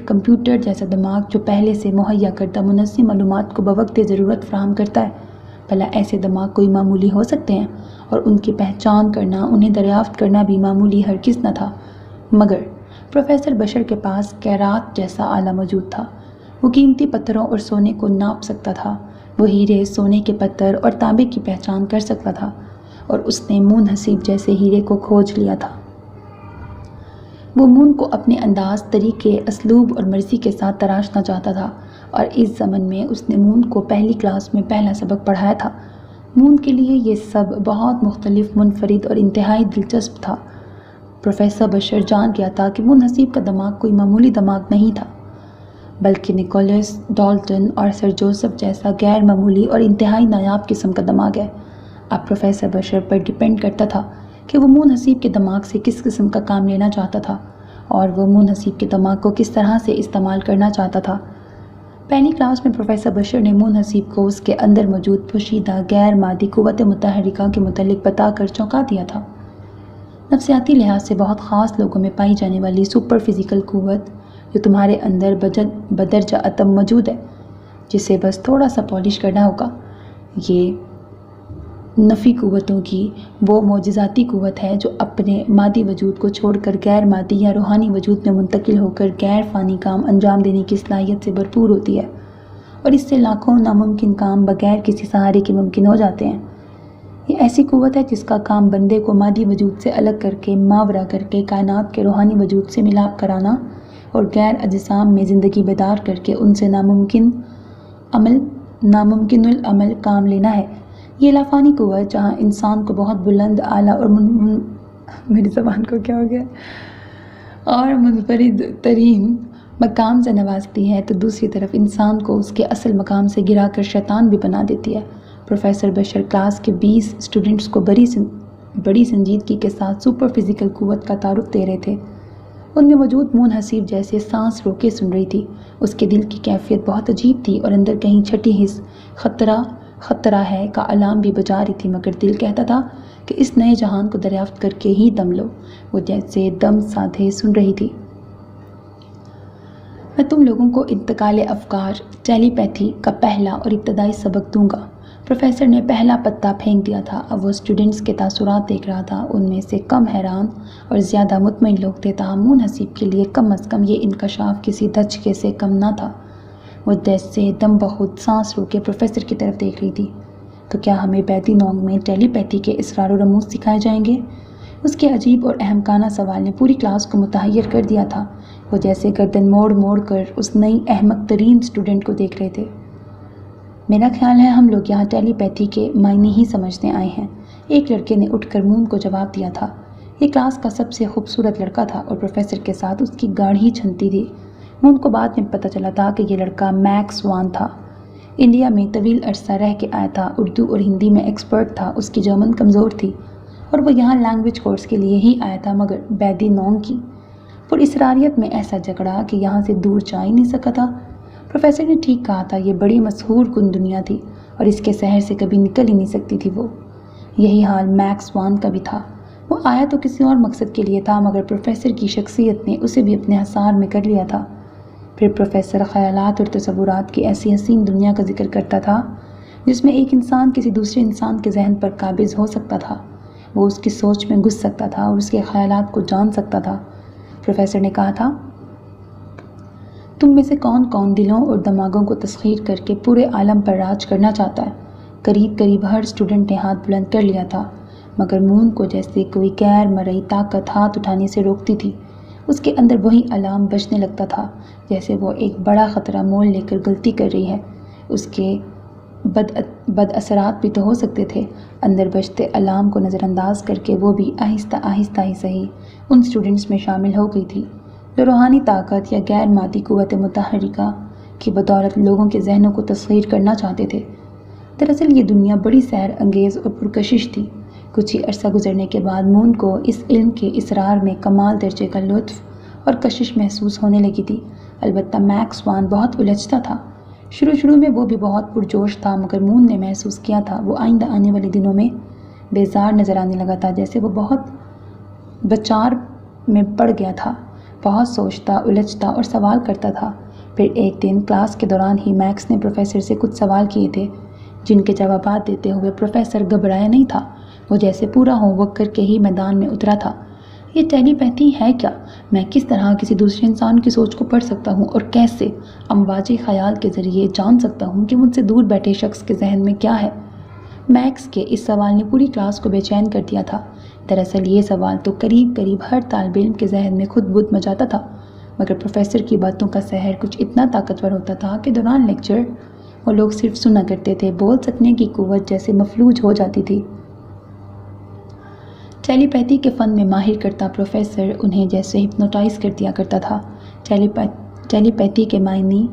کمپیوٹر جیسا دماغ جو پہلے سے مہیا کردہ منظم معلومات کو بوقت ضرورت فراہم کرتا ہے۔ بھلا ایسے دماغ کوئی معمولی ہو سکتے ہیں، اور ان کی پہچان کرنا، انہیں دریافت کرنا بھی معمولی ہرگز نہ تھا۔ مگر پروفیسر بشر کے پاس کیرات جیسا آلہ موجود تھا۔ وہ قیمتی پتھروں اور سونے کو ناپ سکتا تھا، وہ ہیرے، سونے کے پتھر اور تانبے کی پہچان کر سکتا تھا، اور اس نے مون حسیب جیسے ہیرے کو کھوج لیا تھا۔ وہ مون کو اپنے انداز، طریقے، اسلوب اور مرضی کے ساتھ تراشنا چاہتا تھا، اور اس ضمن میں اس نے مون کو پہلی کلاس میں پہلا سبق پڑھایا تھا۔ مون کے لیے یہ سب بہت مختلف، منفرد اور انتہائی دلچسپ تھا۔ پروفیسر بشر جان گیا تھا کہ مون حسیب کا دماغ کوئی معمولی دماغ نہیں تھا، بلکہ نکولس، ڈالٹن اور سر جوزف جیسا غیر معمولی اور انتہائی نایاب قسم کا دماغ ہے۔ اب پروفیسر بشر پر ڈیپینڈ کرتا تھا کہ وہ مون حسیب کے دماغ سے کس قسم کا کام لینا چاہتا تھا، اور وہ مون حسیب کے دماغ کو کس طرح سے استعمال کرنا چاہتا تھا۔ پہلی کلاس میں پروفیسر بشر نے مون حسیب کو اس کے اندر موجود پوشیدہ غیر مادی قوت متحرکہ کے متعلق بتا کر چونکا دیا تھا۔ نفسیاتی لحاظ سے بہت خاص لوگوں میں پائی جانے والی سپر فزیکل قوت جو تمہارے اندر بدرجہ اتم موجود ہے، جسے بس تھوڑا سا پالش کرنا ہوگا، یہ نفی قوتوں کی وہ معجزاتی قوت ہے جو اپنے مادی وجود کو چھوڑ کر غیر مادی یا روحانی وجود میں منتقل ہو کر غیر فانی کام انجام دینے کی صلاحیت سے بھرپور ہوتی ہے، اور اس سے لاکھوں ناممکن کام بغیر کسی سہارے کے ممکن ہو جاتے ہیں۔ یہ ایسی قوت ہے جس کا کام بندے کو مادی وجود سے الگ کر کے، ماورا کر کے کائنات کے روحانی وجود سے ملاپ کرانا اور غیر اجسام میں زندگی بیدار کر کے ان سے ناممکن العمل کام لینا ہے۔ یہ لافانی قوت جہاں انسان کو بہت بلند، اعلیٰ اور میری زبان کو کیا ہو گیا اور منفرد ترین مقام سے نوازتی ہے، تو دوسری طرف انسان کو اس کے اصل مقام سے گرا کر شیطان بھی بنا دیتی ہے۔ پروفیسر بشر کلاس کے 20 اسٹوڈنٹس کو بڑی سنجیدگی کے ساتھ سپر فزیکل قوت کا تعارف دے رہے تھے۔ ان میں موجود مون حسیب جیسے سانس روکے سن رہی تھی۔ اس کے دل کی کیفیت بہت عجیب تھی، اور اندر کہیں چھٹی حس خطرہ ہے کا الارم بھی بجا رہی تھی، مگر دل کہتا تھا کہ اس نئے جہان کو دریافت کر کے ہی دم لو۔ وہ جیسے دم سادھے سن رہی تھی۔ میں تم لوگوں کو انتقال افکار، ٹیلی پیتھی کا پہلا اور ابتدائی سبق دوں گا۔ پروفیسر نے پہلا پتا پھینک دیا تھا۔ اب وہ اسٹوڈنٹس کے تاثرات دیکھ رہا تھا۔ ان میں سے کم حیران اور زیادہ مطمئن لوگ تھے، تاہم مون حسیب کے لیے کم از کم یہ انکشاف کسی دھچکے سے کم نہ تھا۔ وہ جیسے دم بخود سانس روکے پروفیسر کی طرف دیکھ رہی تھی۔ تو کیا ہمیں بیدی نونگ میں ٹیلی پیتھی کے اسرار و رموز سکھائے جائیں گے؟ اس کے عجیب اور احمقانہ سوال نے پوری کلاس کو متحیر کر دیا تھا۔ وہ جیسے گردن موڑ موڑ کر اس نئی احمق ترین اسٹوڈنٹ کو دیکھ رہے تھے۔ میرا خیال ہے ہم لوگ یہاں ٹیلی پیتھی کے معنی ہی سمجھنے آئے ہیں، ایک لڑکے نے اٹھ کر مون کو جواب دیا تھا۔ یہ کلاس کا سب سے خوبصورت لڑکا تھا، اور پروفیسر کے ساتھ اس کی گاڑھی چھنتی تھی۔ مون کو بعد میں پتہ چلا تھا کہ یہ لڑکا میکس وان تھا۔ انڈیا میں طویل عرصہ رہ کے آیا تھا، اردو اور ہندی میں ایکسپرٹ تھا۔ اس کی جرمن کمزور تھی، اور وہ یہاں لینگویج کورس کے لیے ہی آیا تھا، مگر بیدی نونگ کی پر اسراریت میں ایسا جھگڑا کہ یہاں سے دور جا ہی نہیں سکا تھا۔ پروفیسر نے ٹھیک کہا تھا، یہ بڑی مسحور کن دنیا تھی، اور اس کے شہر سے کبھی نکل ہی نہیں سکتی تھی وہ۔ یہی حال میکس وان کا بھی تھا۔ وہ آیا تو کسی اور مقصد کے لیے تھا، مگر پروفیسر کی شخصیت نے اسے بھی اپنے حصار میں کر لیا تھا۔ پھر پروفیسر خیالات اور تصورات کی ایسی حسین دنیا کا ذکر کرتا تھا جس میں ایک انسان کسی دوسرے انسان کے ذہن پر قابض ہو سکتا تھا، وہ اس کی سوچ میں گھس سکتا تھا اور اس کے خیالات کو جان سکتا تھا۔ پروفیسر نے کہا تھا، تم میں سے کون کون دلوں اور دماغوں کو تسخیر کر کے پورے عالم پر راج کرنا چاہتا ہے؟ قریب ہر اسٹوڈنٹ نے ہاتھ بلند کر لیا تھا، مگر مون کو جیسے کوئی غیر مرئی طاقت ہاتھ اٹھانے سے روکتی تھی۔ اس کے اندر وہی الارم بجنے لگتا تھا جیسے وہ ایک بڑا خطرہ مول لے کر غلطی کر رہی ہے۔ اس کے بد اثرات بھی تو ہو سکتے تھے۔ اندر بجتے الارم کو نظر انداز کر کے وہ بھی آہستہ آہستہ ہی صحیح ان اسٹوڈنٹس میں شامل ہو گئی تھی جو روحانی طاقت یا غیر مادی قوت متحرکہ کی بدولت لوگوں کے ذہنوں کو تسخیر کرنا چاہتے تھے۔ دراصل یہ دنیا بڑی سحر انگیز اور پرکشش تھی۔ کچھ ہی عرصہ گزرنے کے بعد مون کو اس علم کے اسرار میں کمال درجے کا لطف اور کشش محسوس ہونے لگی تھی۔ البتہ میکس وان بہت الجھتا تھا۔ شروع میں وہ بھی بہت پرجوش تھا، مگر مون نے محسوس کیا تھا وہ آئندہ آنے والے دنوں میں بیزار نظر آنے لگا تھا، جیسے وہ بہت بچار میں پڑ گیا تھا، بہت سوچتا، الجھتا اور سوال کرتا تھا۔ پھر ایک دن کلاس کے دوران ہی میکس نے پروفیسر سے کچھ سوال کیے تھے جن کے جوابات دیتے ہوئے پروفیسر گھبرایا نہیں تھا۔ وہ جیسے پورا ہوم ورک کر کے ہی میدان میں اترا تھا۔ یہ ٹیلی پیتھی ہے کیا؟ میں کس طرح کسی دوسرے انسان کی سوچ کو پڑھ سکتا ہوں اور کیسے امواج خیال کے ذریعے جان سکتا ہوں کہ مجھ سے دور بیٹھے شخص کے ذہن میں کیا ہے؟ میکس کے اس سوال نے پوری کلاس کو بے چین کر دیا تھا۔ دراصل یہ سوال تو قریب ہر طالب علم کے ذہن میں خود بدھ مچاتا تھا، مگر پروفیسر کی باتوں کا سحر کچھ اتنا طاقتور ہوتا تھا کہ دوران لیکچر وہ لوگ صرف سنا کرتے تھے، بول سکنے کی قوت جیسے مفلوج ہو جاتی تھی۔ ٹیلی پیتھی کے فن میں ماہر کرتا پروفیسر انہیں جیسے ہپنوٹائز کر دیا کرتا تھا۔ ٹیلی پیتھی کے معنی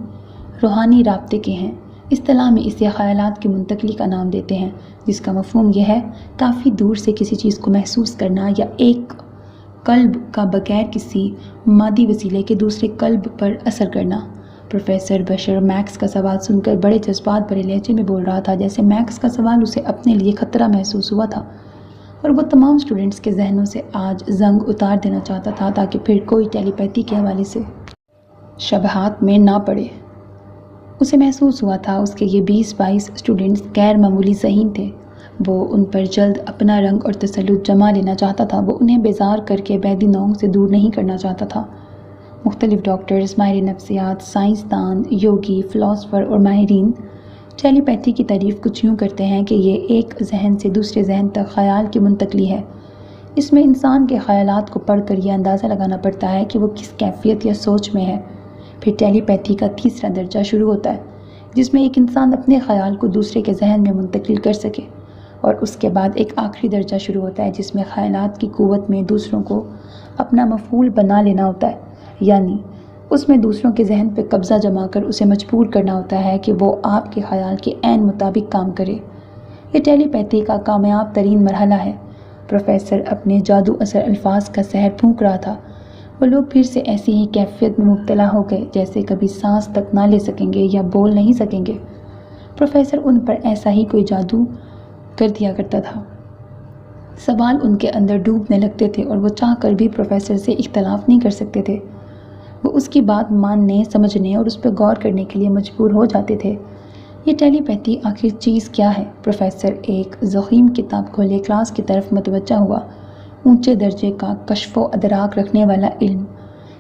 روحانی رابطے کے ہیں۔ اصطلاح میں اسے خیالات کی منتقلی کا نام دیتے ہیں، جس کا مفہوم یہ ہے کافی دور سے کسی چیز کو محسوس کرنا یا ایک قلب کا بغیر کسی مادی وسیلے کے دوسرے قلب پر اثر کرنا۔ پروفیسر بشر میکس کا سوال سن کر بڑے جذبات بھرے لہجے میں بول رہا تھا، جیسے میکس کا سوال اسے اپنے لیے خطرہ محسوس ہوا تھا اور وہ تمام اسٹوڈنٹس کے ذہنوں سے آج زنگ اتار دینا چاہتا تھا تاکہ پھر کوئی ٹیلی پیتھی کے حوالے سے شبہات میں نہ پڑے۔ اسے محسوس ہوا تھا اس کے یہ 20-22 اسٹوڈنٹس غیر معمولی ذہین تھے۔ وہ ان پر جلد اپنا رنگ اور تسلط جما لینا چاہتا تھا۔ وہ انہیں بیزار کر کے بیدی نونگ سے دور نہیں کرنا چاہتا تھا۔ مختلف ڈاکٹرز، ماہر نفسیات، سائنسدان، یوگی، فلاسفر اور ماہرین ٹیلی پیتھی کی تعریف کچھ یوں کرتے ہیں کہ یہ ایک ذہن سے دوسرے ذہن تک خیال کی منتقلی ہے۔ اس میں انسان کے خیالات کو پڑھ کر یہ اندازہ لگانا پڑتا ہے کہ وہ کس کیفیت یا سوچ میں ہے۔ پھر ٹیلی پیتھی کا تیسرا درجہ شروع ہوتا ہے، جس میں ایک انسان اپنے خیال کو دوسرے کے ذہن میں منتقل کر سکے، اور اس کے بعد ایک آخری درجہ شروع ہوتا ہے جس میں خیالات کی قوت میں دوسروں کو اپنا مفعول بنا لینا ہوتا ہے، یعنی اس میں دوسروں کے ذہن پہ قبضہ جما کر اسے مجبور کرنا ہوتا ہے کہ وہ آپ کے خیال کے عین مطابق کام کرے۔ یہ ٹیلی پیتھی کا کامیاب ترین مرحلہ ہے۔ پروفیسر اپنے جادو اثر الفاظ کا سحر پھونک رہا تھا۔ وہ لوگ پھر سے ایسی ہی کیفیت میں مبتلا ہو گئے جیسے کبھی سانس تک نہ لے سکیں گے یا بول نہیں سکیں گے۔ پروفیسر ان پر ایسا ہی کوئی جادو کر دیا کرتا تھا۔ سوال ان کے اندر ڈوبنے لگتے تھے اور وہ چاہ کر بھی پروفیسر سے اختلاف نہیں کر سکتے تھے۔ وہ اس کی بات ماننے، سمجھنے اور اس پر غور کرنے کے لیے مجبور ہو جاتے تھے۔ یہ ٹیلی پیتھی آخر چیز کیا ہے؟ پروفیسر ایک ضخیم کتاب کھولے کلاس کی طرف متوجہ ہوا۔ اونچے درجے کا کشف و ادراک رکھنے والا علم،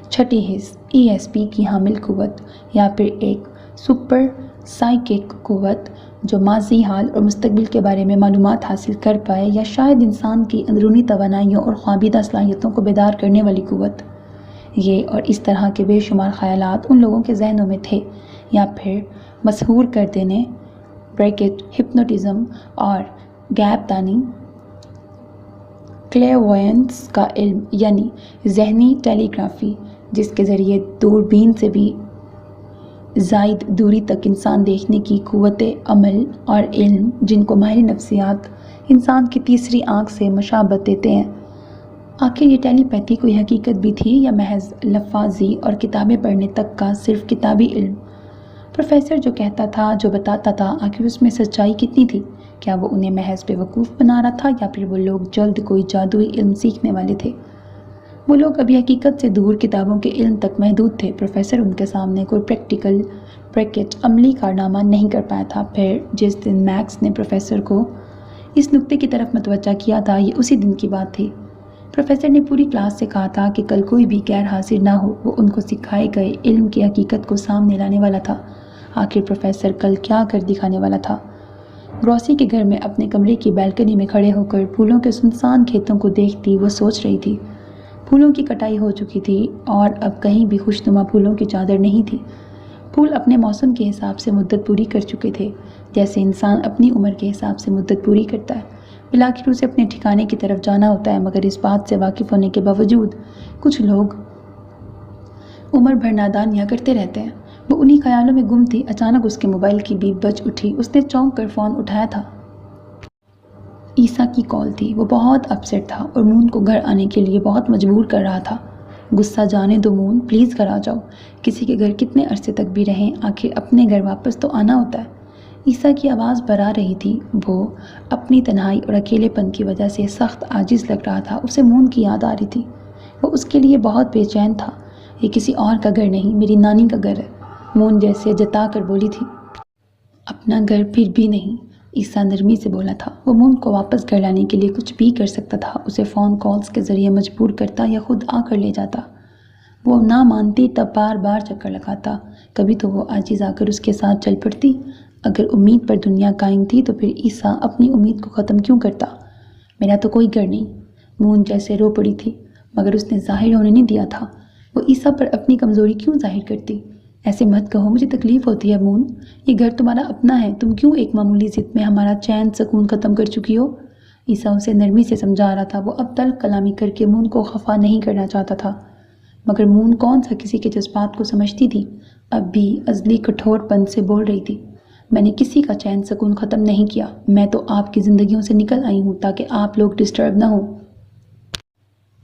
چھٹی حس، ESP کی حامل قوت، یا پھر ایک سپر سائیکک قوت جو ماضی، حال اور مستقبل کے بارے میں معلومات حاصل کر پائے، یا شاید انسان کی اندرونی توانائیوں اور خوابیدہ صلاحیتوں کو بیدار کرنے والی قوت۔ یہ اور اس طرح کے بے شمار خیالات ان لوگوں کے ذہنوں میں تھے، یا پھر مسحور کر دینے ہپنوٹزم اور غیب دانی کلیئروینس کا علم، یعنی ذہنی ٹیلی گرافی، جس کے ذریعے دوربین سے بھی زائد دوری تک انسان دیکھنے کی قوت عمل اور علم، جن کو ماہر نفسیات انسان کی تیسری آنکھ سے مشابہت دیتے ہیں۔ آخر یہ ٹیلی پیتھی کوئی حقیقت بھی تھی یا محض لفاظی اور کتابیں پڑھنے تک کا صرف کتابی علم؟ پروفیسر جو کہتا تھا، جو بتاتا تھا، آخر اس میں سچائی کتنی تھی؟ کیا وہ انہیں محض بیوقوف بنا رہا تھا، یا پھر وہ لوگ جلد کوئی جادوئی علم سیکھنے والے تھے؟ وہ لوگ ابھی حقیقت سے دور کتابوں کے علم تک محدود تھے۔ پروفیسر ان کے سامنے کوئی پریکٹیکل عملی کارنامہ نہیں کر پایا تھا۔ پھر جس دن میکس نے پروفیسر کو اس نقطے کی طرف متوجہ کیا تھا، یہ اسی دن کی بات تھی۔ پروفیسر نے پوری کلاس سے کہا تھا کہ کل کوئی بھی غیر حاضر نہ ہو، وہ ان کو سکھائے گئے علم کی حقیقت کو سامنے لانے والا تھا۔ آخر پروفیسر کل کیا کر دکھانے والا تھا؟ گروسی کے گھر میں اپنے کمرے کی بالکنی میں کھڑے ہو کر پھولوں کے سنسان کھیتوں کو دیکھتی وہ سوچ رہی تھی۔ پھولوں کی کٹائی ہو چکی تھی اور اب کہیں بھی خوشنما پھولوں کی چادر نہیں تھی۔ پھول اپنے موسم کے حساب سے مدت پوری کر چکے تھے، جیسے انسان اپنی عمر کے حساب سے مدت پوری کرتا ہے۔ بالآخر اسے اپنے ٹھکانے کی طرف جانا ہوتا ہے، مگر اس بات سے واقف ہونے کے باوجود کچھ لوگ عمر بھر نادانیاں کرتے رہتے ہیں۔ وہ انہی خیالوں میں گم تھی، اچانک اس کے موبائل کی بیپ بج اٹھی۔ اس نے چونک کر فون اٹھایا تھا۔ عیسیٰ کی کال تھی۔ وہ بہت اپسیٹ تھا اور مون کو گھر آنے کے لیے بہت مجبور کر رہا تھا۔ غصہ جانے دو مون، پلیز گھر آ جاؤ۔ کسی کے گھر کتنے عرصے تک بھی رہیں، آخر اپنے گھر واپس تو آنا ہوتا ہے۔ عیسیٰ کی آواز بھرا رہی تھی۔ وہ اپنی تنہائی اور اکیلے پن کی وجہ سے سخت عاجز لگ رہا تھا۔ اسے مون کی یاد آ رہی تھی۔ وہ اس کے لیے بہت بے چین تھا۔ یہ کسی اور کا گھر نہیں، میری نانی کا گھر ہے، مون جیسے جتا کر بولی تھی۔ اپنا گھر پھر بھی نہیں، عیسیٰ نرمی سے بولا تھا۔ وہ مون کو واپس گھر لانے کے لیے کچھ بھی کر سکتا تھا، اسے فون کالز کے ذریعے مجبور کرتا یا خود آ کر لے جاتا۔ وہ نہ مانتی تب بار بار چکر لگاتا، کبھی تو وہ عاجز آ کر اس کے ساتھ چل پڑتی۔ اگر امید پر دنیا قائم تھی تو پھر عیسیٰ اپنی امید کو ختم کیوں کرتا؟ میرا تو کوئی گھر نہیں، مون جیسے رو پڑی تھی، مگر اس نے ظاہر ہونے نہیں دیا تھا۔ وہ عیسیٰ پر اپنی کمزوری کیوں ظاہر کرتی؟ ایسے مت کہو، مجھے تکلیف ہوتی ہے مون، یہ گھر تمہارا اپنا ہے، تم کیوں ایک معمولی ضد میں ہمارا چین سکون ختم کر چکی ہو؟ عیسیٰ اسے نرمی سے سمجھا رہا تھا۔ وہ اب تلخ کلامی کر کے مون کو خفا نہیں کرنا چاہتا تھا، مگر مون کون سا کسی کے جذبات کو سمجھتی تھی؟ اب بھی ازلی کٹھور پن سے بول رہی تھی، میں نے کسی کا چین سکون ختم نہیں کیا، میں تو آپ کی زندگیوں سے نکل آئی ہوں تاکہ آپ لوگ ڈسٹرب نہ ہوں۔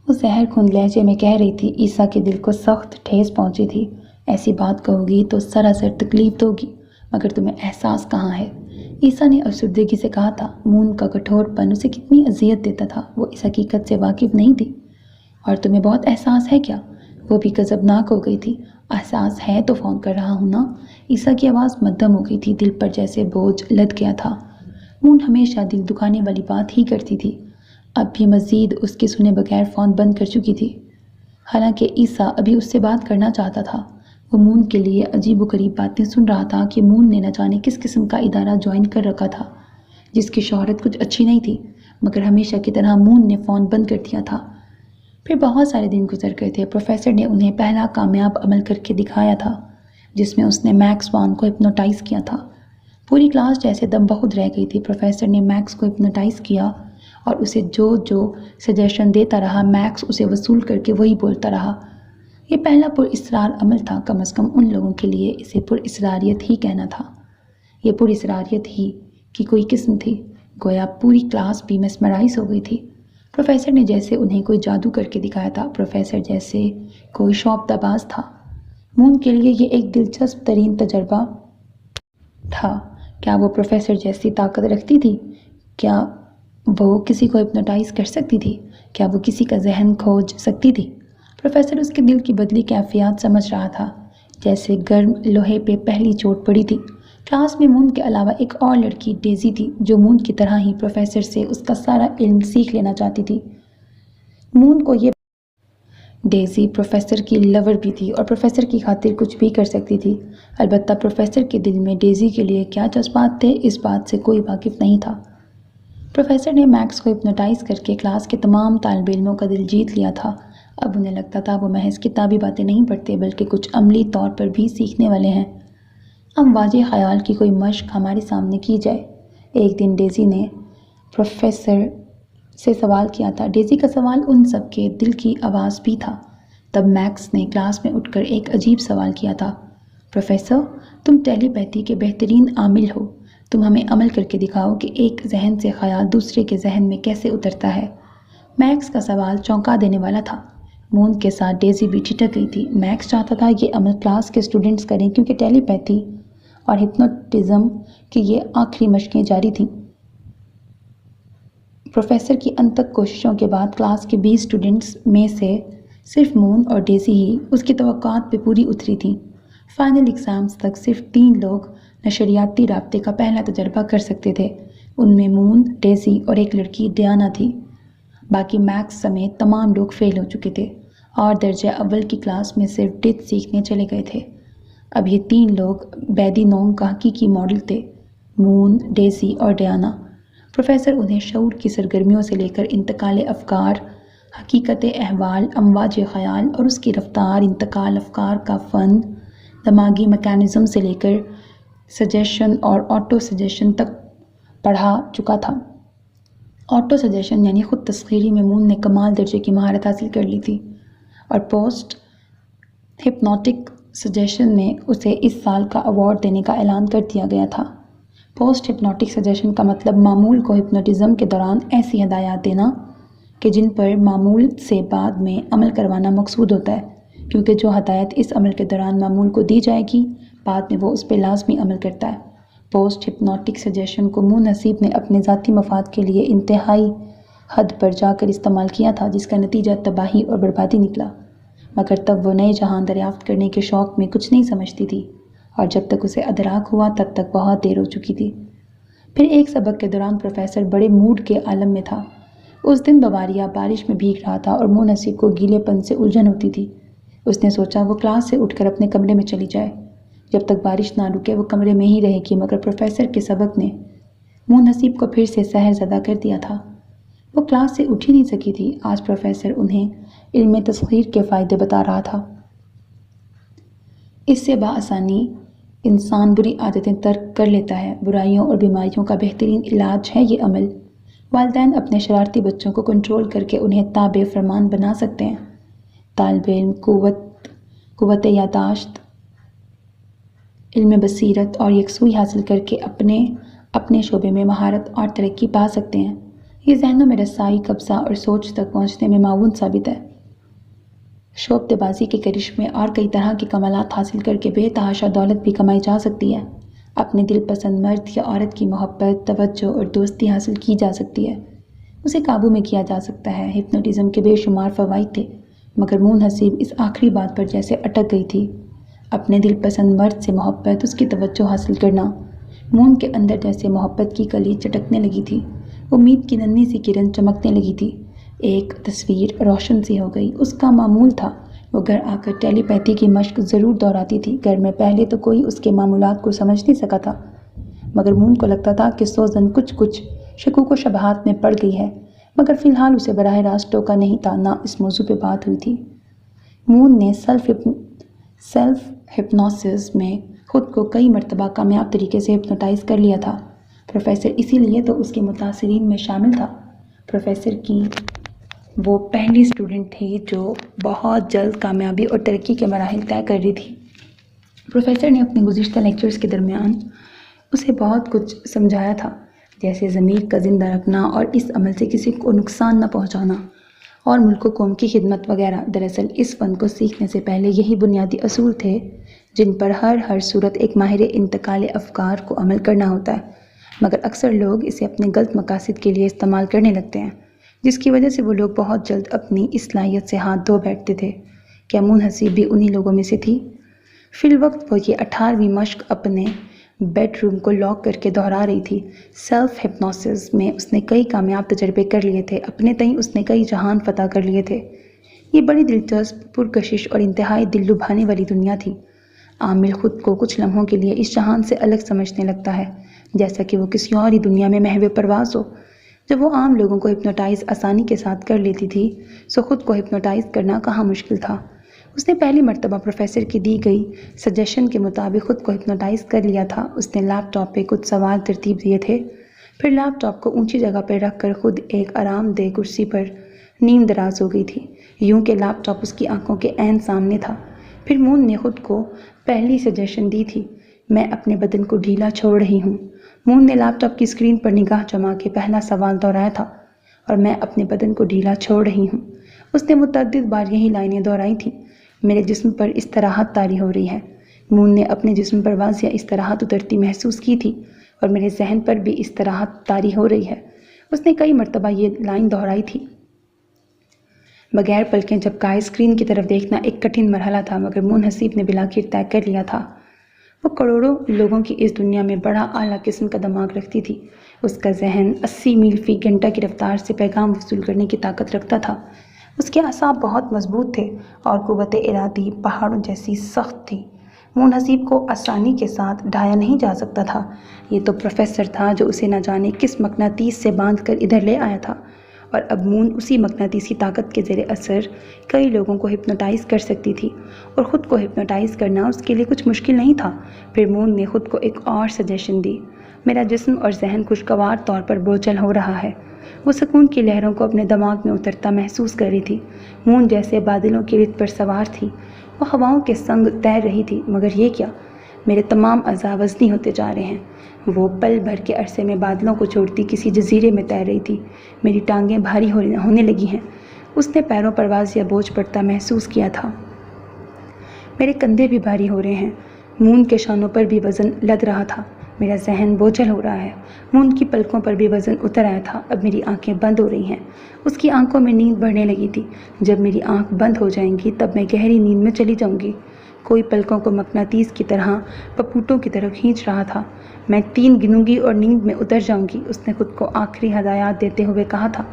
وہ زہر کھوند لہجے میں کہہ رہی تھی۔ عیسیٰ کے دل کو سخت ٹھیس پہنچی تھی۔ ایسی بات کہو گی تو سراسر تکلیف دو گی، مگر تمہیں احساس کہاں ہے؟ عیسیٰ نے افسردگی سے کہا تھا۔ مون کا کٹھور پن اسے کتنی اذیت دیتا تھا، وہ اس حقیقت سے واقف نہیں تھی۔ اور تمہیں بہت احساس ہے کیا؟ وہ بھی غضبناک ہو گئی تھی۔ احساس ہے تو فون کر رہا ہوں نا۔ عیسیٰ کی آواز مدھم ہو گئی تھی، دل پر جیسے بوجھ لد گیا تھا۔ مون ہمیشہ دل دکھانے والی بات ہی کرتی تھی، اب بھی مزید اس کے سنے بغیر فون بند کر چکی تھی۔ حالانکہ عیسیٰ ابھی اس سے بات کرنا چاہتا تھا۔ وہ مون کے لیے عجیب و غریب باتیں سن رہا تھا کہ مون نے نہ جانے کس قسم کا ادارہ جوائن کر رکھا تھا، جس کی شہرت کچھ اچھی نہیں تھی، مگر ہمیشہ کی طرح مون نے فون بند کر دیا تھا۔ پھر بہت سارے دن گزر گئے تھے۔ پروفیسر نے انہیں پہلا کامیاب عمل کر کے دکھایا تھا، جس میں اس نے میکس وان کو ہپنوٹائز کیا تھا۔ پوری کلاس جیسے دم بخود رہ گئی تھی۔ پروفیسر نے میکس کو ہپنوٹائز کیا اور اسے جو سجیشن دیتا رہا، میکس اسے وصول کر کے وہی بولتا رہا۔ یہ پہلا پر اسرار عمل تھا، کم از کم ان لوگوں کے لیے اسے پر اسراریت ہی کہنا تھا۔ یہ پر اسراریت ہی کی کوئی قسم تھی، گویا پوری کلاس بھی میسمرائز ہو گئی تھی۔ پروفیسر نے جیسے انہیں کوئی جادو کر کے دکھایا تھا، پروفیسر جیسے کوئی شوفتہ باز تھا۔ مون کے لیے یہ ایک دلچسپ ترین تجربہ تھا۔ کیا وہ پروفیسر جیسی طاقت رکھتی تھی؟ کیا وہ کسی کو ہپنوٹائز کر سکتی تھی؟ کیا وہ کسی کا ذہن کھوج سکتی تھی؟ پروفیسر اس کے دل کی بدلی کیفیات سمجھ رہا تھا، جیسے گرم لوہے پہ پہلی چوٹ پڑی تھی۔ کلاس میں مون کے علاوہ ایک اور لڑکی ڈیزی تھی، جو مون کی طرح ہی پروفیسر سے اس کا سارا علم سیکھ لینا چاہتی تھی۔ مون کو یہ ڈیزی پروفیسر کی لور بھی تھی اور پروفیسر کی خاطر کچھ بھی کر سکتی تھی۔ البتہ پروفیسر کے دل میں ڈیزی کے لیے کیا جذبات تھے، اس بات سے کوئی واقف نہیں تھا۔ پروفیسر نے میکس کو ہپنوٹائز کر کے کلاس کے تمام طالب علموں کا دل جیت لیا تھا۔ اب انہیں لگتا تھا وہ محض کتابی باتیں نہیں پڑھتے، بلکہ کچھ عملی طور پر بھی سیکھنے والے ہیں۔ واجب خیال کی کوئی مشق ہمارے سامنے کی جائے۔ ایک دن ڈیزی نے پروفیسر سے سوال کیا تھا۔ ڈیزی کا سوال ان سب کے دل کی آواز بھی تھا۔ تب میکس نے کلاس میں اٹھ کر ایک عجیب سوال کیا تھا، پروفیسر تم ٹیلی پیتھی کے بہترین عامل ہو، تم ہمیں عمل کر کے دکھاؤ کہ ایک ذہن سے خیال دوسرے کے ذہن میں کیسے اترتا ہے۔ میکس کا سوال چونکا دینے والا تھا۔ مون کے ساتھ ڈیزی بھی ٹھٹک گئی تھی۔ میکس چاہتا تھا یہ عمل کلاس کے اسٹوڈنٹس کریں، کیونکہ ٹیلی پیتھی اور ہپنوٹزم کی یہ آخری مشقیں جاری تھیں۔ پروفیسر کی انتھک کوششوں کے بعد کلاس کے 20 اسٹوڈنٹس میں سے صرف مون اور ڈیزی ہی اس کی توقعات پہ پوری اتری تھیں۔ فائنل ایگزامز تک صرف 3 لوگ نشریاتی رابطے کا پہلا تجربہ کر سکتے تھے، ان میں مون، ڈیزی اور ایک لڑکی ڈیانا تھی۔ باقی میکس سمیت تمام لوگ فیل ہو چکے تھے اور درجہ اول کی کلاس میں صرف ڈچ سیکھنے چلے گئے تھے۔ اب یہ 3 لوگ بیدی نوم کا حقیقی ماڈل تھے، مون، ڈیزی اور ڈیانا۔ پروفیسر انہیں شعور کی سرگرمیوں سے لے کر انتقال افکار، حقیقت احوال، امواج خیال اور اس کی رفتار، انتقال افکار کا فن، دماغی میکانزم سے لے کر سجیشن اور آٹو سجیشن تک پڑھا چکا تھا۔ آٹو سجیشن یعنی خود تسخیری میں مون نے کمال درجے کی مہارت حاصل کر لی تھی، اور پوسٹ ہپنوٹک سجیشن میں اسے اس سال کا ایوارڈ دینے کا اعلان کر دیا گیا تھا۔ پوسٹ ہپنوٹک سجیشن کا مطلب معمول کو ہپنوٹزم کے دوران ایسی ہدایات دینا کہ جن پر معمول سے بعد میں عمل کروانا مقصود ہوتا ہے، کیونکہ جو ہدایت اس عمل کے دوران معمول کو دی جائے گی بعد میں وہ اس پہ لازمی عمل کرتا ہے۔ پوسٹ ہپنوٹک سجیشن کو مون نصیب نے اپنے ذاتی مفاد کے لیے انتہائی حد پر جا کر استعمال کیا تھا، جس کا نتیجہ تباہی اور بربادی نکلا، مگر تب وہ نئے جہان دریافت کرنے کے شوق میں کچھ نہیں سمجھتی تھی، اور جب تک اسے ادراک ہوا تب تک بہت دیر ہو چکی تھی۔ پھر ایک سبق کے دوران پروفیسر بڑے موڈ کے عالم میں تھا۔ اس دن بواریا بارش میں بھیگ رہا تھا اور مون نصیب کو گیلے پن سے الجھن ہوتی تھی۔ اس نے سوچا وہ کلاس سے اٹھ کر اپنے کمرے میں چلی جائے، جب تک بارش نہ رکے وہ کمرے میں ہی رہے گی، مگر پروفیسر کے سبق نے مون نصیب کو پھر سے سحر زدہ کر دیا تھا۔ وہ کلاس سے اٹھ ہی نہیں سکی تھی۔ آج پروفیسر انہیں علم تسخیر کے فائدے بتا رہا تھا۔ اس سے بآسانی انسان بری عادتیں ترک کر لیتا ہے۔ برائیوں اور بیماریوں کا بہترین علاج ہے یہ عمل۔ والدین اپنے شرارتی بچوں کو کنٹرول کر کے انہیں تابع فرمان بنا سکتے ہیں۔ طالب علم قوت یادداشت، علم بصیرت اور یکسوئی حاصل کر کے اپنے شعبے میں مہارت اور ترقی پا سکتے ہیں۔ یہ ذہنوں میں رسائی، قبضہ اور سوچ تک پہنچنے میں معاون ثابت ہے۔ شعبدے بازی کے کرشمے اور کئی طرح کے کمالات حاصل کر کے بے تحاشا دولت بھی کمائی جا سکتی ہے۔ اپنے دل پسند مرد یا عورت کی محبت، توجہ اور دوستی حاصل کی جا سکتی ہے۔ اسے قابو میں کیا جا سکتا ہے۔ ہپنوٹزم کے بے شمار فوائد تھے، مگر مون حسیب اس آخری بات پر جیسے اٹک گئی تھی۔ اپنے دل پسند مرد سے محبت، اس کی توجہ حاصل کرنا۔ مون کے اندر جیسے محبت کی کلی چٹکنے لگی تھی، امید کی ننھی سی کرن چمکنے لگی تھی۔ ایک تصویر روشن سی ہو گئی۔ اس کا معمول تھا وہ گھر آ کر ٹیلی پیتھی کی مشق ضرور دہراتی تھی۔ گھر میں پہلے تو کوئی اس کے معمولات کو سمجھ نہیں سکا تھا، مگر مون کو لگتا تھا کہ سوزن کچھ شکوک و شبہات میں پڑ گئی ہے، مگر فی الحال اسے براہ راست ٹوکا نہیں تھا، نہ اس موضوع پہ بات ہوئی تھی۔ مون نے سیلف ہپنوسس میں خود کو کئی مرتبہ کامیاب طریقے سے ہپنوٹائز کر لیا تھا۔ پروفیسر اسی لیے تو اس کے متاثرین میں شامل تھا۔ پروفیسر کی وہ پہلی اسٹوڈنٹ تھی جو بہت جلد کامیابی اور ترقی کے مراحل طے کر رہی تھی۔ پروفیسر نے اپنے گزشتہ لیکچرز کے درمیان اسے بہت کچھ سمجھایا تھا، جیسے ضمیر کا زندہ رکھنا اور اس عمل سے کسی کو نقصان نہ پہنچانا اور ملک و قوم کی خدمت وغیرہ۔ دراصل اس فن کو سیکھنے سے پہلے یہی بنیادی اصول تھے جن پر ہر صورت ایک ماہر انتقال افکار کو عمل کرنا ہوتا ہے، مگر اکثر لوگ اسے اپنے غلط مقاصد کے لیے استعمال کرنے لگتے ہیں، جس کی وجہ سے وہ لوگ بہت جلد اپنی اصلاحیت سے ہاتھ دھو بیٹھتے تھے۔ کیا مون حسیب بھی انہی لوگوں میں سے تھی؟ فی الوقت وہ یہ 18ویں مشق اپنے بیڈ روم کو لاک کر کے دہرا رہی تھی۔ سیلف ہپنوسس میں اس نے کئی کامیاب تجربے کر لیے تھے، اپنے تئیں اس نے کئی جہان فتح کر لیے تھے۔ یہ بڑی دلچسپ، پرکشش اور انتہائی دل لبھانے والی دنیا تھی۔ عامل خود کو کچھ لمحوں کے لیے اس جہان سے الگ سمجھنے لگتا ہے، جیسا کہ وہ کسی اور ہی دنیا میں محو پرواز ہو۔ جب وہ عام لوگوں کو ہپنوٹائز آسانی کے ساتھ کر لیتی تھی، سو خود کو ہپنوٹائز کرنا کہاں مشکل تھا۔ اس نے پہلی مرتبہ پروفیسر کی دی گئی سجیشن کے مطابق خود کو ہپنوٹائز کر لیا تھا۔ اس نے لیپ ٹاپ پہ کچھ سوال ترتیب دیے تھے، پھر لیپ ٹاپ کو اونچی جگہ پر رکھ کر خود ایک آرام دہ کرسی پر نیم دراز ہو گئی تھی، یوں کہ لیپ ٹاپ اس کی آنکھوں کے عین سامنے تھا۔ پھر مون نے خود کو پہلی سجیشن دی تھی، میں اپنے بدن کو ڈھیلا چھوڑ رہی ہوں۔ مون نے لیپ ٹاپ کی اسکرین پر نگاہ جما کے پہلا سوال دہرایا تھا، اور میں اپنے بدن کو ڈھیلا چھوڑ رہی ہوں۔ اس نے متعدد بار یہی لائنیں دہرائی تھیں، میرے جسم پر استراحت طاری ہو رہی ہے۔ مون نے اپنے جسم پر واضح استراحت اترتی محسوس کی تھی، اور میرے ذہن پر بھی استراحت طاری ہو رہی ہے۔ اس نے کئی مرتبہ یہ لائن دہرائی تھی۔ بغیر پلکیں جھپکائے اسکرین کی طرف دیکھنا ایک کٹھن مرحلہ تھا، مگر مون حسیب نے بالآخر طے کر لیا تھا۔ وہ کروڑوں لوگوں کی اس دنیا میں بڑا اعلیٰ قسم کا دماغ رکھتی تھی۔ اس کا ذہن 80 میل فی گھنٹہ کی رفتار سے پیغام وصول کرنے کی طاقت رکھتا تھا۔ اس کے اعصاب بہت مضبوط تھے اور قوت ارادی پہاڑوں جیسی سخت تھی۔ مون حسیب کو آسانی کے ساتھ ڈھایا نہیں جا سکتا تھا۔ یہ تو پروفیسر تھا جو اسے نہ جانے کس مقناطیس سے باندھ کر ادھر لے آیا تھا، اور اب مون اسی مقناطیسی طاقت کے زیر اثر کئی لوگوں کو ہپنوٹائز کر سکتی تھی، اور خود کو ہپنوٹائز کرنا اس کے لیے کچھ مشکل نہیں تھا۔ پھر مون نے خود کو ایک اور سجیشن دی۔ میرا جسم اور ذہن خوشگوار طور پر بوجھل ہو رہا ہے۔ وہ سکون کی لہروں کو اپنے دماغ میں اترتا محسوس کر رہی تھی۔ مون جیسے بادلوں کی رت پر سوار تھی، وہ ہواؤں کے سنگ تیر رہی تھی، مگر یہ کیا؟ میرے تمام اعضاء وزنی ہوتے جا رہے ہیں۔ وہ پل بھر کے عرصے میں بادلوں کو چھوڑتی کسی جزیرے میں تیر رہی تھی۔ میری ٹانگیں بھاری ہونے لگی ہیں۔ اس نے پیروں پر واضح یا بوجھ پڑتا محسوس کیا تھا۔ میرے کندھے بھی بھاری ہو رہے ہیں۔ مون کے شانوں پر بھی وزن لد رہا تھا۔ میرا ذہن بوجھل ہو رہا ہے۔ مون کی پلکوں پر بھی وزن اتر آیا تھا۔ اب میری آنکھیں بند ہو رہی ہیں۔ اس کی آنکھوں میں نیند بڑھنے لگی تھی۔ جب میری آنکھ بند ہو جائیں گی تب میں گہری نیند میں چلی جاؤں گی۔ کوئی پلکوں کو مقناطیس کی طرح پپوٹوں کی طرف کھینچ رہا تھا۔ میں 3 گنوں گی اور نیند میں اتر جاؤں گی، اس نے خود کو آخری ہدایات دیتے ہوئے کہا تھا۔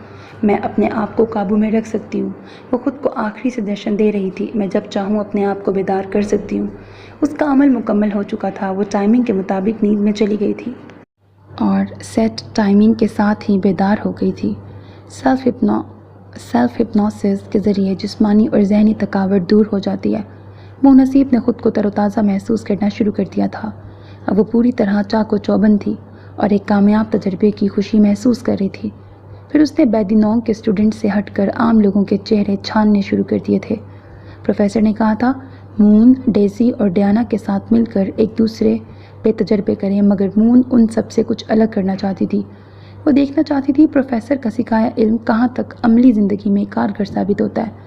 میں اپنے آپ کو قابو میں رکھ سکتی ہوں، وہ خود کو آخری سجیشن دے رہی تھی۔ میں جب چاہوں اپنے آپ کو بیدار کر سکتی ہوں۔ اس کا عمل مکمل ہو چکا تھا۔ وہ ٹائمنگ کے مطابق نیند میں چلی گئی تھی اور سیٹ ٹائمنگ کے ساتھ ہی بیدار ہو گئی تھی۔ سیلف ہپنوسس کے ذریعے جسمانی اور ذہنی تھکاوٹ دور ہو جاتی ہے۔ منحصیب نے خود کو تر و تازہ محسوس کرنا شروع کر دیا تھا۔ اب وہ پوری طرح چاق و چوبند تھی اور ایک کامیاب تجربے کی خوشی محسوس کر رہی تھی۔ پھر اس نے بیدینونگ کے اسٹوڈنٹ سے ہٹ کر عام لوگوں کے چہرے چھاننے شروع کر دیے تھے۔ پروفیسر نے کہا تھا، مون، ڈیزی اور ڈیانا کے ساتھ مل کر ایک دوسرے پہ تجربے کریں، مگر مون ان سب سے کچھ الگ کرنا چاہتی تھی۔ وہ دیکھنا چاہتی تھی پروفیسر کا سکھایا علم کہاں تک عملی زندگی میں کارگر ثابت ہوتا ہے۔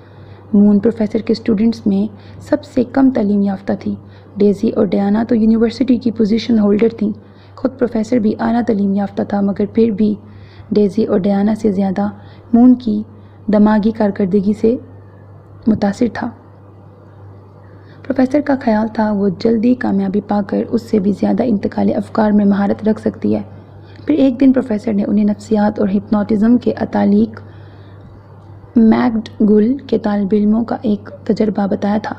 مون پروفیسر کے اسٹوڈنٹس میں سب سے کم تعلیم یافتہ تھی۔ ڈیزی اور ڈیانا تو یونیورسٹی کی پوزیشن ہولڈر تھیں۔ خود پروفیسر بھی اعلیٰ تعلیم یافتہ تھا، مگر پھر بھی ڈیزی اور ڈیانا سے زیادہ مون کی دماغی کارکردگی سے متاثر تھا۔ پروفیسر کا خیال تھا وہ جلدی کامیابی پا کر اس سے بھی زیادہ انتقالی افکار میں مہارت رکھ سکتی ہے۔ پھر ایک دن پروفیسر نے انہیں نفسیات اور ہپنوٹزم کے اتعلیق میکڈ گل کے طالب علموں کا ایک تجربہ بتایا تھا،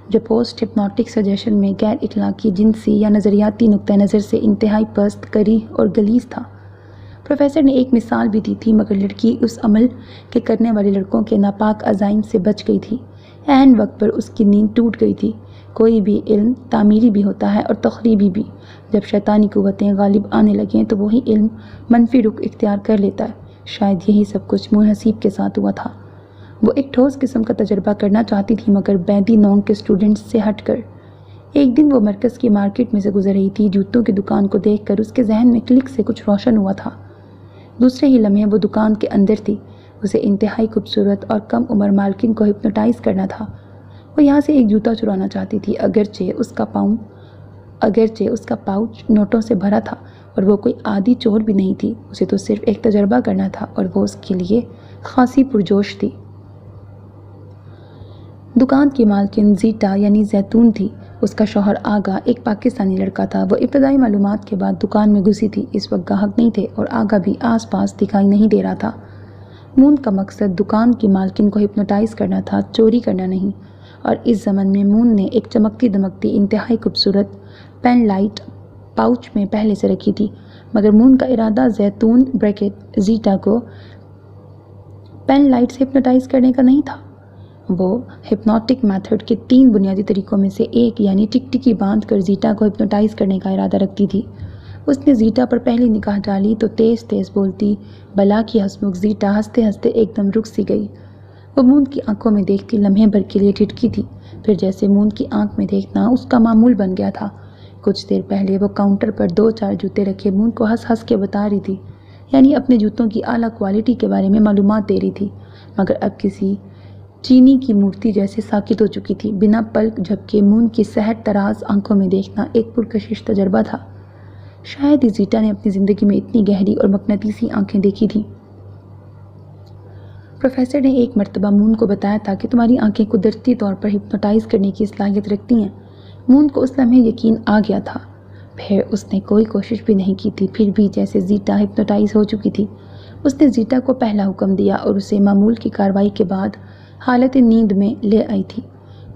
جو پوسٹ ہپنوٹک سجیشن میں غیر اخلاقی، جنسی یا نظریاتی نقطہ نظر سے انتہائی پست، کریہ اور غلیظ تھا۔ پروفیسر نے ایک مثال بھی دی تھی، مگر لڑکی اس عمل کے کرنے والے لڑکوں کے ناپاک عزائم سے بچ گئی تھی۔ عین وقت پر اس کی نیند ٹوٹ گئی تھی۔ کوئی بھی علم تعمیری بھی ہوتا ہے اور تخریبی بھی۔ جب شیطانی قوتیں غالب آنے لگیں تو وہی علم منفی رخ اختیار کر لیتا ہے۔ شاید یہی سب کچھ منحصیب کے ساتھ ہوا تھا۔ وہ ایک ٹھوس قسم کا تجربہ کرنا چاہتی تھی، مگر بیدینونگ کے اسٹوڈنٹس سے ہٹ کر۔ ایک دن وہ مرکز کی مارکیٹ میں سے گزر رہی تھی۔ جوتوں کی دکان کو دیکھ کر اس کے ذہن میں کلک سے کچھ روشن ہوا تھا۔ دوسرے ہی لمحے وہ دکان کے اندر تھی۔ اسے انتہائی خوبصورت اور کم عمر مالکن کو ہپنوٹائز کرنا تھا۔ وہ یہاں سے ایک جوتا چرانا چاہتی تھی، اگرچہ اس کا پاؤچ نوٹوں سے بھرا تھا، اور وہ کوئی عادی چور بھی نہیں تھی۔ اسے تو صرف ایک تجربہ کرنا تھا، اور وہ اس کے لیے خاصی پرجوش تھی۔ دکان کی مالکن زیٹا یعنی زیتون تھی۔ اس کا شوہر آگا ایک پاکستانی لڑکا تھا۔ وہ ابتدائی معلومات کے بعد دکان میں گھسی تھی۔ اس وقت گاہک نہیں تھے اور آگا بھی آس پاس دکھائی نہیں دے رہا تھا۔ مون کا مقصد دکان کی مالکن کو ہپنوٹائز کرنا تھا، چوری کرنا نہیں۔ اور اس ضمن میں مون نے ایک چمکتی دمکتی انتہائی خوبصورت پین لائٹ پاؤچ میں پہلے سے رکھی تھی، مگر مون کا ارادہ زیتون زیٹا کو پین لائٹ سے ہپنوٹائز کرنے کا نہیں تھا۔ وہ ہپنوٹک میتھڈ کے 3 بنیادی طریقوں میں سے ایک یعنی ٹکٹکی باندھ کر زیٹا کو ہپنوٹائز کرنے کا ارادہ رکھتی تھی۔ اس نے زیٹا پر پہلی نگاہ ڈالی تو تیز تیز بولتی بلا کی ہسمکھ زیٹا ہنستے ہنستے ایک دم رک سی گئی۔ وہ مون کی آنکھوں میں دیکھتی لمحے بھر کے لیے ٹھٹکی تھی، پھر جیسے مون کی آنکھ میں دیکھنا اس کا معمول بن گیا تھا۔ کچھ دیر پہلے وہ کاؤنٹر پر 2-4 جوتے رکھے مون کو ہنس ہنس کے بتا رہی تھی، یعنی اپنے جوتوں کی اعلیٰ کوالٹی کے بارے میں معلومات دے رہی تھی، مگر اب کسی چینی کی مورتی جیسے ساکت ہو چکی تھی۔ بنا پلک جھپکے مون کی سحر تراز آنکھوں میں دیکھنا ایک پرکشش تجربہ تھا۔ شاید ہی زیٹا نے اپنی زندگی میں اتنی گہری اور مقناطیسی آنکھیں دیکھی تھیں۔ پروفیسر نے ایک مرتبہ مون کو بتایا تھا کہ تمہاری آنکھیں قدرتی طور پر ہپنوٹائز کرنے کی صلاحیت رکھتی ہیں۔ مون کو اس لمحے یقین آ گیا تھا۔ پھر اس نے کوئی کوشش بھی نہیں کی تھی، پھر بھی جیسے زیٹا ہپنوٹائز ہو چکی تھی۔ اس نے زیٹا کو پہلا حکم دیا اور اسے معمول کی کارروائی کے بعد حالت نیند میں لے آئی تھی۔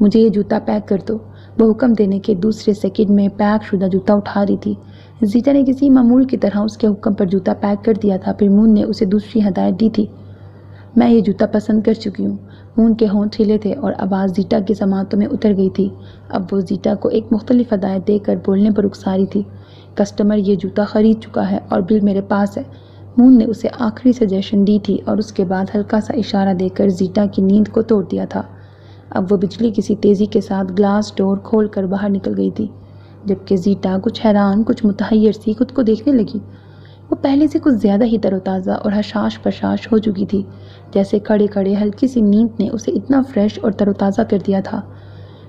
مجھے یہ جوتا پیک کر دو۔ وہ حکم دینے کے دوسرے سیکنڈ میں پیک شدہ جوتا اٹھا رہی تھی۔ زیٹا نے کسی معمول کی طرح اس کے حکم پر جوتا پیک کر دیا تھا۔ پھر مون نے اسے دوسری ہدایت دی تھی، میں یہ جوتا پسند کر چکی ہوں۔ مون کے ہونٹ ہلے تھے اور آواز زیٹا کی سماعتوں میں اتر گئی تھی۔ اب وہ زیٹا کو ایک مختلف ہدایت دے کر بولنے پر اکسا رہی تھی۔ کسٹمر یہ جوتا خرید چکا ہے اور بل میرے پاس ہے۔ مون نے اسے آخری سجیشن دی تھی اور اس کے بعد ہلکا سا اشارہ دے کر زیٹا کی نیند کو توڑ دیا تھا۔ اب وہ بجلی کسی تیزی کے ساتھ گلاس ڈور کھول کر باہر نکل گئی تھی، جبکہ زیٹا کچھ حیران، کچھ متحیر سی خود کو دیکھنے لگی۔ وہ پہلے سے کچھ زیادہ ہی تر و تازہ اور حشاش پرشاش ہو چکی تھی، جیسے کھڑے کھڑے ہلکی سی نیند نے اسے اتنا فریش اور تر و تازہ کر دیا تھا۔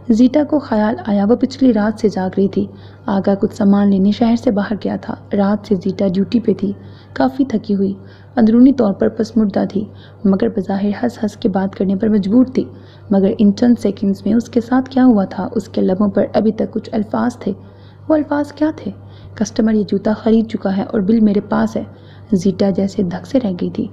زیٹا کو خیال آیا وہ پچھلی رات سے جاگ رہی تھی۔ آگا کچھ سامان لینے شہر سے باہر گیا تھا۔ رات سے زیٹا ڈیوٹی پہ تھی، کافی تھکی ہوئی، اندرونی طور پر پسمردہ تھی، مگر بظاہر ہنس ہنس کے بات کرنے پر مجبور تھی۔ مگر ان چند سیکنڈز میں اس کے ساتھ کیا ہوا تھا، اس کے لبوں پر ابھی تک کچھ الفاظ تھے۔ وہ الفاظ کیا تھے؟ کسٹمر یہ جوتا خرید چکا ہے اور بل میرے پاس ہے۔ زیٹا جیسے دھک سے رہ گئی تھی،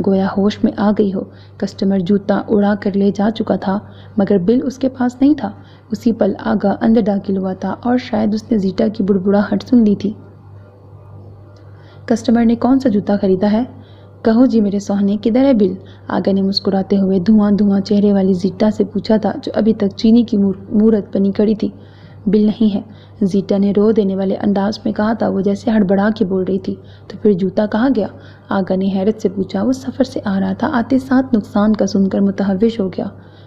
گویا ہوش میں آ گئی ہو۔ کسٹمر جوتا اڑا کر لے جا چکا تھا، مگر بل اس کے پاس نہیں تھا۔ اسی پل آگا اندر داخل ہوا تھا اور شاید اس نے زیٹا کی بڑبڑاہٹ سن لی تھی۔ کسٹمر نے کون سا جوتا خریدا ہے؟ کہو جی میرے سوہنے، کدھر ہے بل؟ آگا نے مسکراتے ہوئے دھواں دھواں چہرے والی زیٹا سے پوچھا تھا، جو ابھی تک چینی کی مورت بنی کھڑی تھی۔ بل نہیں ہے، زیٹا نے رو دینے والے انداز میں کہا تھا، وہ جیسے ہڑبڑا کے بول رہی تھی۔ تو پھر جوتا کہاں گیا؟ آگا نے حیرت سے پوچھا۔ وہ سفر سے آ رہا تھا، آتے ساتھ نقصان کا سن کر متحوش ہو گیا۔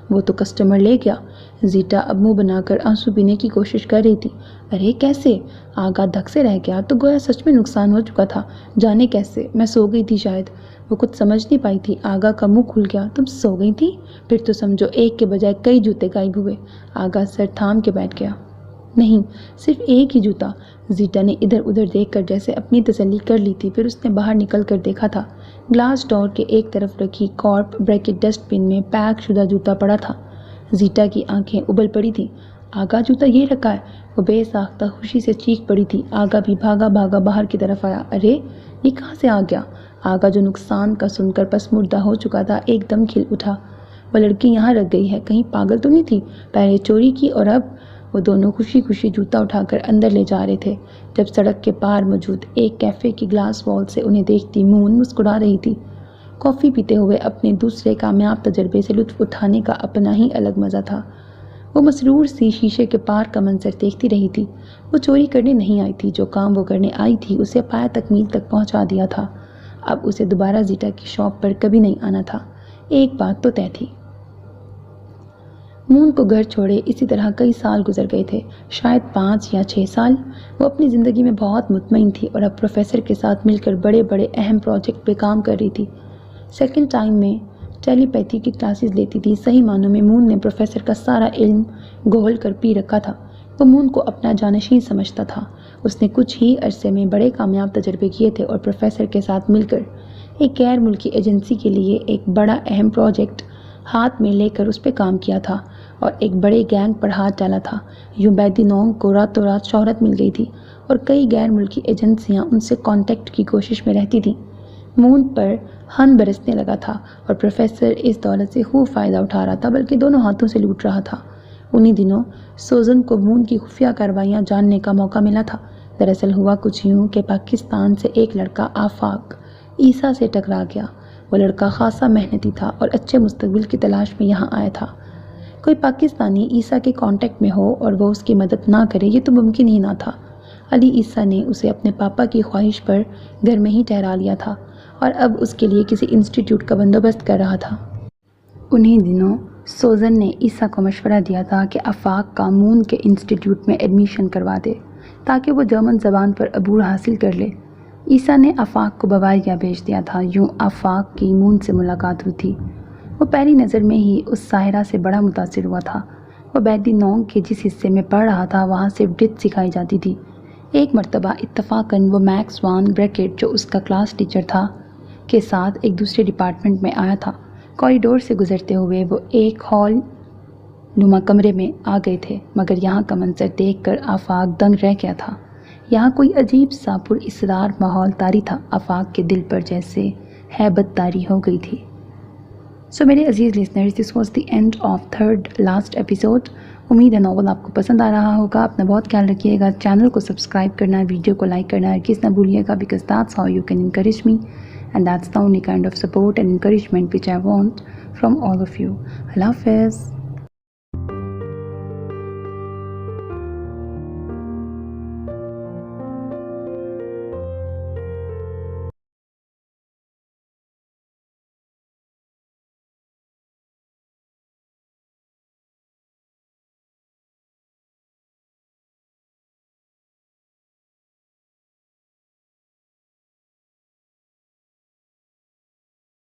وہ تو کسٹمر لے گیا۔ زیٹا اب منہ بنا کر آنسو پینے کی کوشش کر رہی تھی۔ ارے کیسے؟ آگا دھک سے رہ گیا، تو گویا سچ میں نقصان ہو چکا تھا۔ جانے کیسے؟ میں سو گئی تھی شاید۔ وہ کچھ سمجھ نہیں پائی تھی۔ آگا کا منہ کھل گیا۔ تم سو گئی تھی؟ پھر تو سمجھو ایک کے بجائے کئی جوتے غائب ہوئے۔ آگا سر تھام کے بیٹھ گیا۔ نہیں، صرف ایک ہی جوتا۔ زیٹا نے ادھر ادھر دیکھ کر جیسے اپنی تسلی کر لی تھی، پھر اس نے باہر نکل کر دیکھا تھا۔ گلاس ڈور کے ایک طرف رکھی کارپ بریکٹ ڈسٹ بن میں پیک شدہ جوتا پڑا تھا۔ زیٹا کی آنکھیں ابل پڑی تھیں۔ آگا جوتا یہ رکھا ہے؟ وہ بے ساختہ خوشی سے چیخ پڑی تھی۔ آگا بھی بھاگا بھاگا باہر کی طرف آیا۔ ارے یہ کہاں سے آ گیا؟ آگا جو نقصان کا سن کر پسمردہ ہو چکا تھا، ایک دم کھل اٹھا۔ وہ لڑکی یہاں رکھ گئی ہے، کہیں پاگل تو نہیں تھی؟ پہلے چوری کی اور اب؟ وہ دونوں خوشی خوشی جوتا اٹھا کر اندر لے جا رہے تھے، جب سڑک کے پار موجود ایک کیفے کی گلاس وال سے انہیں دیکھتی مون مسکرا رہی تھی۔ کافی پیتے ہوئے اپنے دوسرے کامیاب تجربے سے لطف اٹھانے کا اپنا ہی الگ مزہ تھا۔ وہ مسرور سی شیشے کے پار کا منظر دیکھتی رہی تھی۔ وہ چوری کرنے نہیں آئی تھی، جو کام وہ کرنے آئی تھی اسے پایہ تکمیل تک پہنچا دیا تھا۔ اب اسے دوبارہ زیٹا کی شاپ پر کبھی نہیں آنا تھا۔ ایک بات تو طے تھی۔ مون کو گھر چھوڑے اسی طرح کئی سال گزر گئے تھے، شاید 5 یا 6 سال۔ وہ اپنی زندگی میں بہت مطمئن تھی اور اب پروفیسر کے ساتھ مل کر بڑے بڑے اہم پروجیکٹ پہ کام کر رہی تھی۔ سیکنڈ ٹائم میں ٹیلی پیتھی کی کلاسز لیتی تھی۔ صحیح معنوں میں مون نے پروفیسر کا سارا علم گھول کر پی رکھا تھا۔ وہ مون کو اپنا جانشین سمجھتا تھا۔ اس نے کچھ ہی عرصے میں بڑے کامیاب تجربے کیے تھے اور پروفیسر کے ساتھ مل کر ایک غیر ملکی ایجنسی کے لیے ایک بڑا اہم پروجیکٹ ہاتھ میں لے کر اس پہ کام کیا تھا اور ایک بڑے گینگ پر ہاتھ ڈالا تھا۔ یوں بیدی نونگ کو راتوں رات شہرت مل گئی تھی اور کئی غیر ملکی ایجنسیاں ان سے کانٹیکٹ کی کوشش میں رہتی تھیں۔ مون پر ہن برسنے لگا تھا اور پروفیسر اس دولت سے خوب فائدہ اٹھا رہا تھا، بلکہ دونوں ہاتھوں سے لوٹ رہا تھا۔ انہی دنوں سوزن کو مون کی خفیہ کارروائیاں جاننے کا موقع ملا تھا۔ دراصل ہوا کچھ یوں کہ پاکستان سے ایک لڑکا آفاق عیسیٰ سے ٹکرا گیا۔ وہ لڑکا خاصا محنتی تھا اور اچھے مستقبل کی تلاش میں یہاں آیا تھا۔ کوئی پاکستانی عیسیٰ کے کانٹیکٹ میں ہو اور وہ اس کی مدد نہ کرے، یہ تو ممکن ہی نہ تھا۔ علی عیسیٰ نے اسے اپنے پاپا کی خواہش پر گھر میں ہی ٹھہرا لیا تھا اور اب اس کے لیے کسی انسٹیٹیوٹ کا بندوبست کر رہا تھا۔ انہی دنوں سوزن نے عیسیٰ کو مشورہ دیا تھا کہ آفاق کا مون کے انسٹیٹیوٹ میں ایڈمیشن کروا دے تاکہ وہ جرمن زبان پر عبور حاصل کر لے۔ عیسیٰ نے آفاق کو بواریا بھیج دیا تھا۔ یوں آفاق کی مون سے ملاقات ہوئی تھی۔ وہ پہلی نظر میں ہی اس ساحرہ سے بڑا متاثر ہوا تھا۔ وہ بیدی نونگ کے جس حصے میں پڑھ رہا تھا وہاں صرف ڈچ سکھائی جاتی تھی۔ ایک مرتبہ اتفاقاً وہ میکس وان بریکٹ، جو اس کا کلاس ٹیچر تھا، کے ساتھ ایک دوسرے ڈپارٹمنٹ میں آیا تھا۔ کوریڈور سے گزرتے ہوئے وہ ایک ہال نما کمرے میں آ گئے تھے، مگر یہاں کا منظر دیکھ کر آفاق دنگ رہ گیا تھا۔ یہاں کوئی عجیب سا پر اسرار ماحول طاری تھا۔ آفاق کے دل پر جیسے ہیبت طاری ہو گئی تھی۔ سو میرے عزیز listeners, this was the end of third last episode. امید ہے ناول آپ کو پسند آ رہا ہوگا۔ اپنا بہت خیال رکھیے گا۔ چینل کو سبسکرائب کرنا، ویڈیو کو لائک کرنا ہرگز نہ بھولیے گا، because that's how you can encourage me and that's the only kind of support and encouragement which I want from all of you. Allah Hafiz.